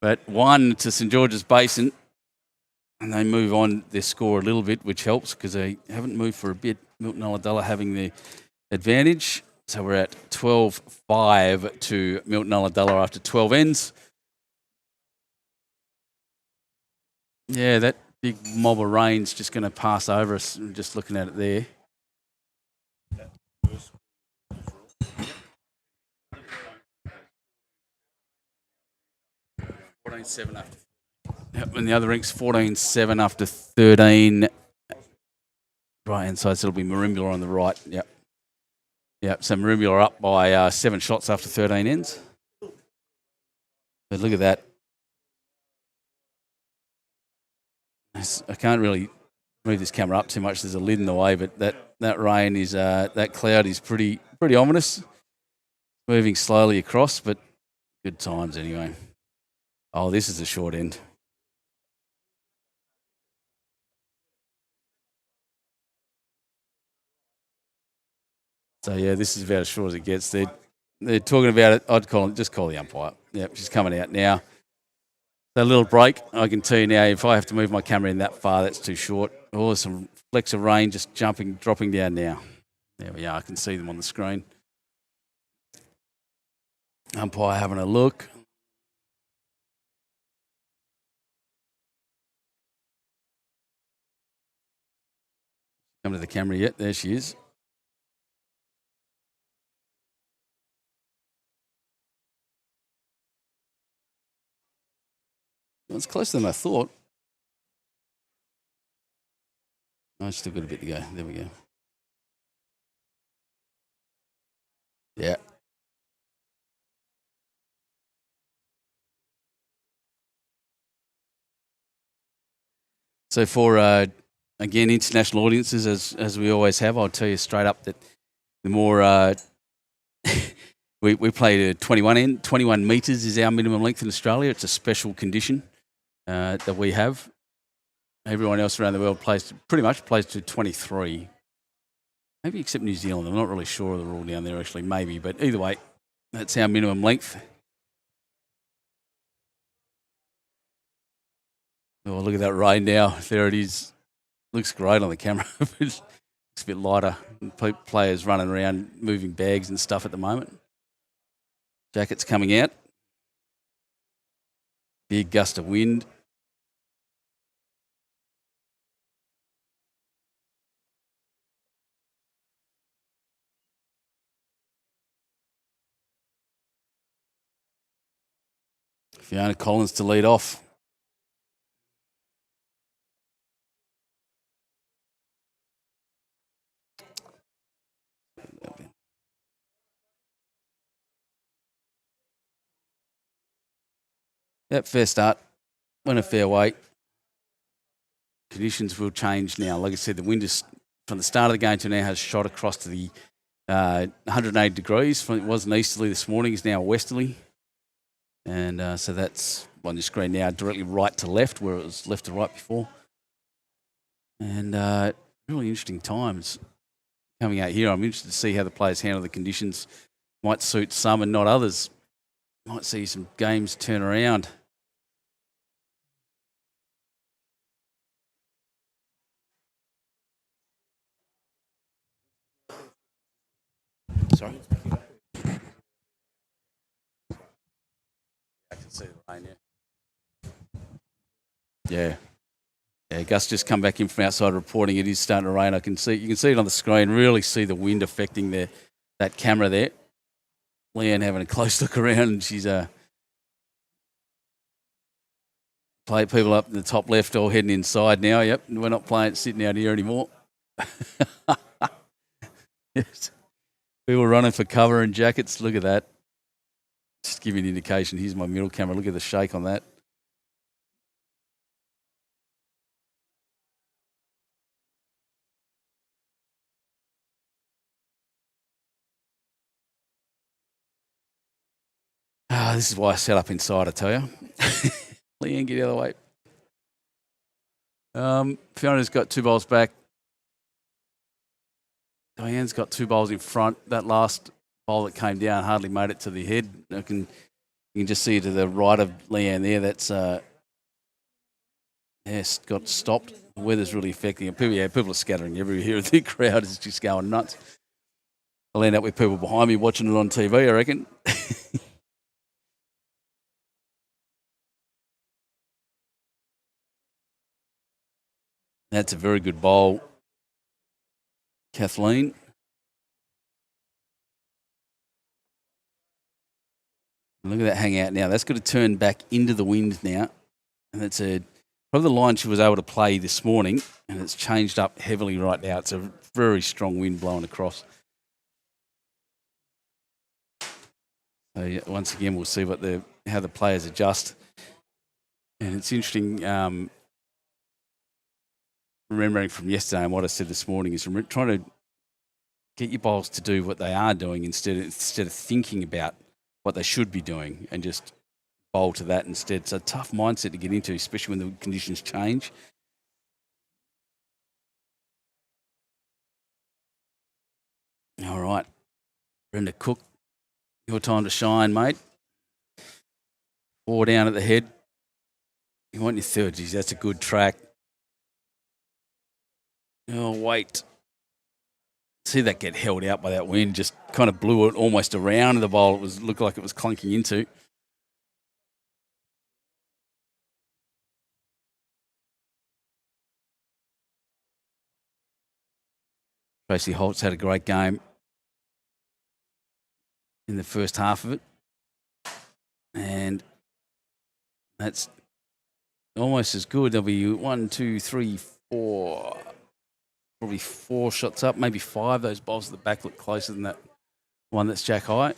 But 1 to St George's Basin. And they move on their score a little bit, which helps because they haven't moved for a bit. Milton Ulladulla having the advantage. So we're at 12-5 to Milton Ulladulla after 12 ends. Yeah, that big mob of rain's just going to pass over us. I'm just looking at it there. 14-7 after. Yep, and the other rink's 14-7 after 13. Right hand side, so it'll be Marimbula on the right. Yep. Yep, so Marimbula up by 7 shots after 13 ends. But look at that. I can't really Move this camera up too much. There's a lid in the way, but that rain is that cloud is pretty ominous. Moving slowly across, but good times anyway. Oh, this is a short end. So yeah, this is about as short as it gets. They're talking about it. I'd just call the umpire. Yep, she's coming out now. That little break, I can tell you now, if I have to move my camera in that far, that's too short. Oh, there's some flecks of rain just dropping down now. There we are. I can see them on the screen. Umpire having a look. Come to the camera yet? There she is. Well, it's closer than I thought. Oh, still got a bit to go. There we go. Yeah. So for again international audiences, as we always have, I'll tell you straight up that the more we play to 21 metres is our minimum length in Australia. It's a special condition that we have. Everyone else around the world pretty much plays to 23. Maybe except New Zealand. I'm not really sure of the rule down there actually, maybe. But either way, that's our minimum length. Oh, look at that rain now. There it is. Looks great on the camera. It's a bit lighter. Players running around moving bags and stuff at the moment. Jackets coming out. Big gust of wind. Fiona Collins to lead off. Yep, fair start. Went a fair way. Conditions will change now. Like I said, the wind is from the start of the game to now has shot across to the 180 degrees. It was an easterly this morning. It's now westerly. And so that's on your screen now, directly right to left, where it was left to right before. And really interesting times coming out here. I'm interested to see how the players handle the conditions. Might suit some and not others. Might see some games turn around. Sorry? I can see the rain, yeah. Yeah, Gus just come back in from outside reporting it is starting to rain. You can see it on the screen, really see the wind affecting that camera there. Leanne having a close look around, and she's played people up in the top left all heading inside now. Yep, we're not sitting out here anymore. Yes. People running for cover and jackets. Look at that. Just give you an indication. Here's my middle camera. Look at the shake on that. This is why I set up inside, I tell you. Leanne, get out of the way. Fiona's got 2 bowls back. Diane's got 2 bowls in front. That last bowl that came down hardly made it to the head. You can just see to the right of Leanne there. That's got stopped. The weather's really affecting it. People are scattering everywhere here. The crowd is just going nuts. I'll end up with people behind me watching it on TV, I reckon. That's a very good bowl, Kathleen. Look at that hang out now. That's got to turn back into the wind now. And that's probably the line she was able to play this morning, and it's changed up heavily right now. It's a very strong wind blowing across. So yeah, once again, we'll see how the players adjust. And it's interesting. remembering from yesterday and what I said this morning is trying to get your bowls to do what they are doing instead of thinking about what they should be doing and just bowl to that instead. It's a tough mindset to get into, especially when the conditions change. All right, Brenda Cook, your time to shine, mate. 4 down at the head. You want your third. Geez, that's a good track. Oh, wait. See that get held out by that wind. Just kind of blew it almost around the bowl. It looked like it was clunking into. Tracy Holt's had a great game in the first half of it. And that's almost as good. There'll be 1, 2, 3, 4, probably 4 shots up, maybe 5. Those bowls at the back look closer than that one that's Jack High.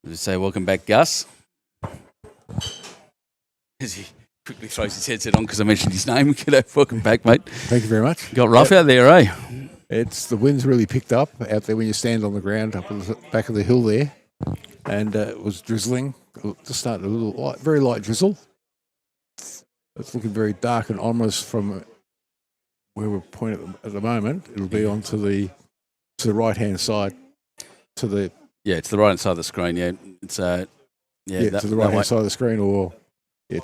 Just say welcome back, Gus. As he quickly throws his headset on because I mentioned his name. Welcome back, mate. Thank you very much. Got rough out there, eh? It's the wind's really picked up out there when you stand on the ground up at the back of the hill there, and it was drizzling. Just started a little light, very light drizzle. It's looking very dark and ominous from where we're pointing at the moment. It'll be on to the right hand side, to the it's the right hand side of the screen. Yeah, it's to the right hand side of the screen, or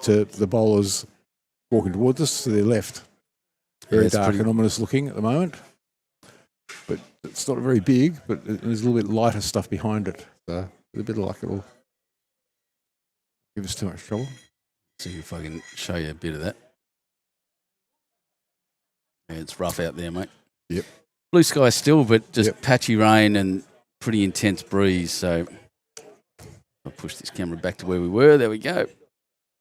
to the bowlers walking towards us to their left. Very dark and ominous looking at the moment. But it's not very big, but there's a little bit lighter stuff behind it. So with a bit of luck, it'll give us too much trouble. See if I can show you a bit of that. Yeah, it's rough out there, mate. Yep. Blue sky still, but just patchy rain and pretty intense breeze. So I'll push this camera back to where we were. There we go.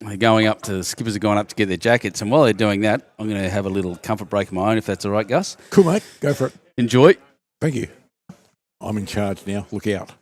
They're going up to, the skippers are going up to get their jackets. And while they're doing that, I'm going to have a little comfort break of my own, if that's all right, Gus. Cool, mate. Go for it. Enjoy. Thank you. I'm in charge now. Look out.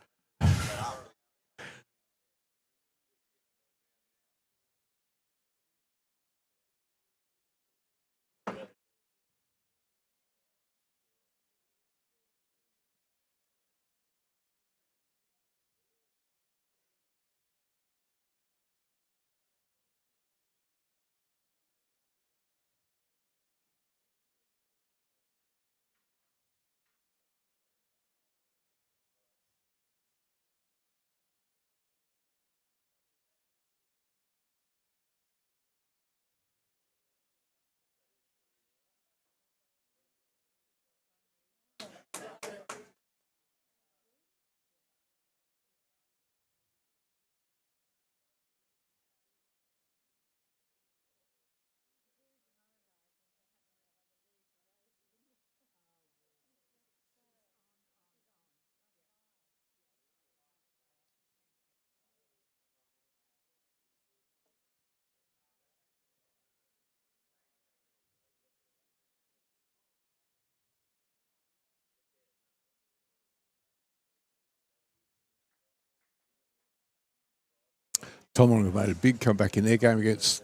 Tom have made a big comeback in their game against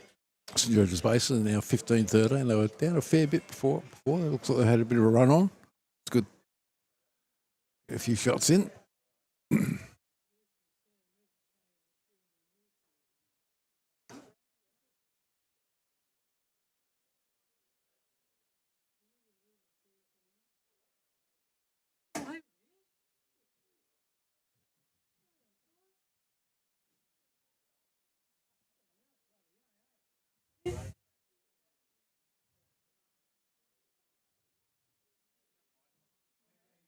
St George's Basin, now 15-13. They were down a fair bit before. It looks like they had a bit of a run on. It's good. Get a few shots in.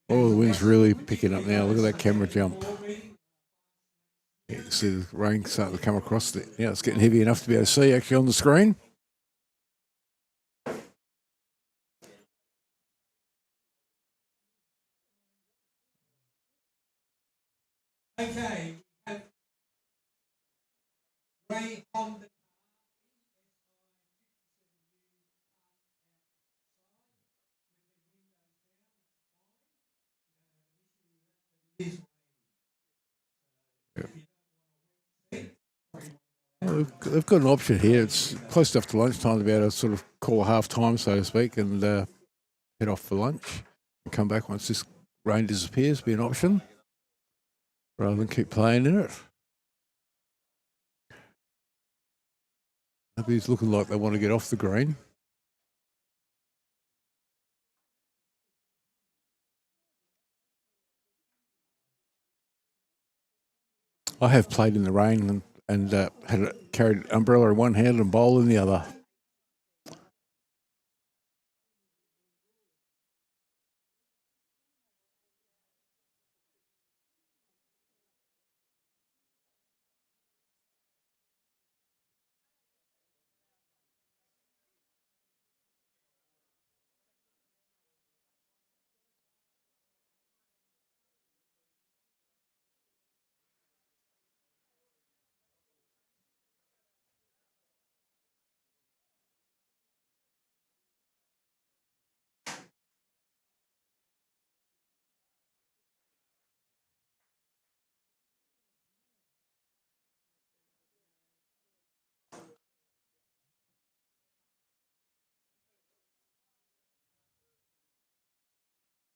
Oh, the wind's really picking up now. Look at that camera jump. You can see the rain starting to come across. It's getting heavy enough to be able to see actually on the screen. Okay. Ray on the Well, they've got an option here. It's close enough to lunchtime to be able to sort of call a half time, so to speak, and head off for lunch and come back once this rain disappears. Be an option rather than keep playing in it. Nobody's looking like they want to get off the green. I have played in the rain and carried an umbrella in one hand and bowl in the other.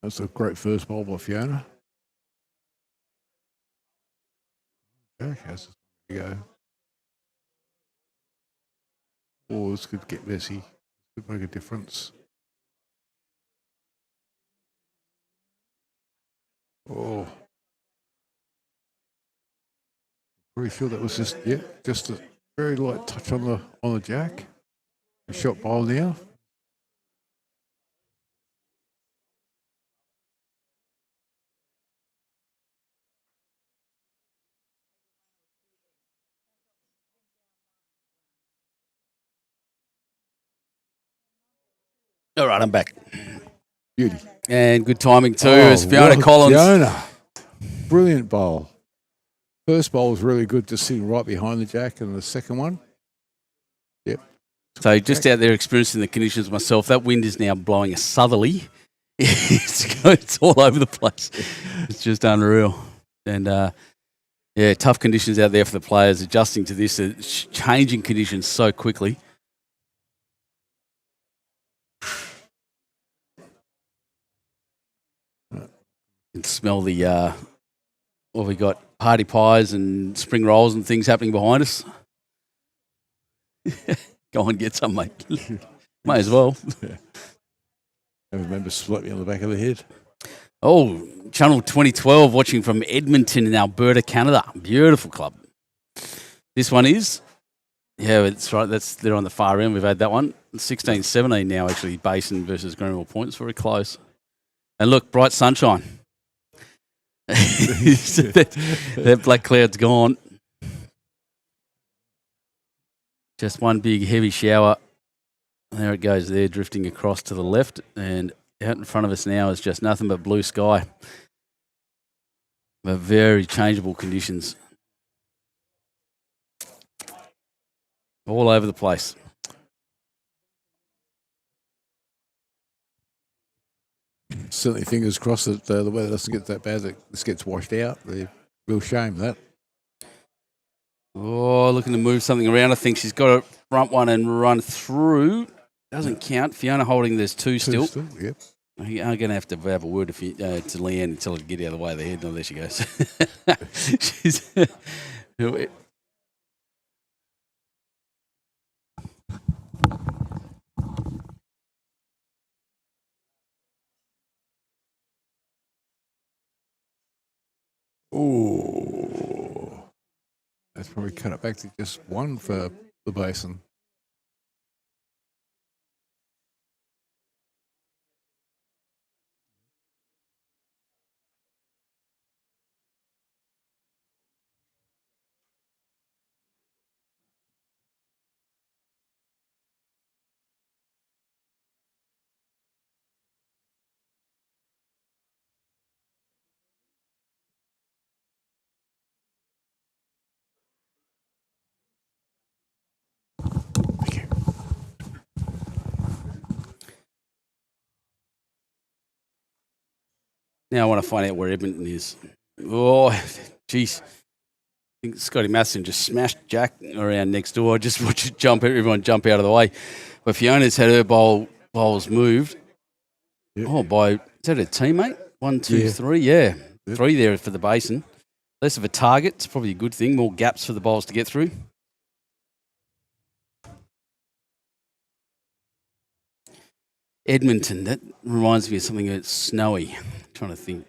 That's a great first bowl by Fiona. Okay, how's this go? Oh, this could get messy. Could make a difference. Oh, pretty sure that was just a very light touch on the jack. A shot bowl now. All right, I'm back. Beauty. And good timing too. As Fiona well, Collins. Fiona, brilliant bowl. First bowl was really good, just sitting right behind the jack, and the second one, yep. So just out there experiencing the conditions myself, that wind is now blowing a southerly. It's all over the place. It's just unreal. And yeah, tough conditions out there for the players adjusting to this, changing conditions so quickly. You can smell the, what we got, party pies and spring rolls and things happening behind us. Go and get some, mate. May as well. I remember slapped me on the back of the head. Oh, Channel 2012 watching from Edmonton in Alberta, Canada. Beautiful club. This one is, yeah, it's right. They're on the far end. We've had that one. 16-17 now, actually, Basin versus Greenville Points. Very close. And look, bright sunshine. that black cloud's gone. Just one big heavy shower. There it goes there, drifting across to the left. And out in front of us now is just nothing but blue sky. But very changeable conditions. All over the place. Certainly fingers crossed that the weather doesn't get that bad that this gets washed out. Real shame, that. Oh, looking to move something around. I think she's got a front one and run through. Doesn't count. Fiona holding, there's two still. Yep. I'm going to have a word to Leanne and tell her to get out of the way of the head. No, there she goes. She's Oh, that's probably cut it back to just one for the Basin. Now I want to find out where Edmonton is. Oh, jeez. I think Scotty Masson just smashed Jack around next door. Just watch it everyone jump out of the way. But Fiona's had her bowls moved. Yep. Oh, is that a teammate? 1, 2, Yeah. 3. Yeah. Yep. 3 there for the Basin. Less of a target. It's probably a good thing. More gaps for the bowls to get through. Edmonton. That reminds me of something that's snowy. I'm trying to think.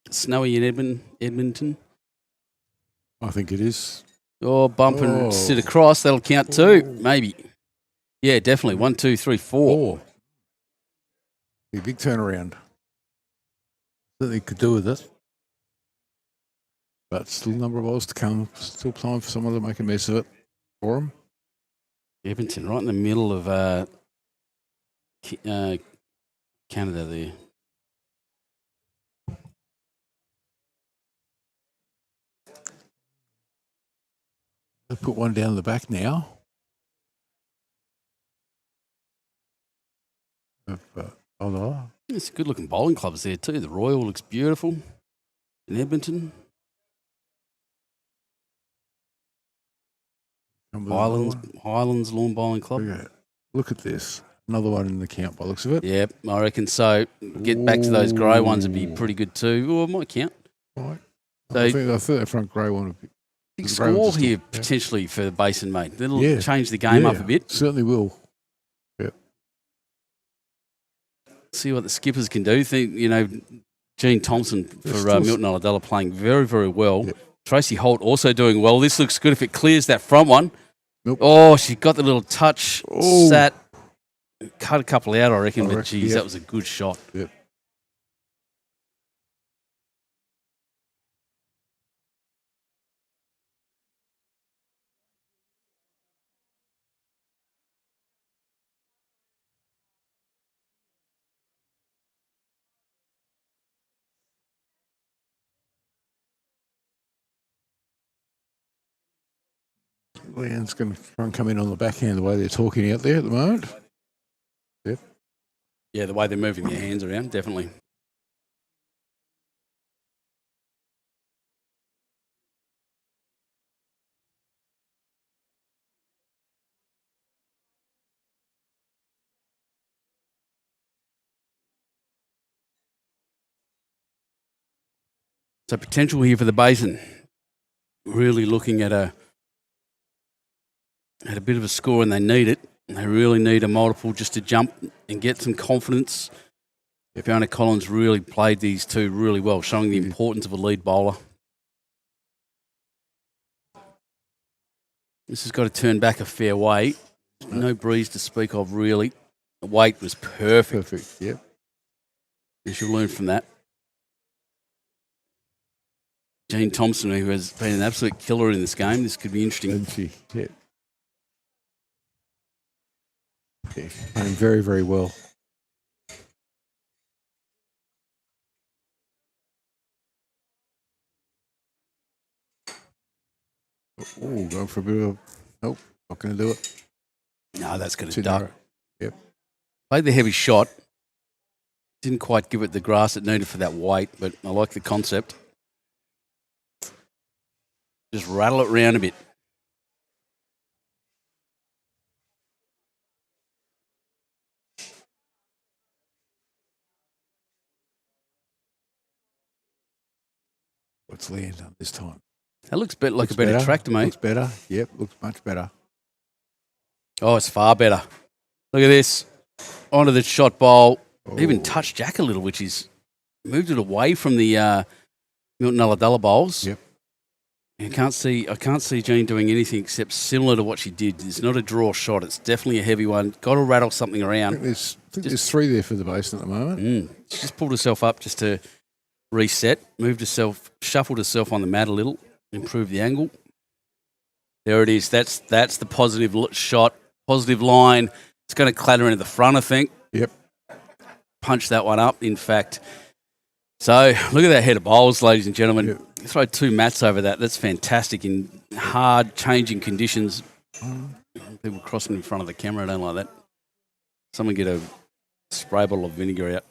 Snowy in Edmonton. I think it is. Oh, bump and sit across. That'll count too. Maybe. Yeah, definitely. 1, 2, 3, 4. Be a big turnaround. That they could do with it. But still a number of balls to come. Still time for someone to make a mess of it for them. Edmonton, right in the middle of Canada there. They put one down the back now. It's good looking bowling clubs there too. The Royal looks beautiful in Edmonton. Highlands Lawn Bowling Club. Okay. Look at this. Another one in the count by the looks of it. Yep, I reckon so. Get back to those grey ones would be pretty good too. Oh, it might count. Right. So I think that front grey one would be big score here potentially for the Basin, mate. That'll change the game up a bit. Certainly will. Yep. See what the skippers can do. Think, Gene Thompson for Milton Ulladulla playing very, very well. Yep. Tracy Holt also doing well. This looks good if it clears that front one. Nope. Oh, she got the little touch, sat, cut a couple out, I reckon. But, geez, that was a good shot. Yep. Leanne's going to try and come in on the backhand the way they're talking out there at the moment. Yep. Yeah, the way they're moving their hands around, definitely. So potential here for the Basin. Really looking at a bit of a score, and they need it. They really need a multiple just to jump and get some confidence. Fiona Collins really played these two really well, showing the importance of a lead bowler. This has got to turn back a fair way. No breeze to speak of, really. The weight was perfect. Perfect, yep. You should learn from that. Gene Thompson, who has been an absolute killer in this game. This could be interesting. And she, playing very, very well. Oh, going for a bit of... Nope, not going to do it. No, that's going to duck. Yep. Played the heavy shot. Didn't quite give it the grass it needed for that weight, but I like the concept. Just rattle it round a bit. What's Leanne done this time? That looks like a better track to me. Looks better. Yep, looks much better. Oh, it's far better. Look at this. Onto the shot bowl. Even touched Jack a little, which is moved it away from the Milton Ulladulla bowls. Yep. I can't see Jean doing anything except similar to what she did. It's not a draw shot. It's definitely a heavy one. Got to rattle something around. I think there's 3 there for the Basin at the moment. She just pulled herself up just to reset, shuffled herself on the mat a little, improved the angle. There it is. That's the positive shot, positive line. It's going to clatter into the front, I think. Yep. Punch that one up, in fact. So look at that head of bowls, ladies and gentlemen. Yep. Throw 2 mats over that. That's fantastic in hard, changing conditions. People crossing in front of the camera. I don't like that. Someone get a spray bottle of vinegar out.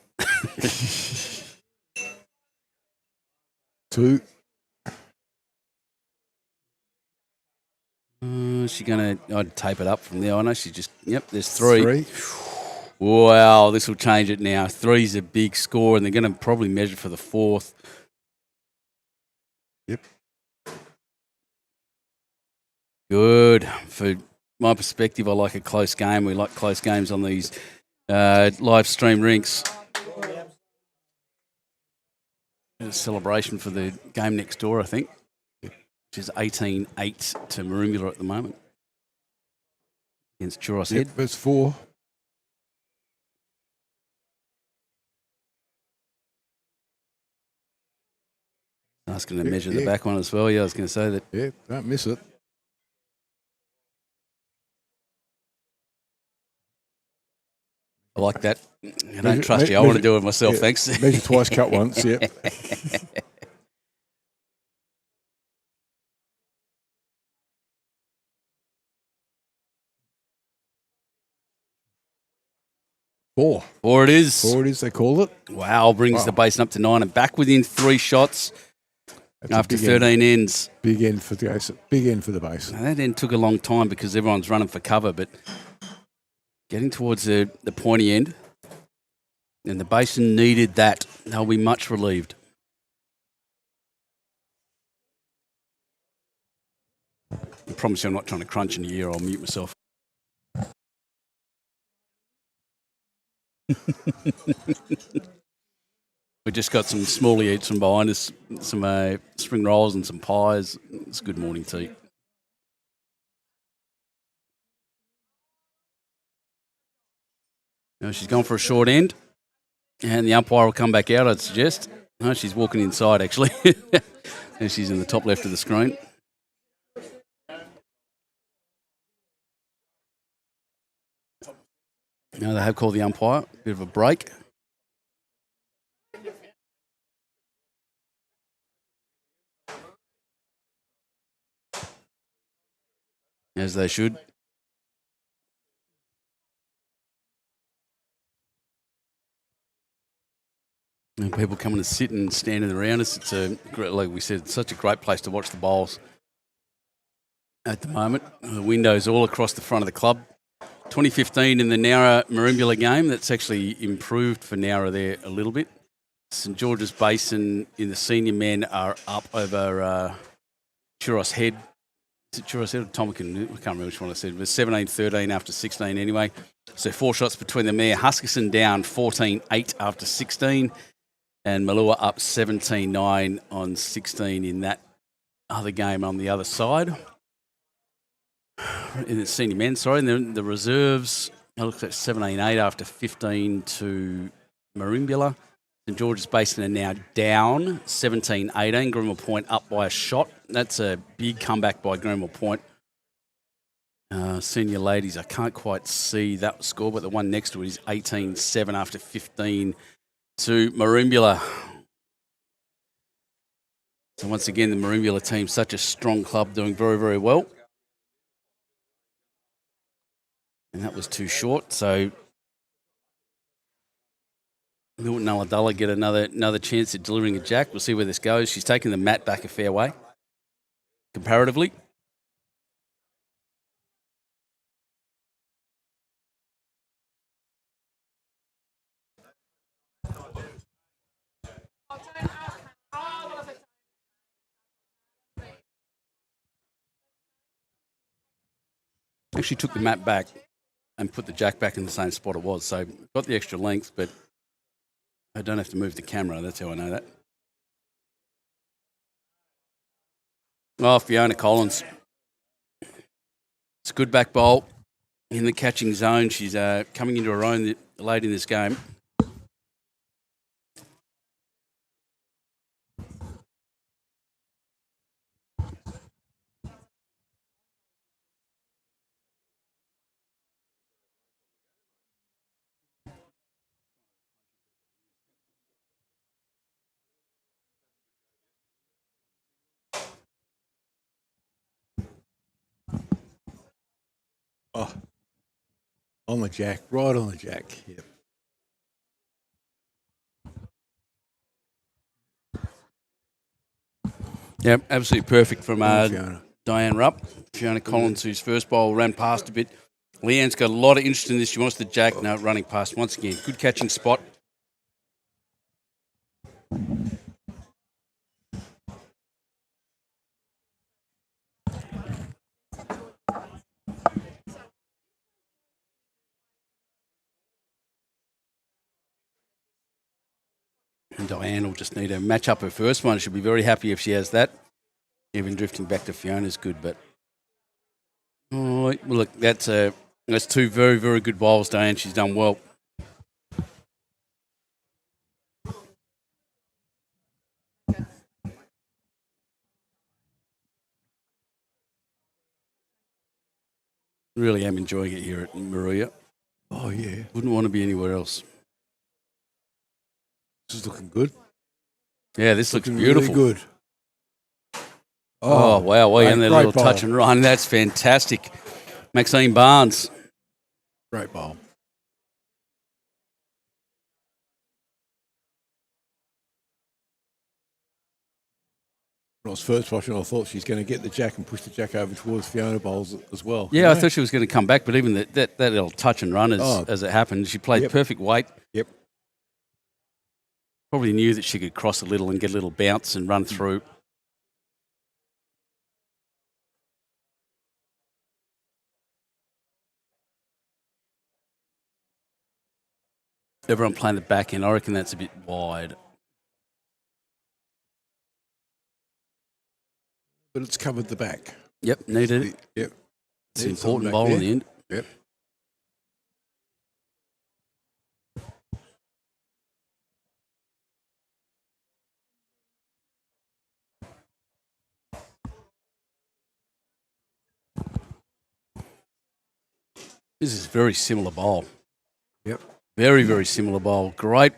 2. Is she going to... I'd tape it up from there. I know she's just... Yep, there's 3. 3. Wow, this will change it now. 3's a big score, and they're going to probably measure for the 4th. Yep. Good. For my perspective, I like a close game. We like close games on these live stream rinks. A celebration for the game next door, I think, which is 18-8 to Maroomula at the moment against Churros Head. Verse 4. Asking to measure the back one as well. Yeah, I was going to say that. Yeah, don't miss it. I like that. I don't trust you. I want to do it myself. Thanks. Measure twice, cut once. Yep. Four it is. 4 it is, they call it. Wow, brings the basin up to 9 and back within 3 shots. That's after 13 ends. Big end for the basin. Now, that end took a long time because everyone's running for cover, but getting towards the pointy end, and the basin needed that. They'll be much relieved. I promise you I'm not trying to crunch in the ear. I'll mute myself. We just got some small eats from behind us, some spring rolls and some pies. It's good morning tea. Now she's gone for a short end, and the umpire will come back out, I'd suggest. No, she's walking inside, actually. And she's in the top left of the screen. Now they have called the umpire. Bit of a break. As they should. And people coming to sit and standing around us. It's a great, like we said, such a great place to watch the bowls at the moment. The windows all across the front of the club. 2015 in the Nowra Maroomula game. That's actually improved for Nowra there a little bit. St George's Basin in the senior men are up over Churros Head. Is it Churros Head or Tomakin? I can't remember which one I said. It was 17-13 after 16 anyway. So 4 shots between them there. Huskisson down 14-8 after 16. And Malua up 17-9 on 16 in that other game on the other side. In the senior men, sorry. And then the reserves, it looks like 17-8 after 15 to Maroomula. St George's Basin are now down 17-18. Greenville Point up by a shot. That's a big comeback by Greenville Point. Senior ladies, I can't quite see that score, but the one next to it is 18-7 after 15 to Maroomula. So once again, the Maroomula team, such a strong club, doing very, very well. And that was too short, so Milton ULLADULLA get another chance at delivering a jack. We'll see where this goes. She's taken the mat back a fair way, comparatively. Actually took the mat back and put the jack back in the same spot it was. So got the extra length, but I don't have to move the camera. That's how I know that. Oh, Fiona Collins. It's a good back bowl in the catching zone. She's coming into her own late in this game. Oh, on the jack, right on the jack. Yep. Yep, absolutely perfect from Diane Rupp. Fiona Collins, whose first bowl ran past a bit. Leanne's got a lot of interest in this. She wants the jack. No, running past once again. Good catching spot. And Diane will just need to match up her first one. She'll be very happy if she has that. Even drifting back to Fiona's good, but well, look, that's two very, very good bowls, Diane. She's done well. Really am enjoying it here at MORUYA. Oh, yeah. Wouldn't want to be anywhere else. This is looking good. Yeah, this looks beautiful. Really good. Oh wow. Well, and that little bowl. touch and run. That's fantastic. Maxine Barnes. Great bowl. When I was first watching, I thought she's going to get the jack and push the jack over towards Fiona bowls as well. Yeah, I thought she was going to come back, but even that little touch and run as it happened, she played Yep. perfect weight. Yep. Probably knew that she could cross a little and get a little bounce and run through. Everyone playing the back end. I reckon that's a bit wide. But it's covered the back. Yep, needed it. Yep. It's an Needed important something bowl back in the end. Yep. This is a very similar bowl. Yep. Very, very similar bowl. Great.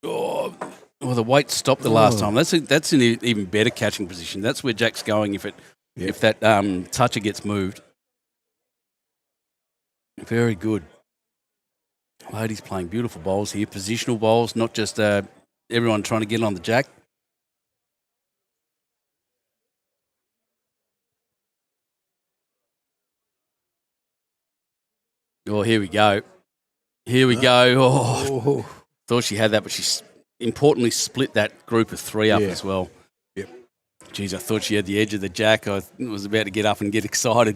Oh, well, the weight stopped the last time. That's an even better catching position. That's where Jack's going if that toucher gets moved. Very good. Ladies playing beautiful bowls here. Positional bowls, not just everyone trying to get on the jack. Oh, here we go. Here we go. Oh, thought she had that, but she importantly split that group of three up as well. Yep. Geez, I thought she had the edge of the jack. I was about to get up and get excited.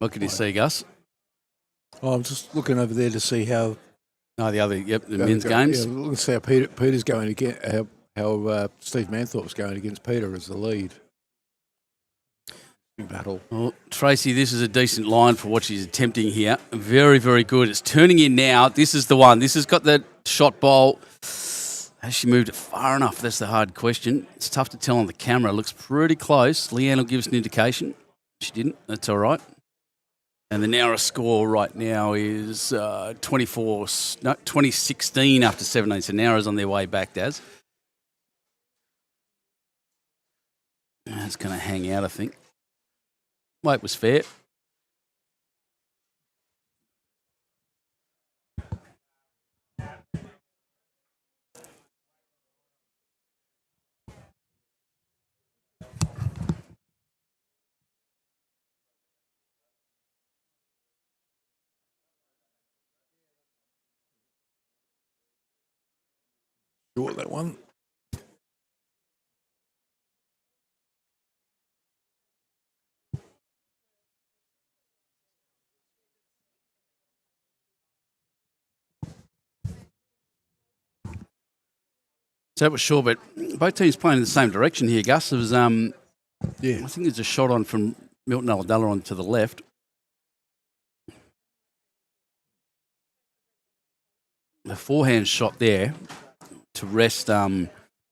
What can you see, Gus? Oh, I'm just looking over there to see how No, the men's games. Yeah, let's see how Peter's going again. How Steve Manthorpe's going against Peter as the lead. Big battle. Well, Tracy, this is a decent line for what she's attempting here. Very, very good. It's turning in now. This is the one. This has got the shot bowl. Has she moved it far enough? That's the hard question. It's tough to tell on the camera. It looks pretty close. Leanne will give us an indication. She didn't. That's all right. And the Nowra score right now is 2016 after 17. So Nowra's on their way back, Daz. That's going to hang out, I think. Weight was fair. Short that one. So that was short, but both teams playing in the same direction here, Gus. There was, I think there's a shot on from Milton ULLADULLA on to the left. The forehand shot there to rest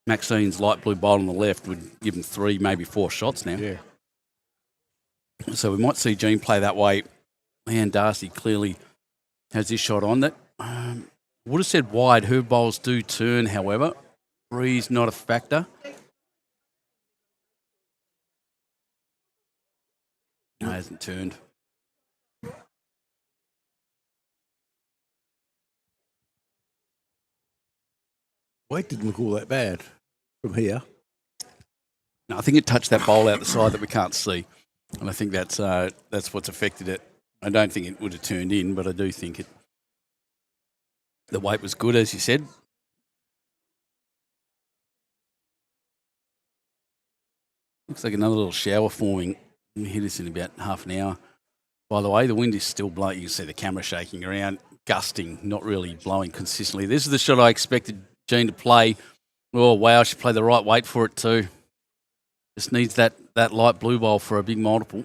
Maxine's light blue bowl on the left would give him 3, maybe 4 shots now. Yeah. So we might see Jean play that way. Leanne Darcy clearly has this shot on that. Would have said wide. Her bowls do turn, however. Breeze not a factor. No, hasn't turned. Weight didn't look all that bad from here. No, I think it touched that bowl out the side that we can't see, and I think that's what's affected it. I don't think it would have turned in, but I do think it. The weight was good, as you said. Looks like another little shower forming. We'll hit us in about half an hour. By the way, the wind is still blowing. You can see the camera shaking around, gusting, not really blowing consistently. This is the shot I expected Jean to play. Oh, wow, she played the right weight for it too. Just needs that light blue bowl for a big multiple.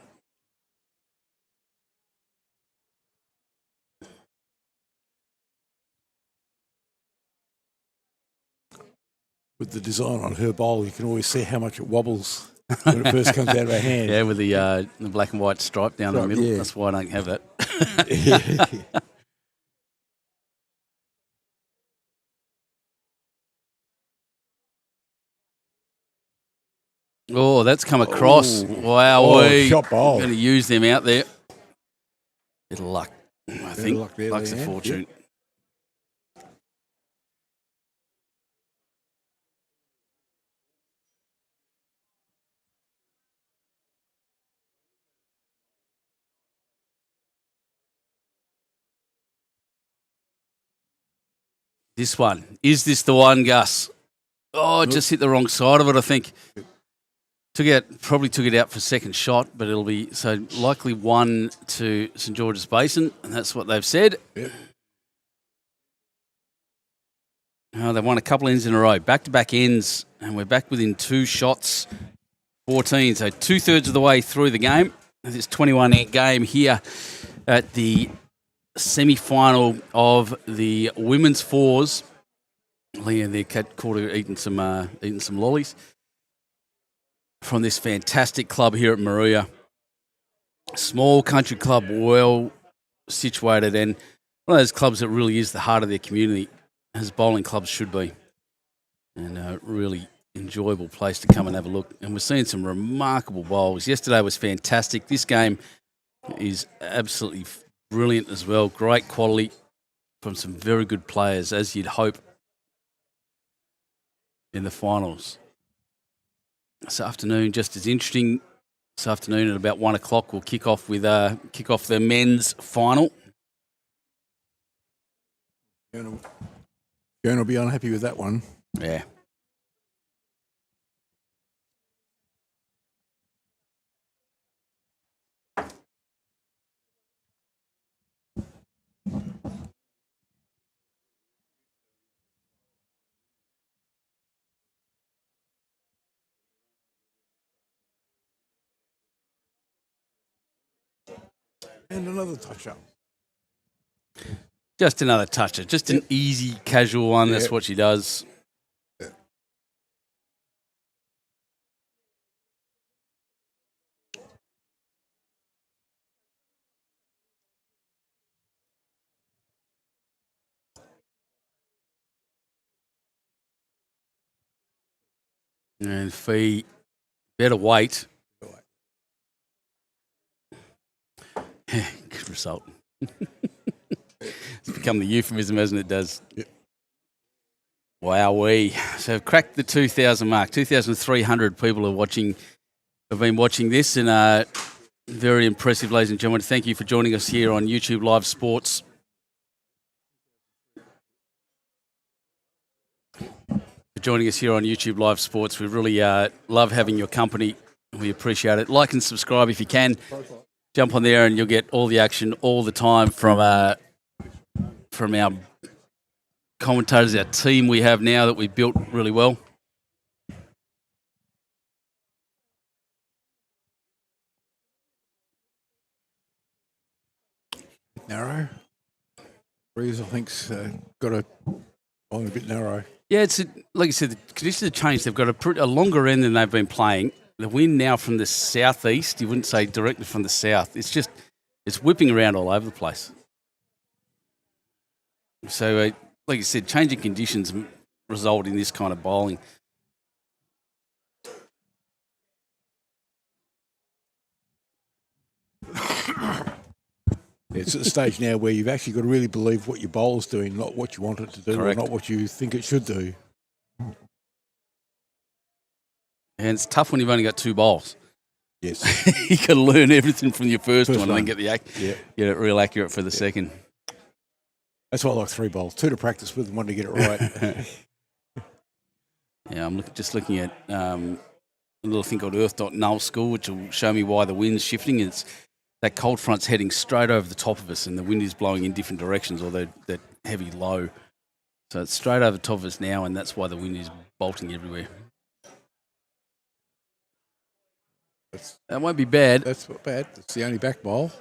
With the design on her bowl, you can always see how much it wobbles when it first comes out of her hand. Yeah, with the black and white stripe down the middle. Yeah. That's why I don't have that. Oh, that's come across. Wow, shot bowl. Going to use them out there. Bit of luck, I think. Luck's a fortune. Yep. This one. Is this the one, Gus? Oh, just hit the wrong side of it, I think. Probably took it out for second shot, but it'll be so likely one to St George's Basin, and that's what they've said. Yep. Oh, they've won a couple ends in a row, back-to-back ends, and we're back within 2 shots, 14. So 2/3 of the way through the game. This 21-end game here at the semi-final of the women's fours. Leah and their cat caught her eating some lollies from this fantastic club here at MORUYA. Small country club, well situated, and one of those clubs that really is the heart of their community, as bowling clubs should be. And a really enjoyable place to come and have a look. And we're seeing some remarkable bowls. Yesterday was fantastic. This game is absolutely brilliant as well. Great quality from some very good players, as you'd hope in the finals. This afternoon, just as interesting. This afternoon at about 1 o'clock, we'll kick off the men's final. Fiona will be unhappy with that one. Yeah. And another touch-up. Just another toucher. Just an easy, casual one. Yep. That's what she does. Yep. And Fee, better weight. Good result. It's become the euphemism, hasn't it, Daz? Yep. Wowee. So I've cracked the 2,000 mark. 2,300 people have been watching this, and very impressive, ladies and gentlemen. Thank you for joining us here on YouTube Live Sports. For joining us here on YouTube Live Sports. We really love having your company. We appreciate it. Like and subscribe if you can. Jump on there and you'll get all the action all the time from our commentators, our team we have now that we've built really well. Narrow. Breeze, I think, got a bit narrow. Yeah, like I said, the conditions have changed. They've got a longer end than they've been playing. The wind now from the southeast, you wouldn't say directly from the south. It's whipping around all over the place. So like you said, changing conditions result in this kind of bowling. It's at the stage now where you've actually got to really believe what your bowler's doing, not what you want it to do, Correct. or not what you think it should do. And it's tough when you've only got 2 bowls. Yes. You got to learn everything from your first one and then one. get get it real accurate for the second. That's why I like 3 bowls. 2 to practice with and 1 to get it right. Yeah, I'm just looking at a little thing called Earth.null score, which will show me why the wind's shifting. It's that cold front's heading straight over the top of us, and the wind is blowing in different directions, or that heavy low. So it's straight over the top of us now, and that's why the wind is bolting everywhere. That won't be bad. That's not bad. It's the only back bowl.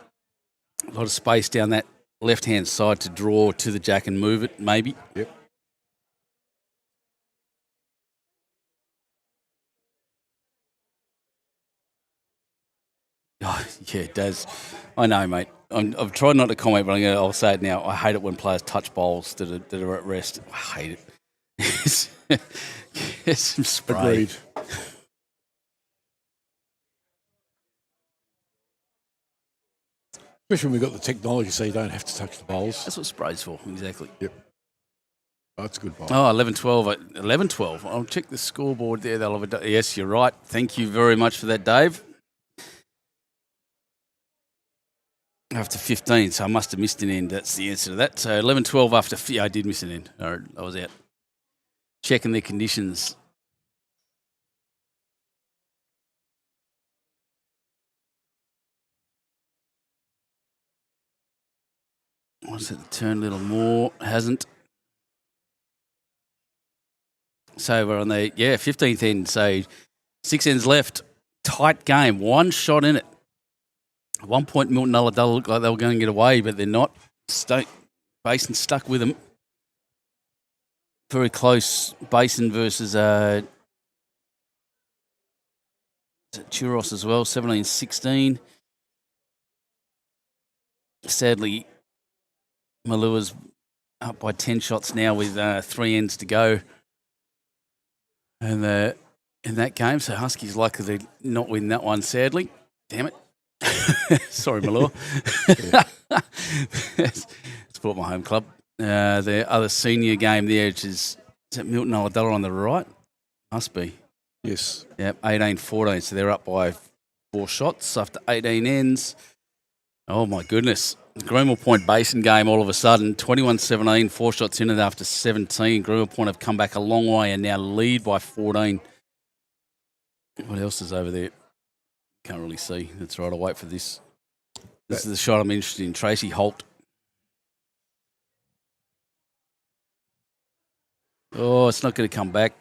A lot of space down that left-hand side to draw to the jack and move it, maybe. Yep. Oh, yeah, it does. I know, mate. I've tried not to comment, but I'll say it now. I hate it when players touch bowls that are at rest. I hate it. Get some spray. Agreed. Especially when we've got the technology so you don't have to touch the bowls. That's what spray's for, exactly. Yep. Oh, that's a good bowl. Oh, 11-12. 11-12. I'll check the scoreboard there. They'll have yes, you're right. Thank you very much for that, Dave. After 15, so I must have missed an end. That's the answer to that. So 11-12 after... Yeah, I did miss an end. All right, I was out. Checking the conditions. Wants it to turn a little more. Hasn't. So we're on the 15th end. So 6 ends left. Tight game. 1 shot in it. At one point, Milton ULLADULLA looked like they were going to get away, but they're not. Basin stuck with them. Very close. Basin versus Churros as well. 17-16. Sadly, Malua's up by 10 shots now with 3 ends to go. And in that game, so Huskies likely to not win that one, sadly. Damn it. Sorry, Malua. It's brought my home club. The other senior game there, which is that Milton ULLADULLA on the right? Must be. Yes. Yep, 18-14. So they're up by 4 shots after 18 ends. Oh, my goodness. Greenville Point Basin game all of a sudden. 21-17, 4 shots in it after 17. Greenville Point have come back a long way and now lead by 14. What else is over there? Can't really see. That's right. I'll wait for this. This is the shot I'm interested in. Tracy Holt. Oh, it's not going to come back.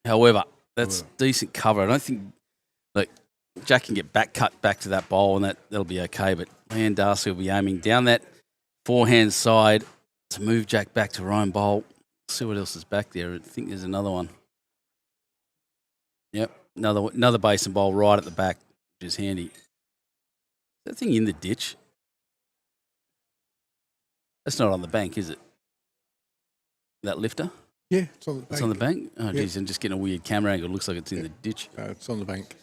However, that's decent cover. I don't think Jack can get cut back to that bowl and that'll be okay. But Leanne Darcy will be aiming down that forehand side to move Jack back to her own bowl. See what else is back there. I think there's another one. Yep, another basin bowl right at the back, which is handy. Is that thing in the ditch? That's not on the bank, is it? That lifter? Yeah, it's on the bank. It's on the bank? Oh, Yep. geez, I'm just getting a weird camera angle. It looks like it's in the ditch. It's on the bank.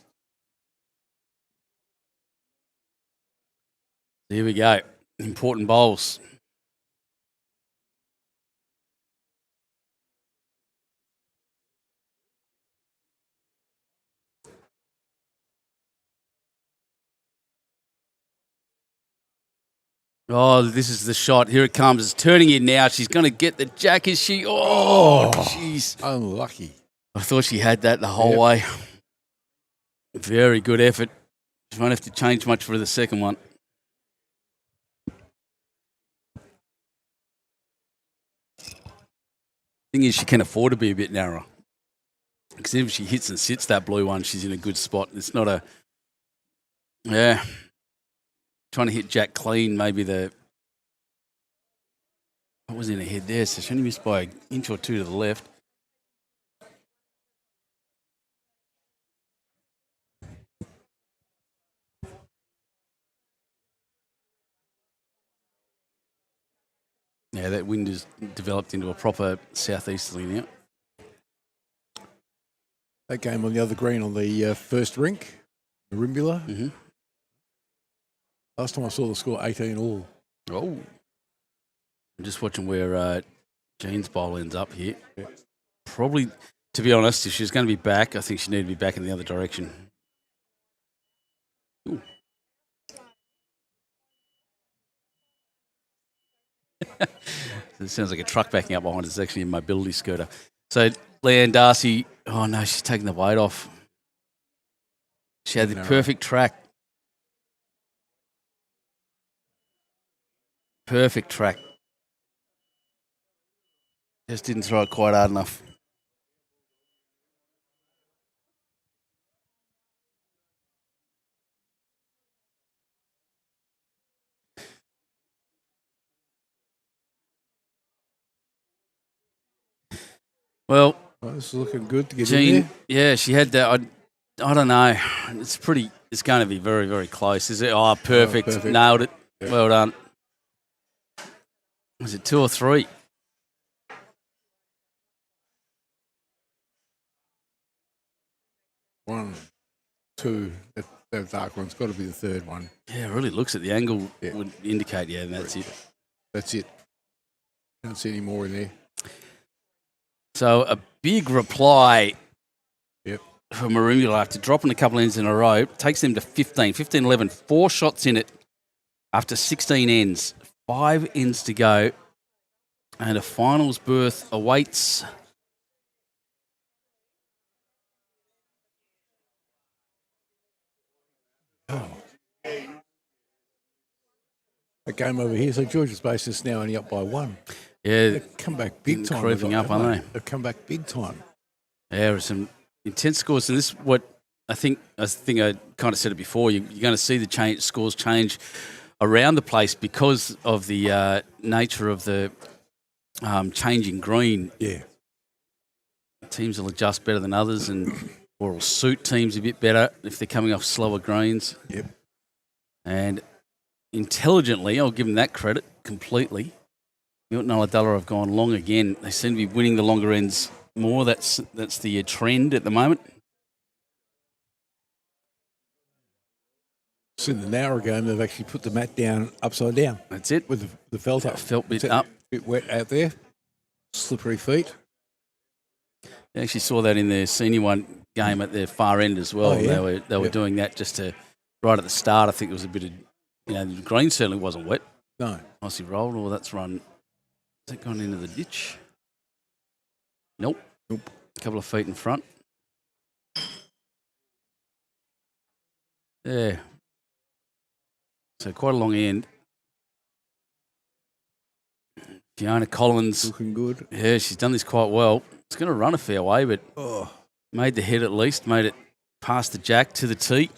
Here we go. Important bowls. Oh, this is the shot. Here it comes. It's turning in now. She's going to get the jack. Is she? Oh, jeez. Unlucky. I thought she had that the whole way. Very good effort. She won't have to change much for the second one. Thing is, she can afford to be a bit narrower. Because if she hits and sits that blue one, she's in a good spot. It's not a... Yeah. Trying to hit Jack clean, maybe the... What was in her head there? So she only missed by an inch or two to the left. Yeah, that wind has developed into a proper southeasterly now. That game on the other green on the first rink, Marimbula. Mm-hmm. Last time I saw the score, 18 all. Oh. I'm just watching where Jean's bowl ends up here. Yeah. Probably, to be honest, if she's going to be back, I think she needed to be back in the other direction. Ooh. It sounds like a truck backing up behind us. It's actually a mobility scooter. So Leanne Darcy, oh no, she's taking the weight off. She had the perfect track. Perfect track. Just didn't throw it quite hard enough. Well, this is looking good to get Jean, in there. yeah, she had that. I don't know. It's pretty. It's going to be very, very close. Is it? Oh, perfect. Perfect. Nailed it. Yep. Well done. Was it 2 or 3? One, two. That dark one's got to be the third one. Yeah, it really looks at the angle. Yeah. Would indicate, yeah, and that's it. That's it. Can't see any more in there. So a big reply Yep. for Marimbula after dropping a couple ends in a row. Takes them to 15, 11. 4 shots in it after 16 ends. 5 ends to go. And a finals berth awaits. Oh. A game over here. So George's Basin is now only up by 1. Yeah, They've come back big time. creeping up, aren't they? They've come back big time. Yeah, there are some intense scores. And this is what I think I kind of said it before. You're going to see the scores change around the place because of the nature of the changing green. Yeah. Teams will adjust better than others or will suit teams a bit better if they're coming off slower greens. Yep. And intelligently, I'll give them that credit completely. ULLADULLA have gone long again. They seem to be winning the longer ends more. That's the trend at the moment. So in the narrow game, they've actually put the mat down upside down. That's it. With the felt up. Felt bit It's up. A bit wet out there. Slippery feet. I actually saw that in the senior one game at the far end as well. Oh, yeah? They were doing that just to right at the start. I think it was a bit of the green certainly wasn't wet. No. Nicely rolled. Or that's run. Has that gone into the ditch? Nope. A couple of feet in front. There. So quite a long end. Fiona Collins. Looking good. Yeah, she's done this quite well. It's going to run a fair way, but made the head at least. Made it past the jack to the tee.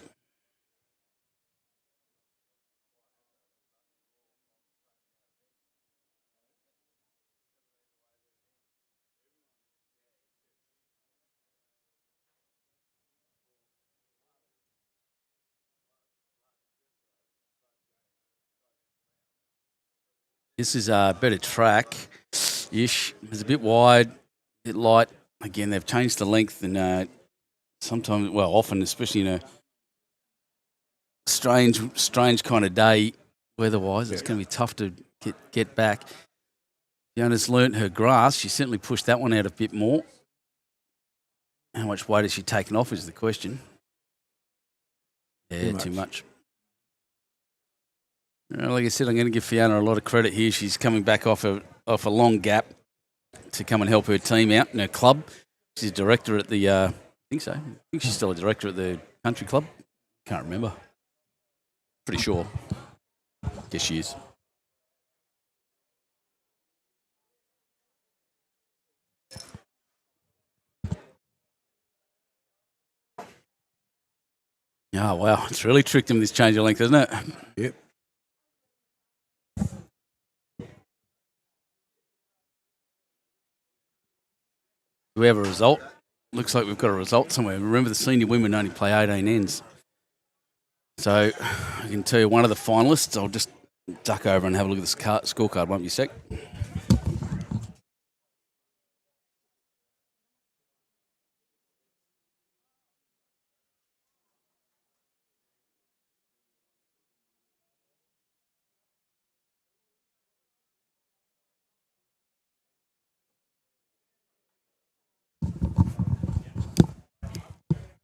This is a better track-ish. It's a bit wide, a bit light. Again, they've changed the length and sometimes, well, often, especially in a strange kind of day weather-wise, it's going to be tough to get back. Fiona's learnt her grass. She certainly pushed that one out a bit more. How much weight has she taken off is the question. Yeah, too much. Like I said, I'm going to give Fiona a lot of credit here. She's coming back off a long gap to come and help her team out in her club. She's a director at the, I think so. I think she's still a director at the country club. Can't remember. Pretty sure. Guess she is. Oh, wow. It's really tricked him, this change of length, hasn't it? Yep. Do we have a result? Looks like we've got a result somewhere. Remember, the senior women only play 18 ends. So I can tell you one of the finalists. I'll just duck over and have a look at the scorecard. Won't be a sec.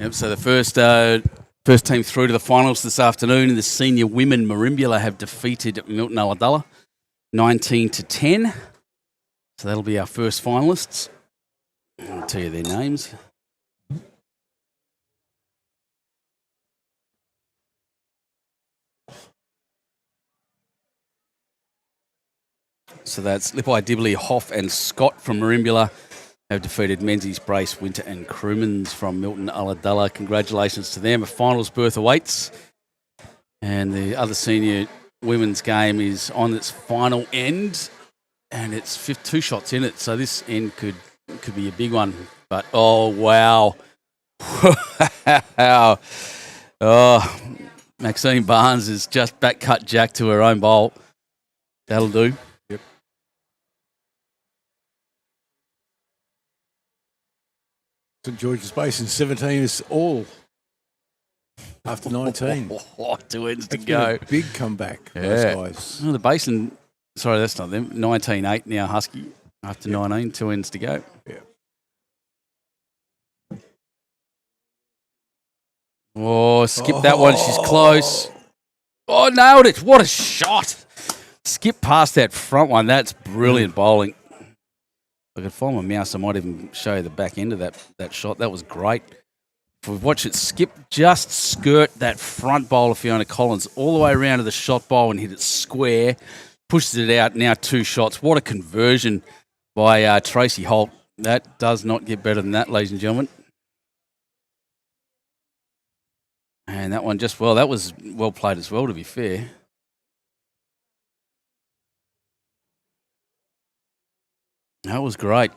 Yep, so the first team through to the finals this afternoon in the senior women, Merimbula have defeated Milton ULLADULLA 19-10. So that'll be our first finalists. I'll tell you their names. So that's Lippi, Dibley, Hoff and Scott from Merimbula have defeated Menzies, Brace, Winter and Crumans from Milton ULLADULLA. Congratulations to them. A finals berth awaits. And the other senior women's game is on its final end. And it's 2 shots in it. So this end could be a big one. But, oh, wow. Wow. Oh, Maxine Barnes has just back cut Jack to her own bowl. That'll do. St George's Basin 17 is all after 19. 2 ends to That's go. been a big comeback for those guys. Well, the Basin, sorry, that's not them. 19-8 now, Husky. After 19, 2 ends to go. Yeah. Oh, skip that one. She's close. Oh, nailed it. What a shot. Skip past that front one. That's brilliant bowling. If I could find my mouse, I might even show you the back end of that shot. That was great. If we watch it skip, just skirt that front bowler, Fiona Collins, all the way around to the shot bowl and hit it square. Pushes it out. Now 2 shots. What a conversion by Tracy Holt. That does not get better than that, ladies and gentlemen. And that one just, well, that was well played as well, to be fair. That was great.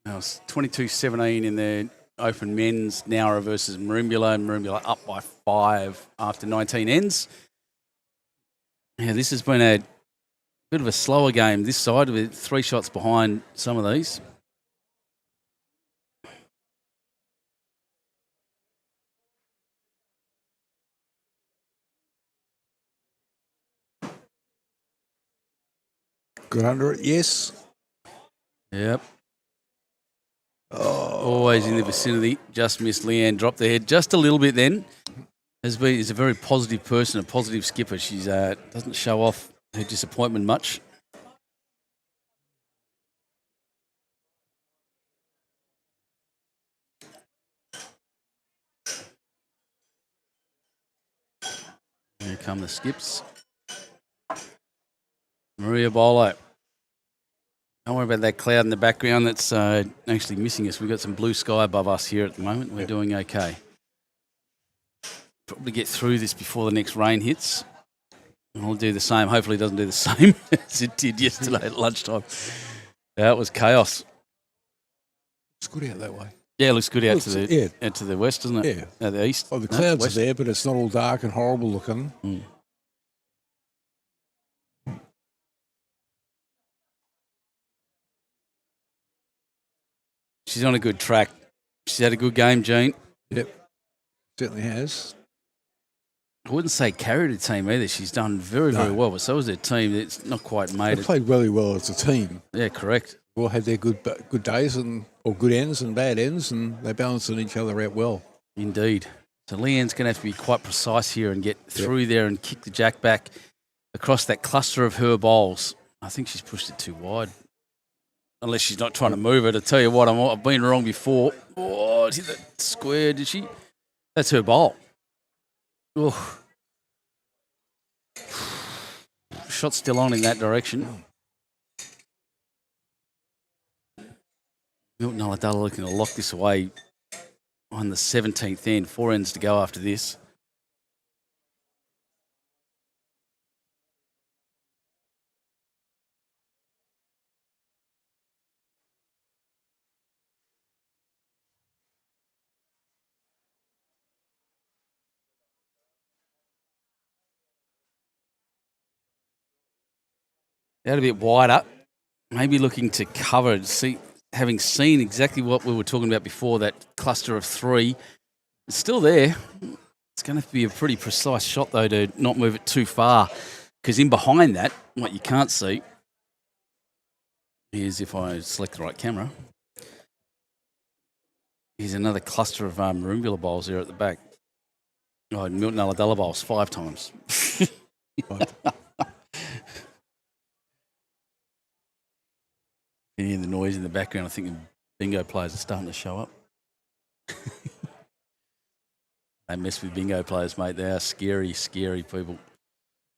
Now it's 22-17 in the open men's, Nowra versus Merimbula, and Merimbula up by 5 after 19 ends. Yeah, this has been a bit of a slower game this side, with 3 shots behind some of these. Got under it, yes. Yep. Oh. Always in the vicinity. Just missed Leanne. Dropped the head just a little bit then. Is a very positive person, a positive skipper. She's doesn't show off her disappointment much. Here come the skips. MORUYA bowler. Don't worry about that cloud in the background. That's actually missing us. We've got some blue sky above us here at the moment. We're doing okay. Probably get through this before the next rain hits. And I'll do the same. Hopefully it doesn't do the same as it did yesterday at lunchtime. That was chaos. It's good out that way. Yeah, it looks good out to the west, doesn't it? Yeah. Out the east. Oh, the clouds are there, but it's not all dark and horrible looking. Mm. She's on a good track. She's had a good game, Jean. Yep, certainly has. I wouldn't say carried a team either. She's done very, very well, but so was their team. It's not quite made They it. played really well as a team. Yeah, correct. All had their good days or good ends and bad ends, and they balanced each other out well. Indeed. So Leanne's going to have to be quite precise here and get through there and kick the jack back across that cluster of her bowls. I think she's pushed it too wide. Unless she's not trying to move it. I tell you what, I've been wrong before. Oh, hit that square, did she? That's her bowl. Oh. Shot still on in that direction. Milton ULLADULLA looking to lock this away on the 17th end. 4 ends to go after this. That a bit wider. Maybe looking to cover. Having seen exactly what we were talking about before, that cluster of 3. It's still there. It's going to have to be a pretty precise shot, though, to not move it too far. Because in behind that, what you can't see is, if I select the right camera, is another cluster of Maroonville bowls there at the back. Oh, Milton ULLADULLA bowls 5 times. Right. You hear the noise in the background. I think the bingo players are starting to show up. They mess with bingo players, mate. They are scary, scary people.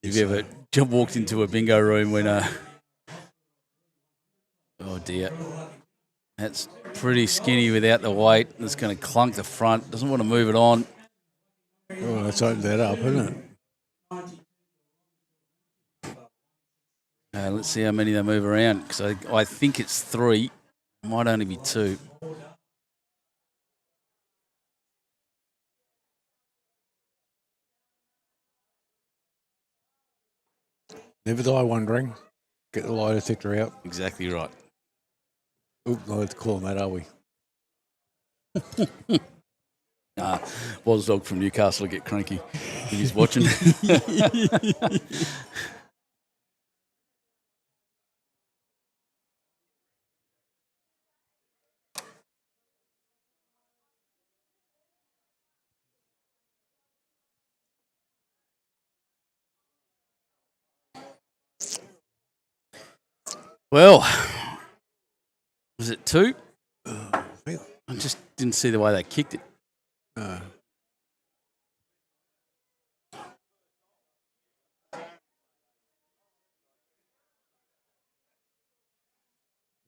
Have you ever walked into a bingo room when oh dear. That's pretty skinny without the weight. It's going to clunk the front. Doesn't want to move it on. Well, let's open that up, isn't it? Let's see how many they move around. Because I think it's 3. Might only be 2. Never die wondering. Get the lie detector out. Exactly right. Oop, not to call them that, are we? Woz Dog from Newcastle will get cranky if he's watching. Well, was it 2? I just didn't see the way they kicked it. Now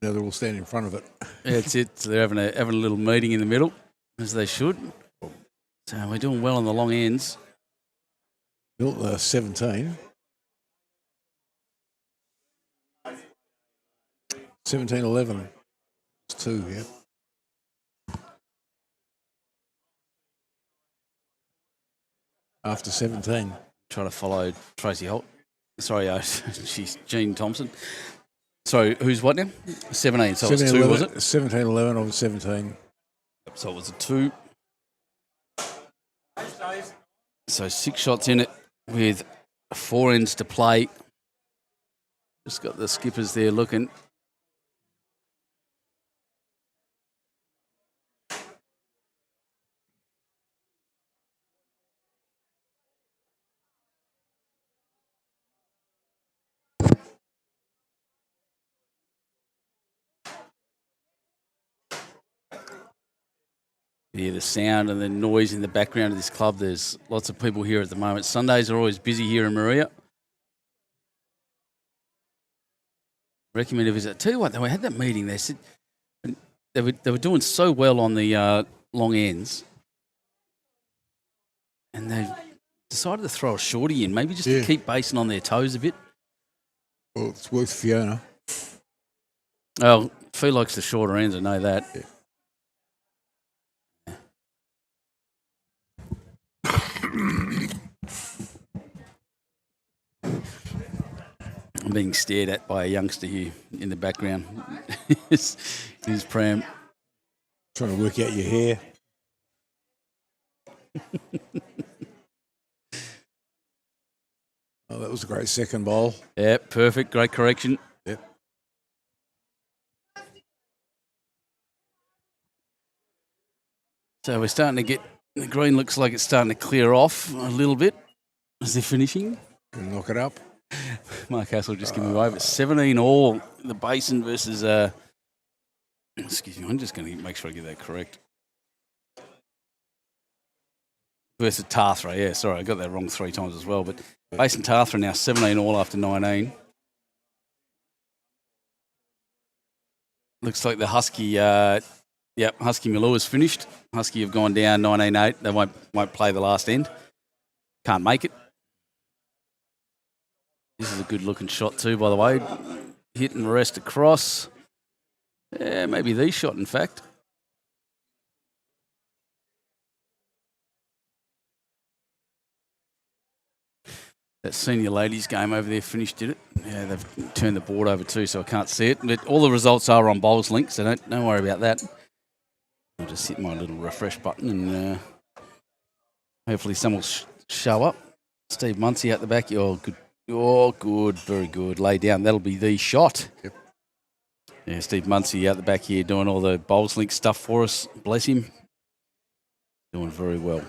they're all standing in front of it. Yeah, that's it. So they're having a little meeting in the middle, as they should. So we're doing well on the long ends. Built 17. 17-11. It's 2, yeah. After 17. Try to follow Tracy Holt. Sorry, she's Jean Thompson. Sorry, who's what now? 17. So it was 2, was it? 17-11 over 17. So it was a 2. So 6 shots in it with 4 ends to play. Just got the skippers there looking. Yeah, the sound and the noise in the background of this club. There's lots of people here at the moment. Sundays are always busy here in MORUYA. Recommend a visit. Tell you what, they had that meeting. They said they were doing so well on the long ends, and they decided to throw a shorty in, maybe just to keep basing on their toes a bit. Well, it's worth Fiona. Oh, Fee likes the shorter ends. I know that. Yeah. I'm being stared at by a youngster here in the background. His pram. Trying to work out your hair. Oh, that was a great second bowl. Yeah, perfect. Great correction. Yep. So we're starting to get, the green looks like it's starting to clear off a little bit as they're finishing. Gonna knock it up. Mark Hassel just giving me away, but 17 all, the Basin versus, excuse me, I'm just going to make sure I get that correct. Versus Tathra, yeah, sorry, I got that wrong 3 times as well, but Basin Tathra now 17 all after 19. Looks like the Husky, Husky Malua finished. Husky have gone down 19-8. They won't play the last end. Can't make it. This is a good looking shot too, by the way. Hit and rest across. Yeah, maybe the shot, in fact. That senior ladies game over there finished, did it? Yeah, they've turned the board over too, so I can't see it. But all the results are on Bowls Link, so don't worry about that. I'll just hit my little refresh button and hopefully someone will show up. Steve Muncie out the back. Oh, good Oh, good, very good. Lay down. That'll be the shot. Yep. Yeah, Steve Muncie out the back here doing all the bowls link stuff for us. Bless him. Doing very well.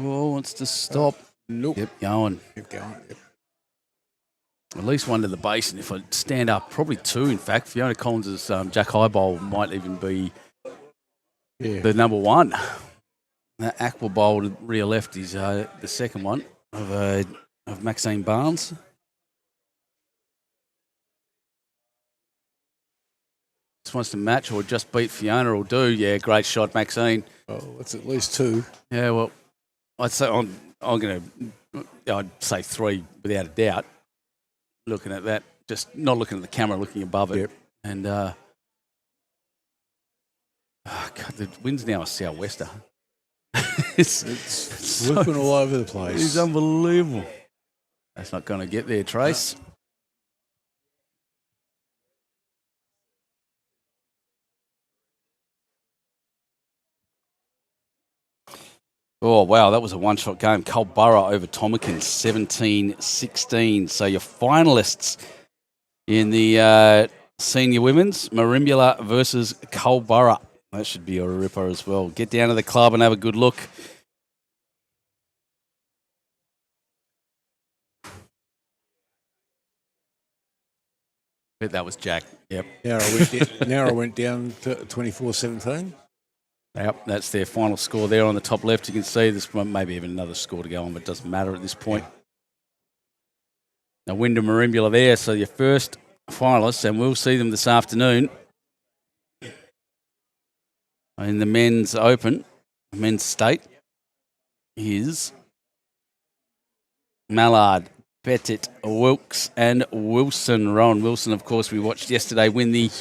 Oh, wants to stop. Nope. Yep, going. Keep going. Yep. At least one to the basin. If I stand up, probably two, in fact. Fiona Collins' Jack High Bowl might even be the number one. That Aqua Bowl to rear left is the second one of Maxine Barnes. Just wants to match or just beat Fiona will do. Yeah, great shot, Maxine. Oh, it's at least two. Yeah, well, I'd say I'd say three without a doubt. Looking at that, just not looking at the camera, looking above it. Yep. And God, the wind's now a sou'wester. It's whipping all over the place. It's unbelievable. That's not going to get there, Trace. Oh, wow, that was a one-shot game. Culburra over Tomakin, 17-16. So your finalists in the senior women's, Marimbula versus Culburra. That should be a ripper as well. Get down to the club and have a good look. Bet that was Jack. Yep. Now I went down to 24-17. Yep, that's their final score there on the top left. You can see this one, maybe even another score to go on, but it doesn't matter at this point. Now, Wyndham Marimbula there, so your first finalists, and we'll see them this afternoon in the men's open, men's state, is Mallard, Pettit, Wilkes, and Wilson. Rowan Wilson, of course, we watched yesterday win the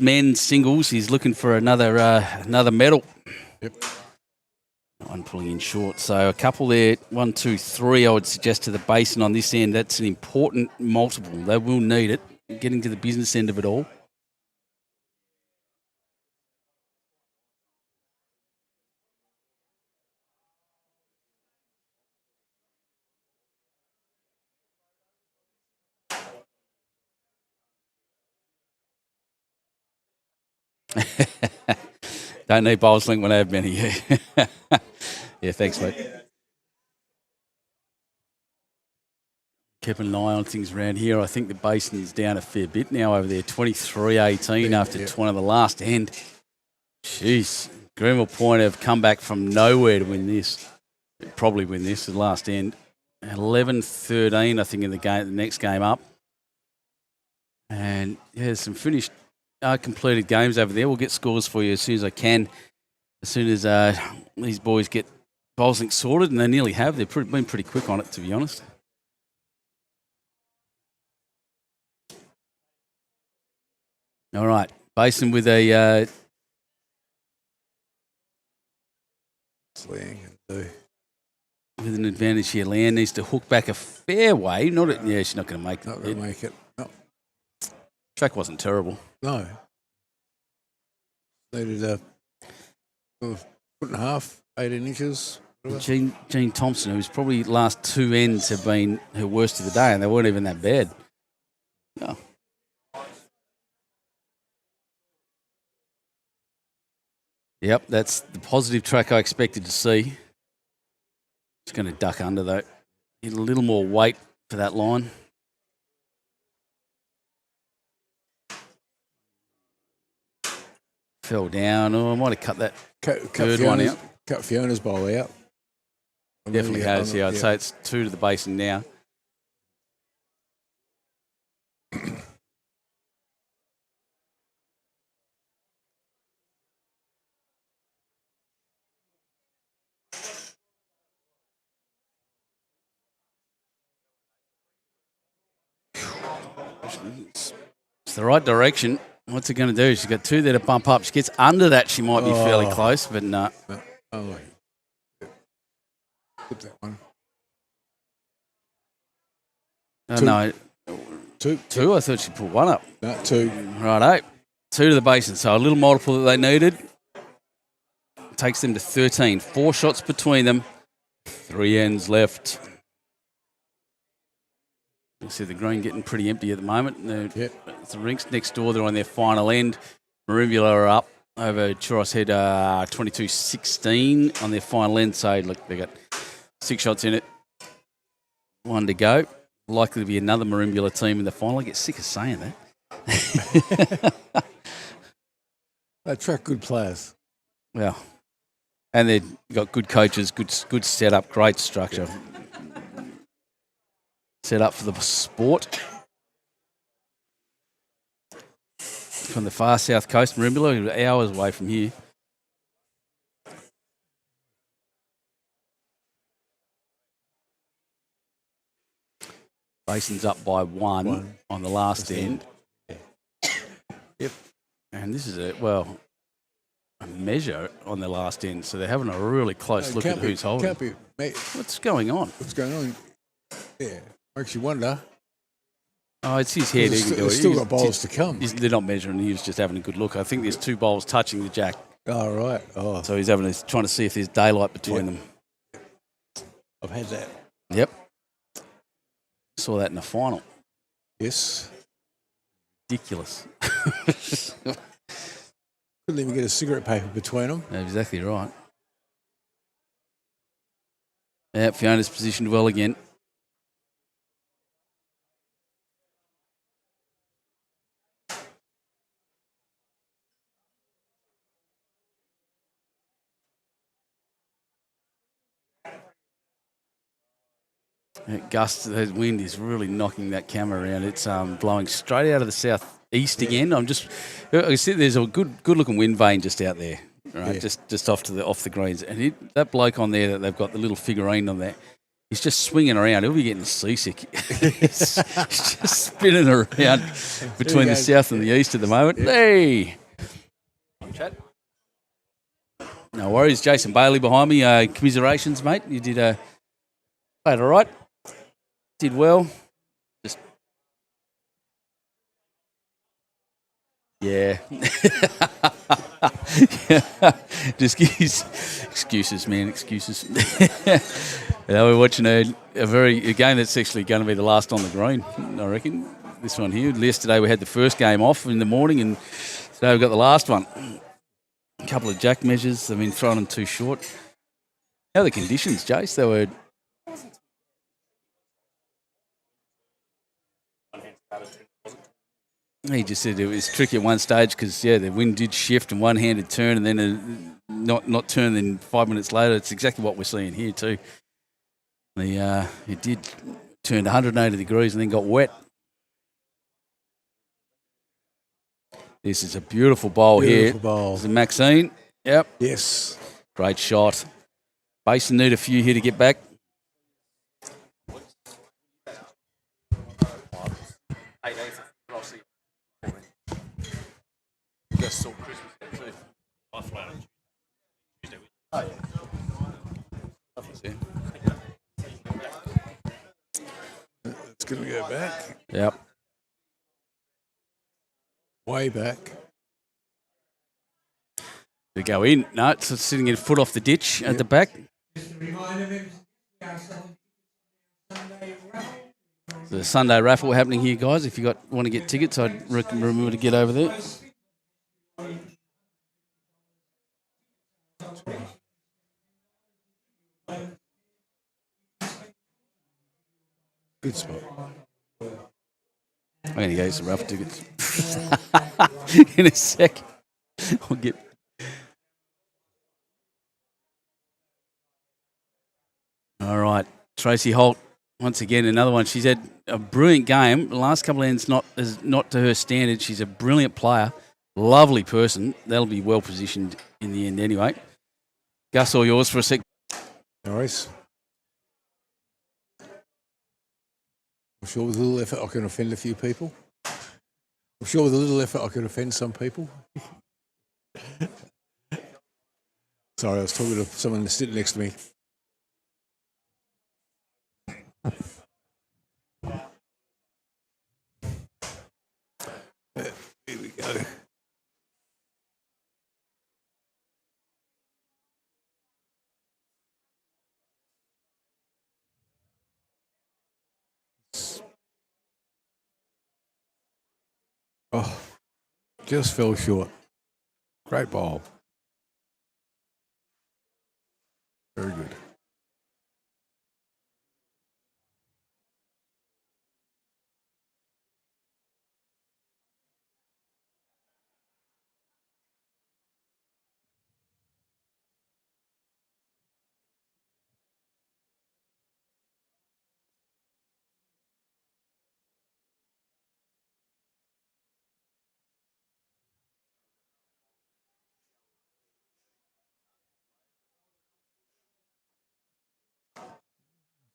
men's singles. He's looking for another medal. Yep. One pulling in short. So a couple there, 1, 2, 3, I would suggest to the basin on this end. That's an important multiple. They will need it, getting to the business end of it all. Don't need bowls link when I have many. Yeah, thanks, mate. Keep an eye on things around here. I think the basin is down a fair bit now over there. 23-18 after one of the last end. Jeez. Greenville Point have come back from nowhere to win this. Probably win this, the last end. 11-13, I think, in the game, the next game up. And yeah, there's some finished, completed games over there. We'll get scores for you as soon as I can. As soon as these boys get bowls link sorted, and they nearly have. They've been pretty quick on it, to be honest. All right, Basin with a with an advantage here. Leanne needs to hook back a fair way. She's not going to make it. Not going to make it. No. Track wasn't terrible. No. Needed a foot and a half, 18 inches. Jean Thompson, who's probably last two ends have been her worst of the day, and they weren't even that bad. No. Yep, that's the positive track I expected to see. It's going to duck under, though. Need a little more weight for that line. Fell down. Oh, I might have cut that third one out. Cut Fiona's bowl out. Definitely has, yeah. I'd say it's 2 to the basin now. It's the right direction. What's it going to do? She's got 2 there to bump up. She gets under that, she might be fairly close, but no. Oh, flip that one. No. Two. Two? I thought she put one up. No, two. Righto. Two to the basin. So a little multiple that they needed. Takes them to 13. 4 shots between them. 3 ends left. You see the green getting pretty empty at the moment. The rinks next door, they're on their final end. MORUYA are up over Churros Head 22-16 on their final end. So look, they got 6 shots in it. 1 to go. Likely to be another MORUYA team in the final. I get sick of saying that. They attract good players. Well, and they've got good coaches, good setup, great structure. Set up for the sport. From the far south coast, MORUYA, hours away from here. Basin's up by one on the last end. Yep. And this is a measure on the last end, so they're having a really close look at who's holding. What's going on? What's going on? Yeah, makes you wonder. Oh, it's his head. There's still got bowls to come. They're not measuring. He was just having a good look. I think there's 2 bowls touching the jack. Oh, right. Oh. So he's trying to see if there's daylight between them. I've had that. Yep. Saw that in the final. Yes. Ridiculous. Couldn't even get a cigarette paper between them. Exactly right. Yeah, Fiona's positioned well again. Gust, the wind is really knocking that camera around. It's blowing straight out of the southeast again. I see there's a good looking wind vane just out there, right? Yeah. Just off the greens, and that bloke on there that they've got the little figurine on there, he's just swinging around. He'll be getting seasick. He's just spinning around between the south and the east at the moment. Yeah. Hey, chat. No worries, Jason Bailey behind me. Commiserations, mate. You did played all right. Did well. Yeah. Just excuses, man. Excuses. We're watching a game that's actually going to be the last on the green, I reckon. This one here. Yesterday we had the first game off in the morning, and today we've got the last one. A couple of jack measures. They've been throwing them too short. How are the conditions, Jace? They were. He just said it was tricky at one stage because, the wind did shift and one-handed turn and then not turn, then 5 minutes later. It's exactly what we're seeing here too. It did turn 180 degrees and then got wet. This is a beautiful bowl here. Bowl. This is Maxine. Yep. Yes. Great shot. Basin need a few here to get back. Just saw Christmas too. I flew on Tuesday. Oh, yeah. It's going to go back. Yep. Way back. We go in. No, it's sitting a foot off the ditch at the back. Just a reminder, members, we are selling Sunday raffle. The Sunday raffle happening here, guys. If you want to get tickets, I'd remember to get over there. Good spot. I'm going to go get some raffle tickets in a sec. I'll get. All right, Tracy Holt. Once again, another one. She's had a brilliant game. The last couple of ends not to her standard. She's a brilliant player, lovely person. That'll be well positioned in the end anyway. Gus, all yours for a sec. No worries. I'm sure with a little effort I can offend a few people. I'm sure with a little effort I can offend some people. Sorry, I was talking to someone sitting next to me. Here we go. Oh, just fell short. Great bowl. Very good.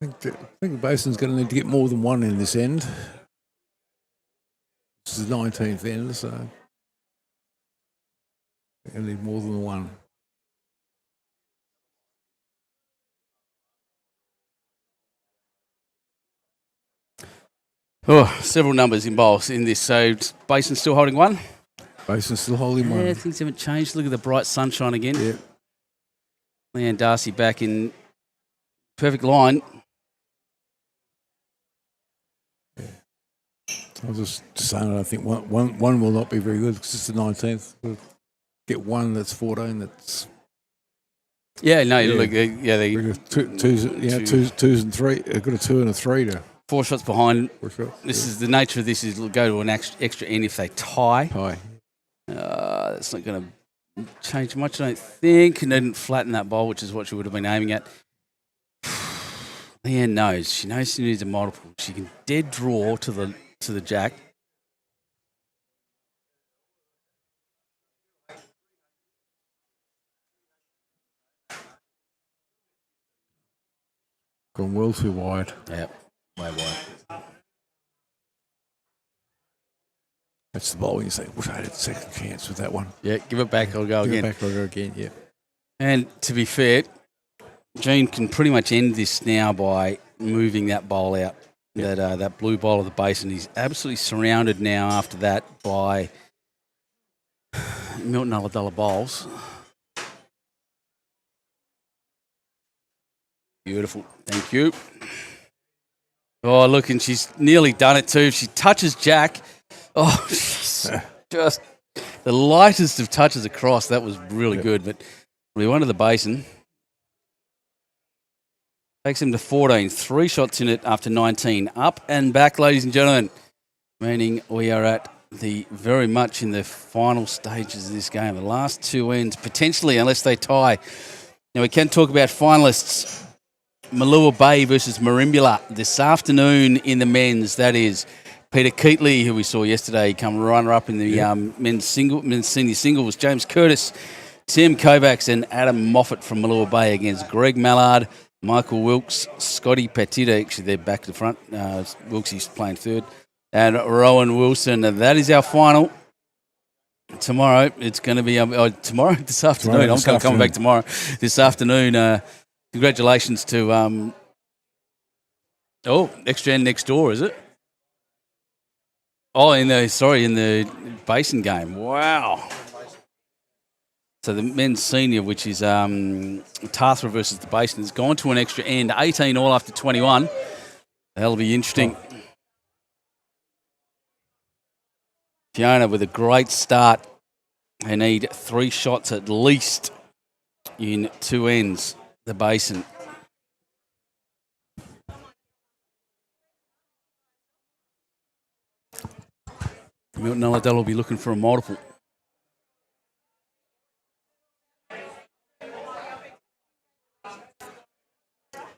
I think the Basin's going to need to get more than one in this end. This is the 19th end, so they're going to need more than one. Oh, several numbers involved in this. So Basin still holding one. Basin's still holding one. Yeah, things haven't changed. Look at the bright sunshine again. Yeah. Leanne Darcy back in perfect line. I was just saying, I think one will not be very good because it's the 19th. We'll get one that's 14. That's Yeah, no, look, they twos and three. They've got a 2 and a 3 to 4 shots behind. 4 shots. This is the nature of this is go to an extra end if they tie. High. That's not going to change much, I don't think. And didn't flatten that bowl, which is what she would have been aiming at. Leanne knows. She knows she needs a multiple. She can dead draw to the jack. Gone well too wide. Yep, way wide. That's the bowl. You say, wish I had a second chance with that one. Yeah, give it back. I'll go Give again. it back, I'll go again, yeah. And to be fair, Jean can pretty much end this now by moving that bowl out. Yep. That blue bowl of the Basin. He's absolutely surrounded now after that by Milton ULLADULLA bowls. Beautiful. Thank you. Oh, look, and she's nearly done it too. If she touches Jack, just the lightest of touches across. That was really good, but we wanted the Basin. Takes him to 14. 3 shots in it after 19. Up and back, ladies and gentlemen. Meaning we are at very much in the final stages of this game. The last 2 ends, potentially, unless they tie. Now, we can talk about finalists. Malua Bay versus Merimbula this afternoon in the men's. That is Peter Keatley, who we saw yesterday, come runner-up in the men's senior singles. James Curtis, Tim Kovacs, and Adam Moffat from Malua Bay against Greg Mallard, Michael Wilkes, Scotty Petita. Actually, they're back to the front. Wilkes playing third. And Rowan Wilson. And that is our final. Tomorrow, it's going to be this afternoon. I'm coming back tomorrow. This afternoon, congratulations to Extra End next door, is it? Oh, in the Basin game. Wow. So the men's senior, which is Tathra versus the Basin, has gone to an extra end, 18 all after 21. That'll be interesting. Fiona with a great start. They need 3 shots at least in 2 ends, the Basin. Milton ULLADULLA will be looking for a multiple.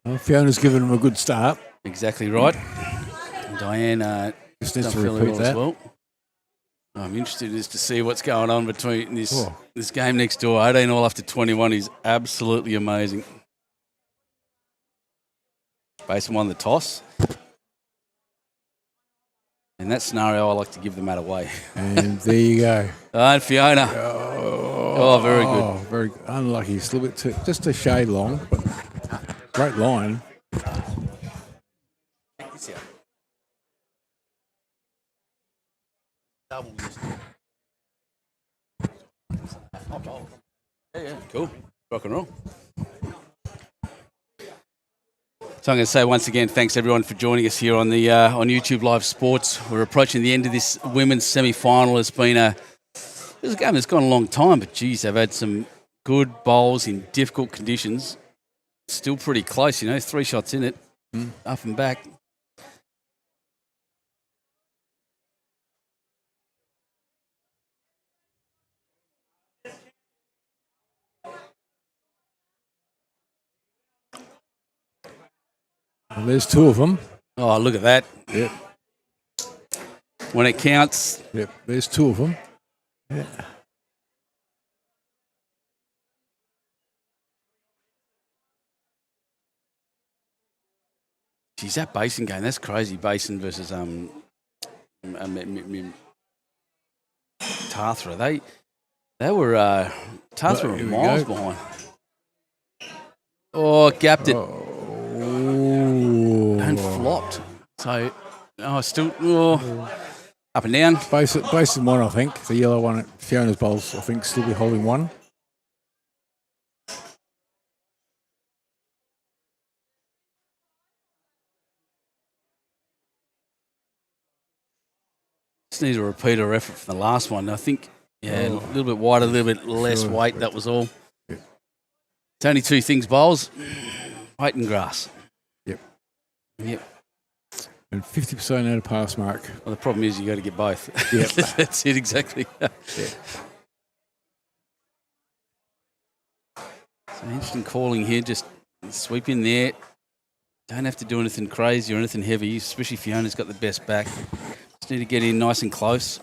Well, Fiona's given him a good start. Exactly right. Diane just needs to repeat that. Well. I'm interested as to see what's going on between this game next door. 18 all after 21 is absolutely amazing. Basin won the toss. In that scenario, I like to give the mat away. And there you go. And Fiona. Very good. Oh, very good. Unlucky. It's a little bit just a shade long, but great line. Double this. Yeah, cool. Rock and roll. So I'm going to say once again, thanks everyone for joining us here on the on YouTube Live Sports. We're approaching the end of this women's semi-final. It's been a game that's gone a long time, but geez, they've had some good bowls in difficult conditions. Still pretty close, 3 shots in it, up and back. Well, there's 2 of them. Oh, look at that. Yep. When it counts. Yep, there's 2 of them. Yeah. Geez, that Basin game, that's crazy. Basin versus Tathra. They were Tathra were miles behind. Oh, gapped it. And flopped. So, up and down. Basin 1, I think. The yellow one at Fiona's bowls, I think, still be holding 1. Just need a repeater effort from the last one. I think, a little bit wider, a little bit less weight. That was all. Yep. It's only 2 things, bowls. Weight and grass. Yep. And 50% out of pass mark. Well, the problem is you got to get both. Yep. That's it, exactly. Yeah. So interesting calling here. Just sweep in there. Don't have to do anything crazy or anything heavy, especially Fiona's got the best back. Just need to get in nice and close.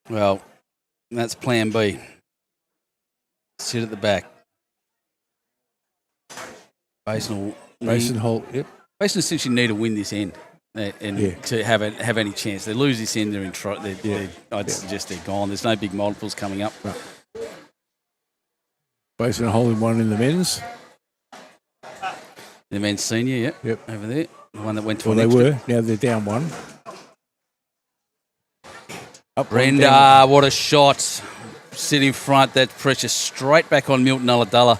Well, that's plan B. Sit at the back. Basin hold. Yep. Basin essentially need to win this end and to have any chance. They lose this end, they're in trouble. I'd suggest they're gone. There's no big multiples coming up. Right. Basin holding 1 in the men's. The men's senior, Yep. Over there. The one that went to Well, they were. Now they're down 1. Up Brenda, what a shot. Sit in front. That pressure straight back on Milton ULLADULLA.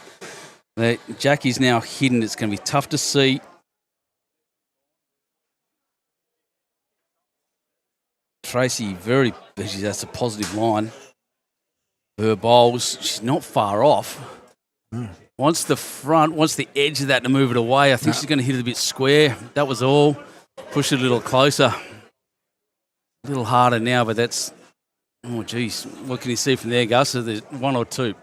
Jackie's now hidden. It's going to be tough to see. Tracy, that's a positive line. Her bowls, she's not far off. Wants the edge of that to move it away. I think she's going to hit it a bit square. That was all. Push it a little closer. A little harder now, but that's... Oh, geez. What can you see from there, Gus? So there's 1 or 2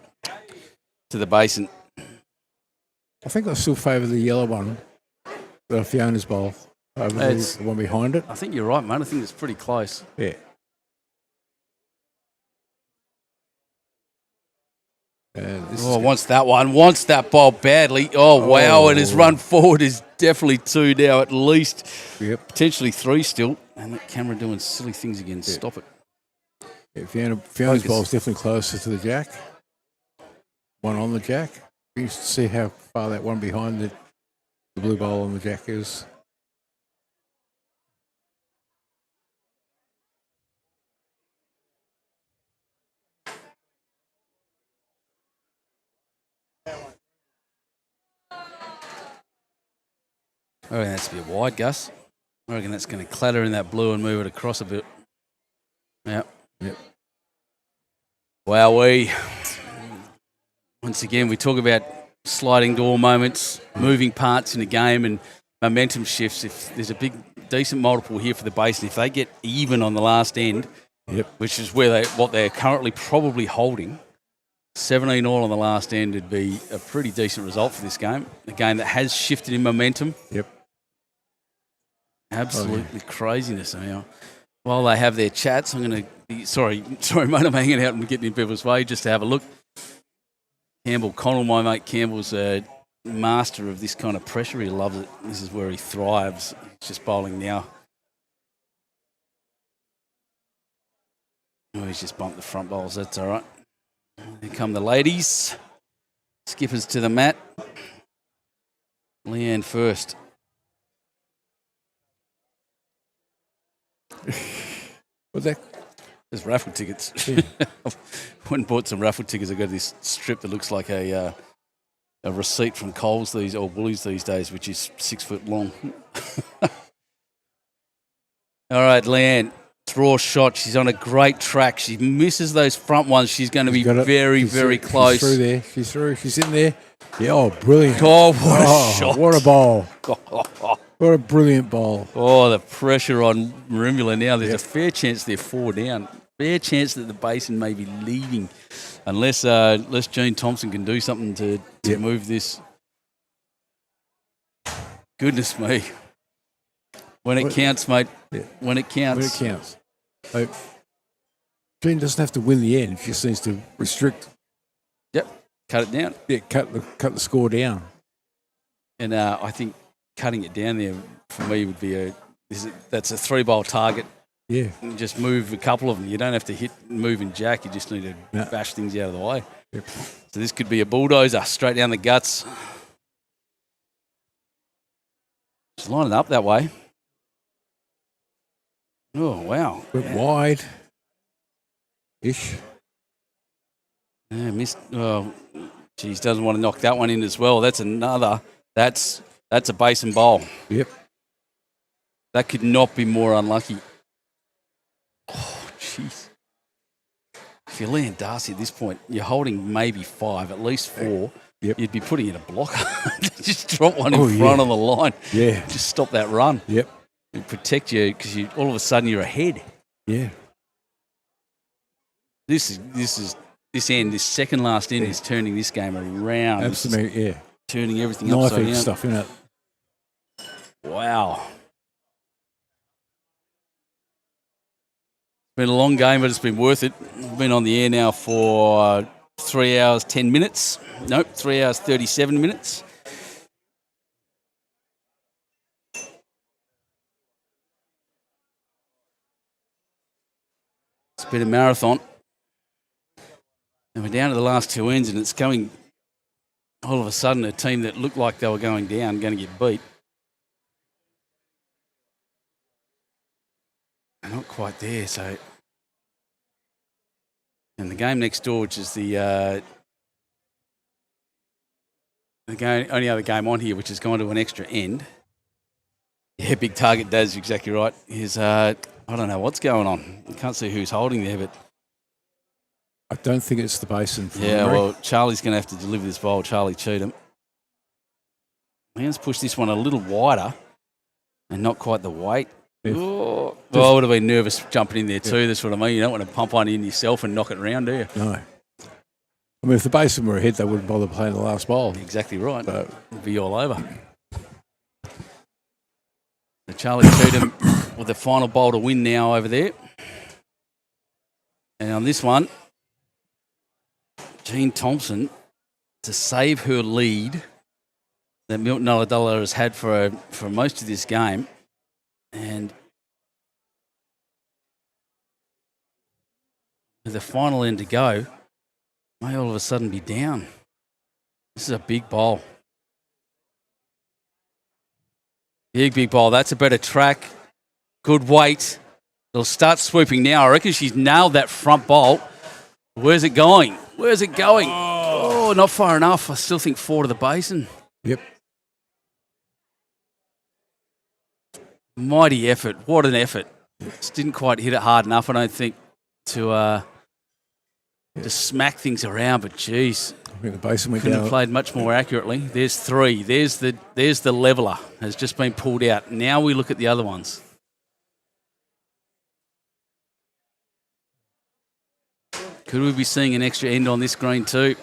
to the Basin. I think I still favour the yellow one, the Fiona's bowl, over the one behind it. I think you're right, mate. I think it's pretty close. Yeah. Wants that ball badly. Oh, wow. And his run forward is definitely 2 now, at least. Yep. Potentially 3 still. And that camera doing silly things again. Yep. Stop it. Yeah, Fiona's bowl's definitely closer to the jack. 1 on the jack. You can see how far that one behind the blue bowl on the jack is. I reckon that's a bit wide, Gus. I reckon that's going to clatter in that blue and move it across a bit. Yep. Wowee. Once again, we talk about sliding door moments, moving parts in a game and momentum shifts. If there's a decent multiple here for the Basin, if they get even on the last end, which is what they're currently probably holding, 17 all on the last end would be a pretty decent result for this game. A game that has shifted in momentum. Yep. Absolutely craziness. While they have their chats, I'm going to... Sorry, mate, I'm hanging out and getting in people's way just to have a look. Campbell Connell, my mate Campbell's a master of this kind of pressure. He loves it. This is where he thrives. He's just bowling now. Oh, he's just bumped the front bowls. That's all right. Here come the ladies. Skippers to the mat. Leanne first. What's that? There's raffle tickets. Yeah. Went and bought some raffle tickets. I got this strip that looks like a receipt from Coles or Woolies these days, which is 6 foot long. All right, Leanne. Draw shot. She's on a great track. She misses those front ones. She's going to be very, very close. She's through there. She's through. She's in there. Yeah, oh, brilliant. Oh, what a shot. What a ball. What a brilliant ball. Oh, the pressure on Marumula now. There's a fair chance they're 4 down. Fair chance that the Basin may be leading unless Jean Thompson can do something to move this. Goodness me. When it counts, mate. Yeah. When it counts. When it counts. So, Jean doesn't have to win the end. She just needs to restrict. Yep. Cut it down. Yeah, cut the score down. And I think cutting it down there for me would be that's a 3-bowl target. Yeah. You just move a couple of them. You don't have to hit moving jack. You just need to bash things out of the way. Yep. So this could be a bulldozer straight down the guts. Just line it up that way. Oh, wow. Went wide-ish. Yeah, missed. Oh, geez, doesn't want to knock that one in as well. That's another. That's a Basin bowl. Yep. That could not be more unlucky. Oh, jeez. If you're Leanne Darcy at this point, you're holding maybe 5, at least 4. Yep. You'd be putting in a blocker. Just drop one in front of the line. Yeah. Just stop that run. Yep. And protect you because all of a sudden you're ahead. Yeah. This second last end is turning this game around. Absolutely, yeah. Turning everything upside down. Stuff, isn't it? Wow. It's been a long game, but it's been worth it. We've been on the air now for 3 hours, 10 minutes. Nope, 3 hours, 37 minutes. It's been a marathon. And we're down to the last 2 ends, and it's coming all of a sudden a team that looked like they were going down, going to get beat. Not quite there, so. And the game next door, which is the only other game on here, which has gone to an extra end. Yeah, big target, Daz, exactly right. Is I don't know what's going on. I can't see who's holding there, but. I don't think it's the Basin. Yeah, well, Charlie's going to have to deliver this bowl, Charlie Cheatham. Man's pushed this one a little wider and not quite the weight. Yeah. Oh, I would have been nervous jumping in there too. Yeah. That's what I mean. You don't want to pump one in yourself and knock it round, do you? No. I mean, if the Basin were ahead, they wouldn't bother playing the last bowl. Exactly right. So. It'd be all over. So Charlie Cheatham with the final bowl to win now over there. And on this one, Jean Thompson to save her lead that Milton ULLADULLA has had for most of this game. And with the final end to go, may all of a sudden be down. This is a big bowl. Big bowl. That's a better track. Good weight. It'll start swooping now. I reckon she's nailed that front bolt. Where's it going? Where's it going? Oh, not far enough. I still think 4 to the Basin. Yep. Mighty effort. What an effort. Just didn't quite hit it hard enough, I don't think, to smack things around. But, geez, I think the Basin went couldn't down. have played much more accurately. There's 3. There's the leveller. Has just been pulled out. Now we look at the other ones. Could we be seeing an extra end on this green too?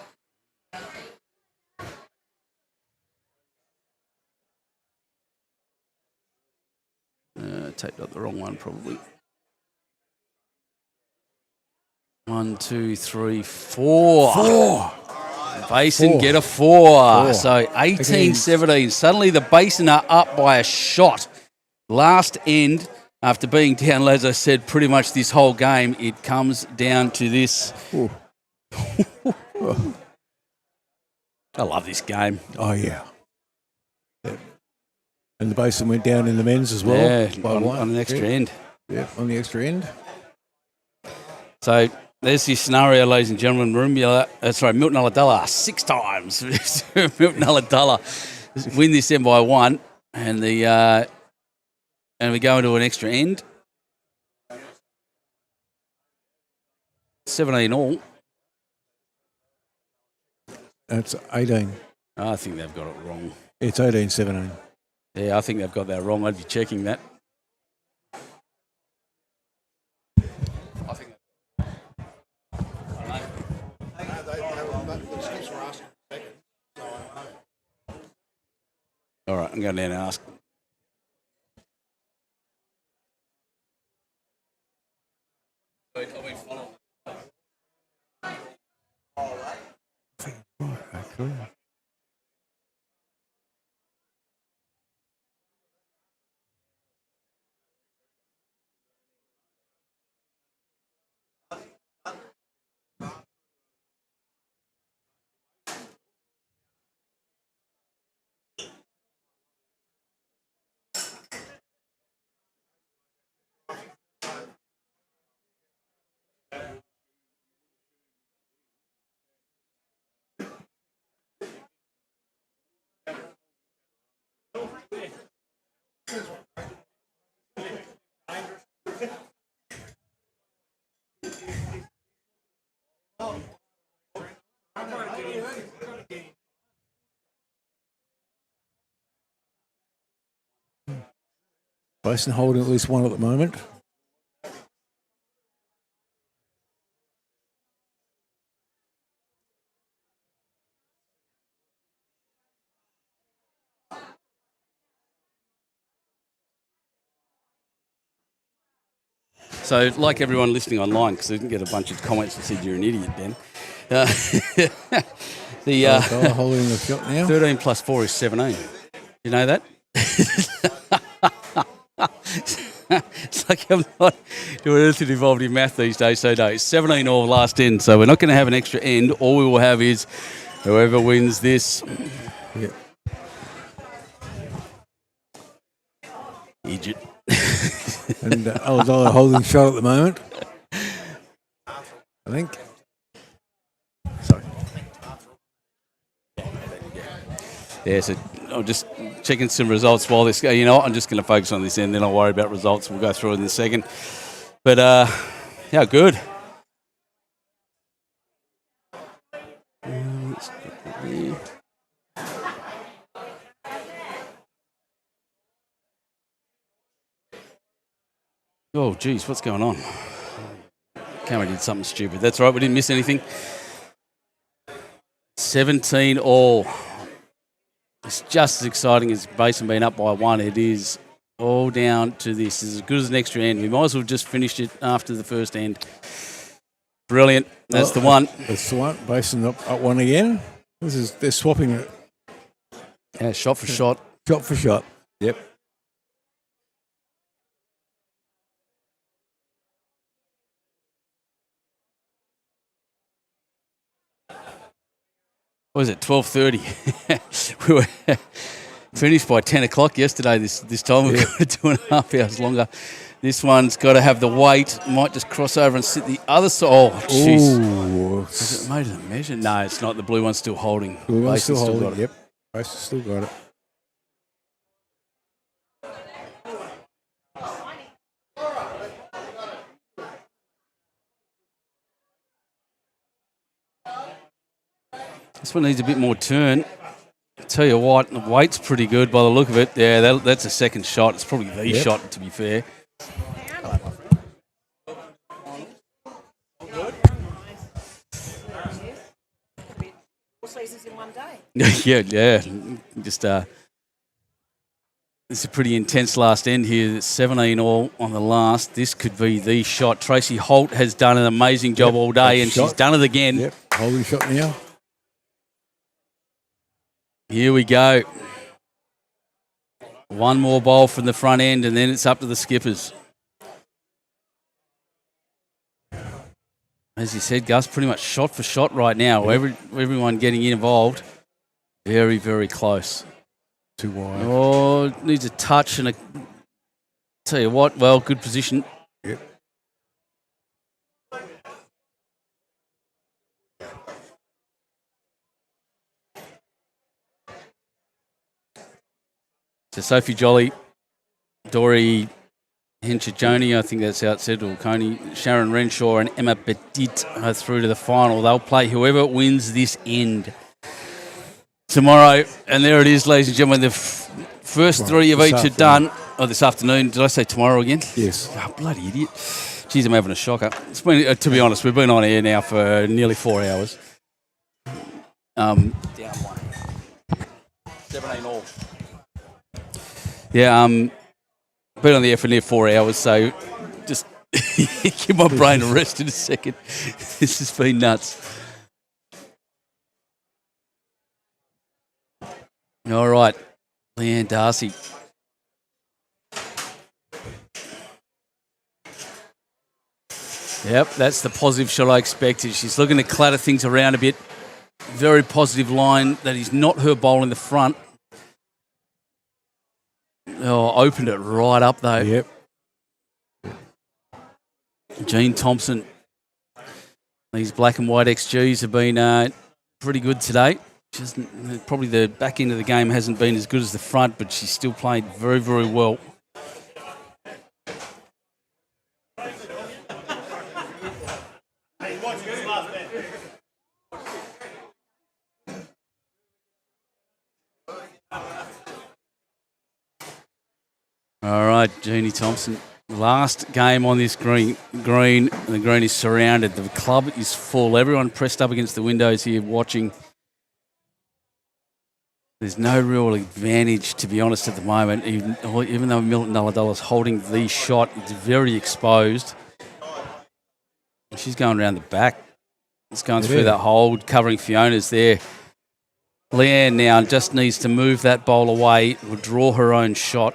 Taped up the wrong one probably. 1, 2, 3, 4. 4. Basin get a 4. So 18-17. Suddenly the Basin are up by a shot. Last end, after being down, as I said, pretty much this whole game, it comes down to this. I love this game. Oh, yeah. And the Basin went down in the men's as well. Yeah, by one. on an extra end. Yeah, on the extra end. So there's this scenario, ladies and gentlemen. Milton Ulladulla 6 times. Milton Ulladulla win this end by 1, and we go into an extra end. 17 all. That's 18. I think they've got it wrong. It's 18-17. Yeah, I think they've got that wrong. I'd be checking that. I think. All right, I'm going down and ask. Actually. Basin holding at least 1 at the moment. So, like everyone listening online, because we didn't get a bunch of comments that said you're an idiot, Ben. Holding the shot now. 13 plus 4 is 17. You know that? It's like I'm not doing anything involved in math these days, so no. It's 17 all last end, so we're not going to have an extra end. All we will have is whoever wins this. Yeah. Idiot. And Ulladulla holding shot at the moment. I think. Sorry. Yeah, so I'm just checking some results while this. You know what? I'm just going to focus on this end, then I'll worry about results. We'll go through it in a second. But yeah, good. Oh, geez, what's going on? Camera did something stupid. That's right, we didn't miss anything. 17 all. It's just as exciting as Basin being up by 1. It is all down to this. It's as good as an extra end. We might as well just finished it after the first end. Brilliant. That's the one. That's the one. Basin up 1 again. They're swapping it. Yeah, shot for shot. Shot for shot. Yep. What was it, 12:30? We were finished by 10 o'clock yesterday this time. We've got 2.5 hours longer. This one's got to have the weight. Might just cross over and sit the other side. Oh, jeez. Is it made of the measure? No, it's not. The blue one's still holding. Blue one's still holding, got it. yep. Basin's still got it. This one needs a bit more turn. I tell you what, the weight's pretty good by the look of it. Yeah, that's a second shot. It's probably the shot, to be fair. In one day. yeah. Just it's a pretty intense last end here. It's 17 all on the last. This could be the shot. Tracy Holt has done an amazing job all day, and she's done it again. Yep, holding shot now. Here we go. One more bowl from the front end, and then it's up to the skippers. As you said, Gus, pretty much shot for shot right now. Everyone getting involved. Very, very close. Too wide. Oh, needs a touch and a... Tell you what, well, good position. Yep. So Sophie Jolly, Dory Henchajoni, I think that's how it said, or Coney, Sharon Renshaw and Emma Petit are through to the final. They'll play whoever wins this end tomorrow. And there it is, ladies and gentlemen. The first three of each are done. Oh, this afternoon. Did I say tomorrow again? Yes. Oh, bloody idiot. Jeez, I'm having a shocker. It's been, to be honest, we've been on air now for nearly 4 hours. Down one. 17 all. Yeah, been on the air for near 4 hours, so just give my brain a rest in a second. This has been nuts. All right, Leanne Darcy. Yep, that's the positive shot I expected. She's looking to clatter things around a bit. Very positive line. That is not her bowl in the front. Oh, opened it right up, though. Yep. Jean Thompson. These black and white XGs have been pretty good today. Probably the back end of the game hasn't been as good as the front, but she's still played very, very well. All right, Jeannie Thompson. Last game on this green, and the green is surrounded. The club is full. Everyone pressed up against the windows here watching. There's no real advantage, to be honest, at the moment. Even though Milton ULLADULLA is holding the shot, it's very exposed. She's going around the back. It's going through that hold, covering Fiona's there. Leanne now just needs to move that bowl away, will draw her own shot.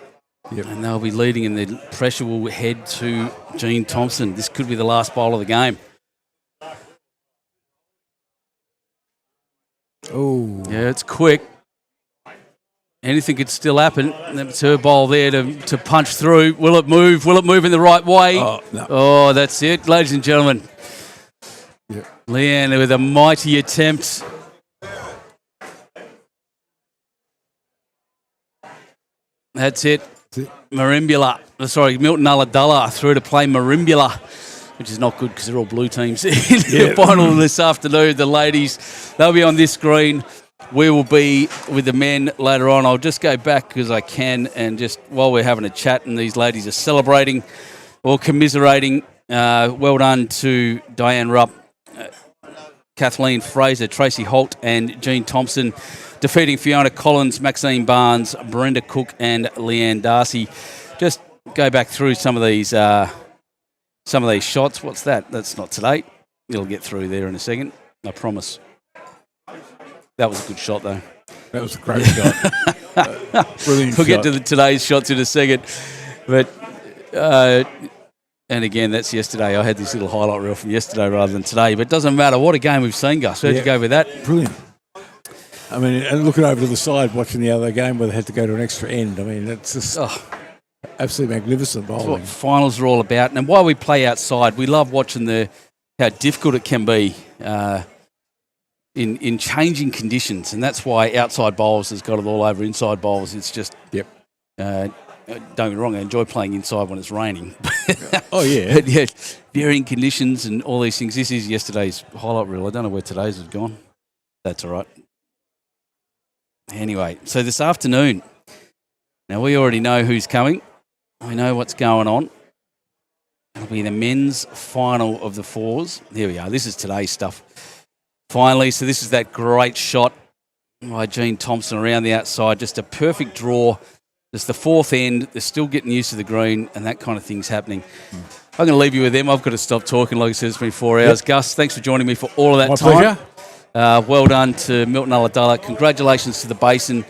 Yep. And they'll be leading, and the pressure will head to Jean Thompson. This could be the last bowl of the game. Oh. Yeah, it's quick. Anything could still happen. It's her bowl there to punch through. Will it move? Will it move in the right way? Oh, no. Oh, that's it, ladies and gentlemen. Yep. Leanne with a mighty attempt. That's it. Milton ULLADULLA through to play Marimbula, which is not good because they're all blue teams. In the final this afternoon, the ladies, they'll be on this screen. We will be with the men later on. I'll just go back because I can, and just while we're having a chat and these ladies are celebrating or commiserating, well done to Diane Rupp, Kathleen Fraser, Tracy Holt and Jean Thompson, defeating Fiona Collins, Maxine Barnes, Brenda Cook and Leanne Darcy. Just go back through some of these shots. What's that? That's not today. It'll get through there in a second, I promise. That was a good shot, though. That was a great shot. Brilliant We'll get shot. to today's shots in a second. But, and again, that's yesterday. I had this little highlight reel from yesterday rather than today. But it doesn't matter. What a game we've seen, Gus. How'd you go with that? Brilliant. I mean, and looking over to the side, watching the other game where they had to go to an extra end. I mean, it's just absolutely magnificent bowling. That's what finals are all about. And while we play outside, we love watching how difficult it can be in changing conditions. And that's why outside bowls has got it all over inside bowls. It's just, don't get me wrong, I enjoy playing inside when it's raining. Oh, yeah. But yeah, varying conditions and all these things. This is yesterday's highlight reel. I don't know where today's has gone. That's all right. Anyway, so this afternoon, now we already know who's coming. We know what's going on. It'll be the men's final of the fours. Here we are. This is today's stuff. Finally, so this is that great shot by Jean Thompson around the outside. Just a perfect draw. It's the fourth end. They're still getting used to the green, and that kind of thing's happening. I'm going to leave you with them. I've got to stop talking. Like I said, it's been 4 hours. Yep. Gus, thanks for joining me for all of that My time. pleasure. Well done to Milton ULLADULLA. Congratulations to the Basin.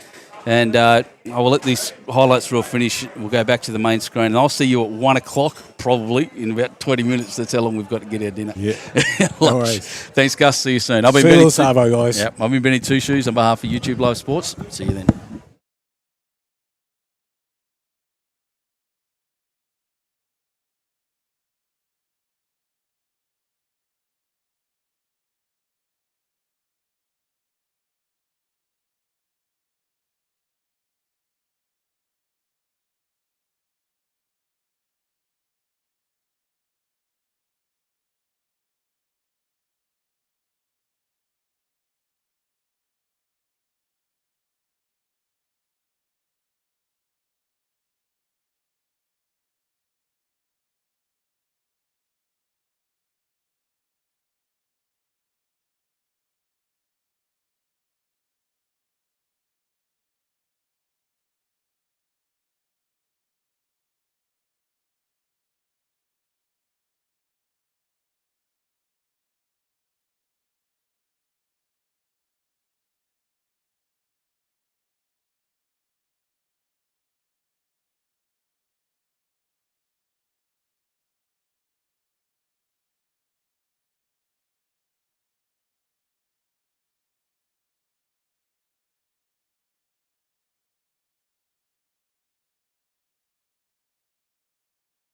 And I will let these highlights reel finish. We'll go back to the main screen. And I'll see you at 1 o'clock, probably, in about 20 minutes. That's how long we've got to get our dinner. Yeah. Lunch. No worries. Thanks, Gus. See you soon. I've been See you Benny Savo, guys. Yep, I've been Benny Two Shoes on behalf of YouTube Live Sports. See you then.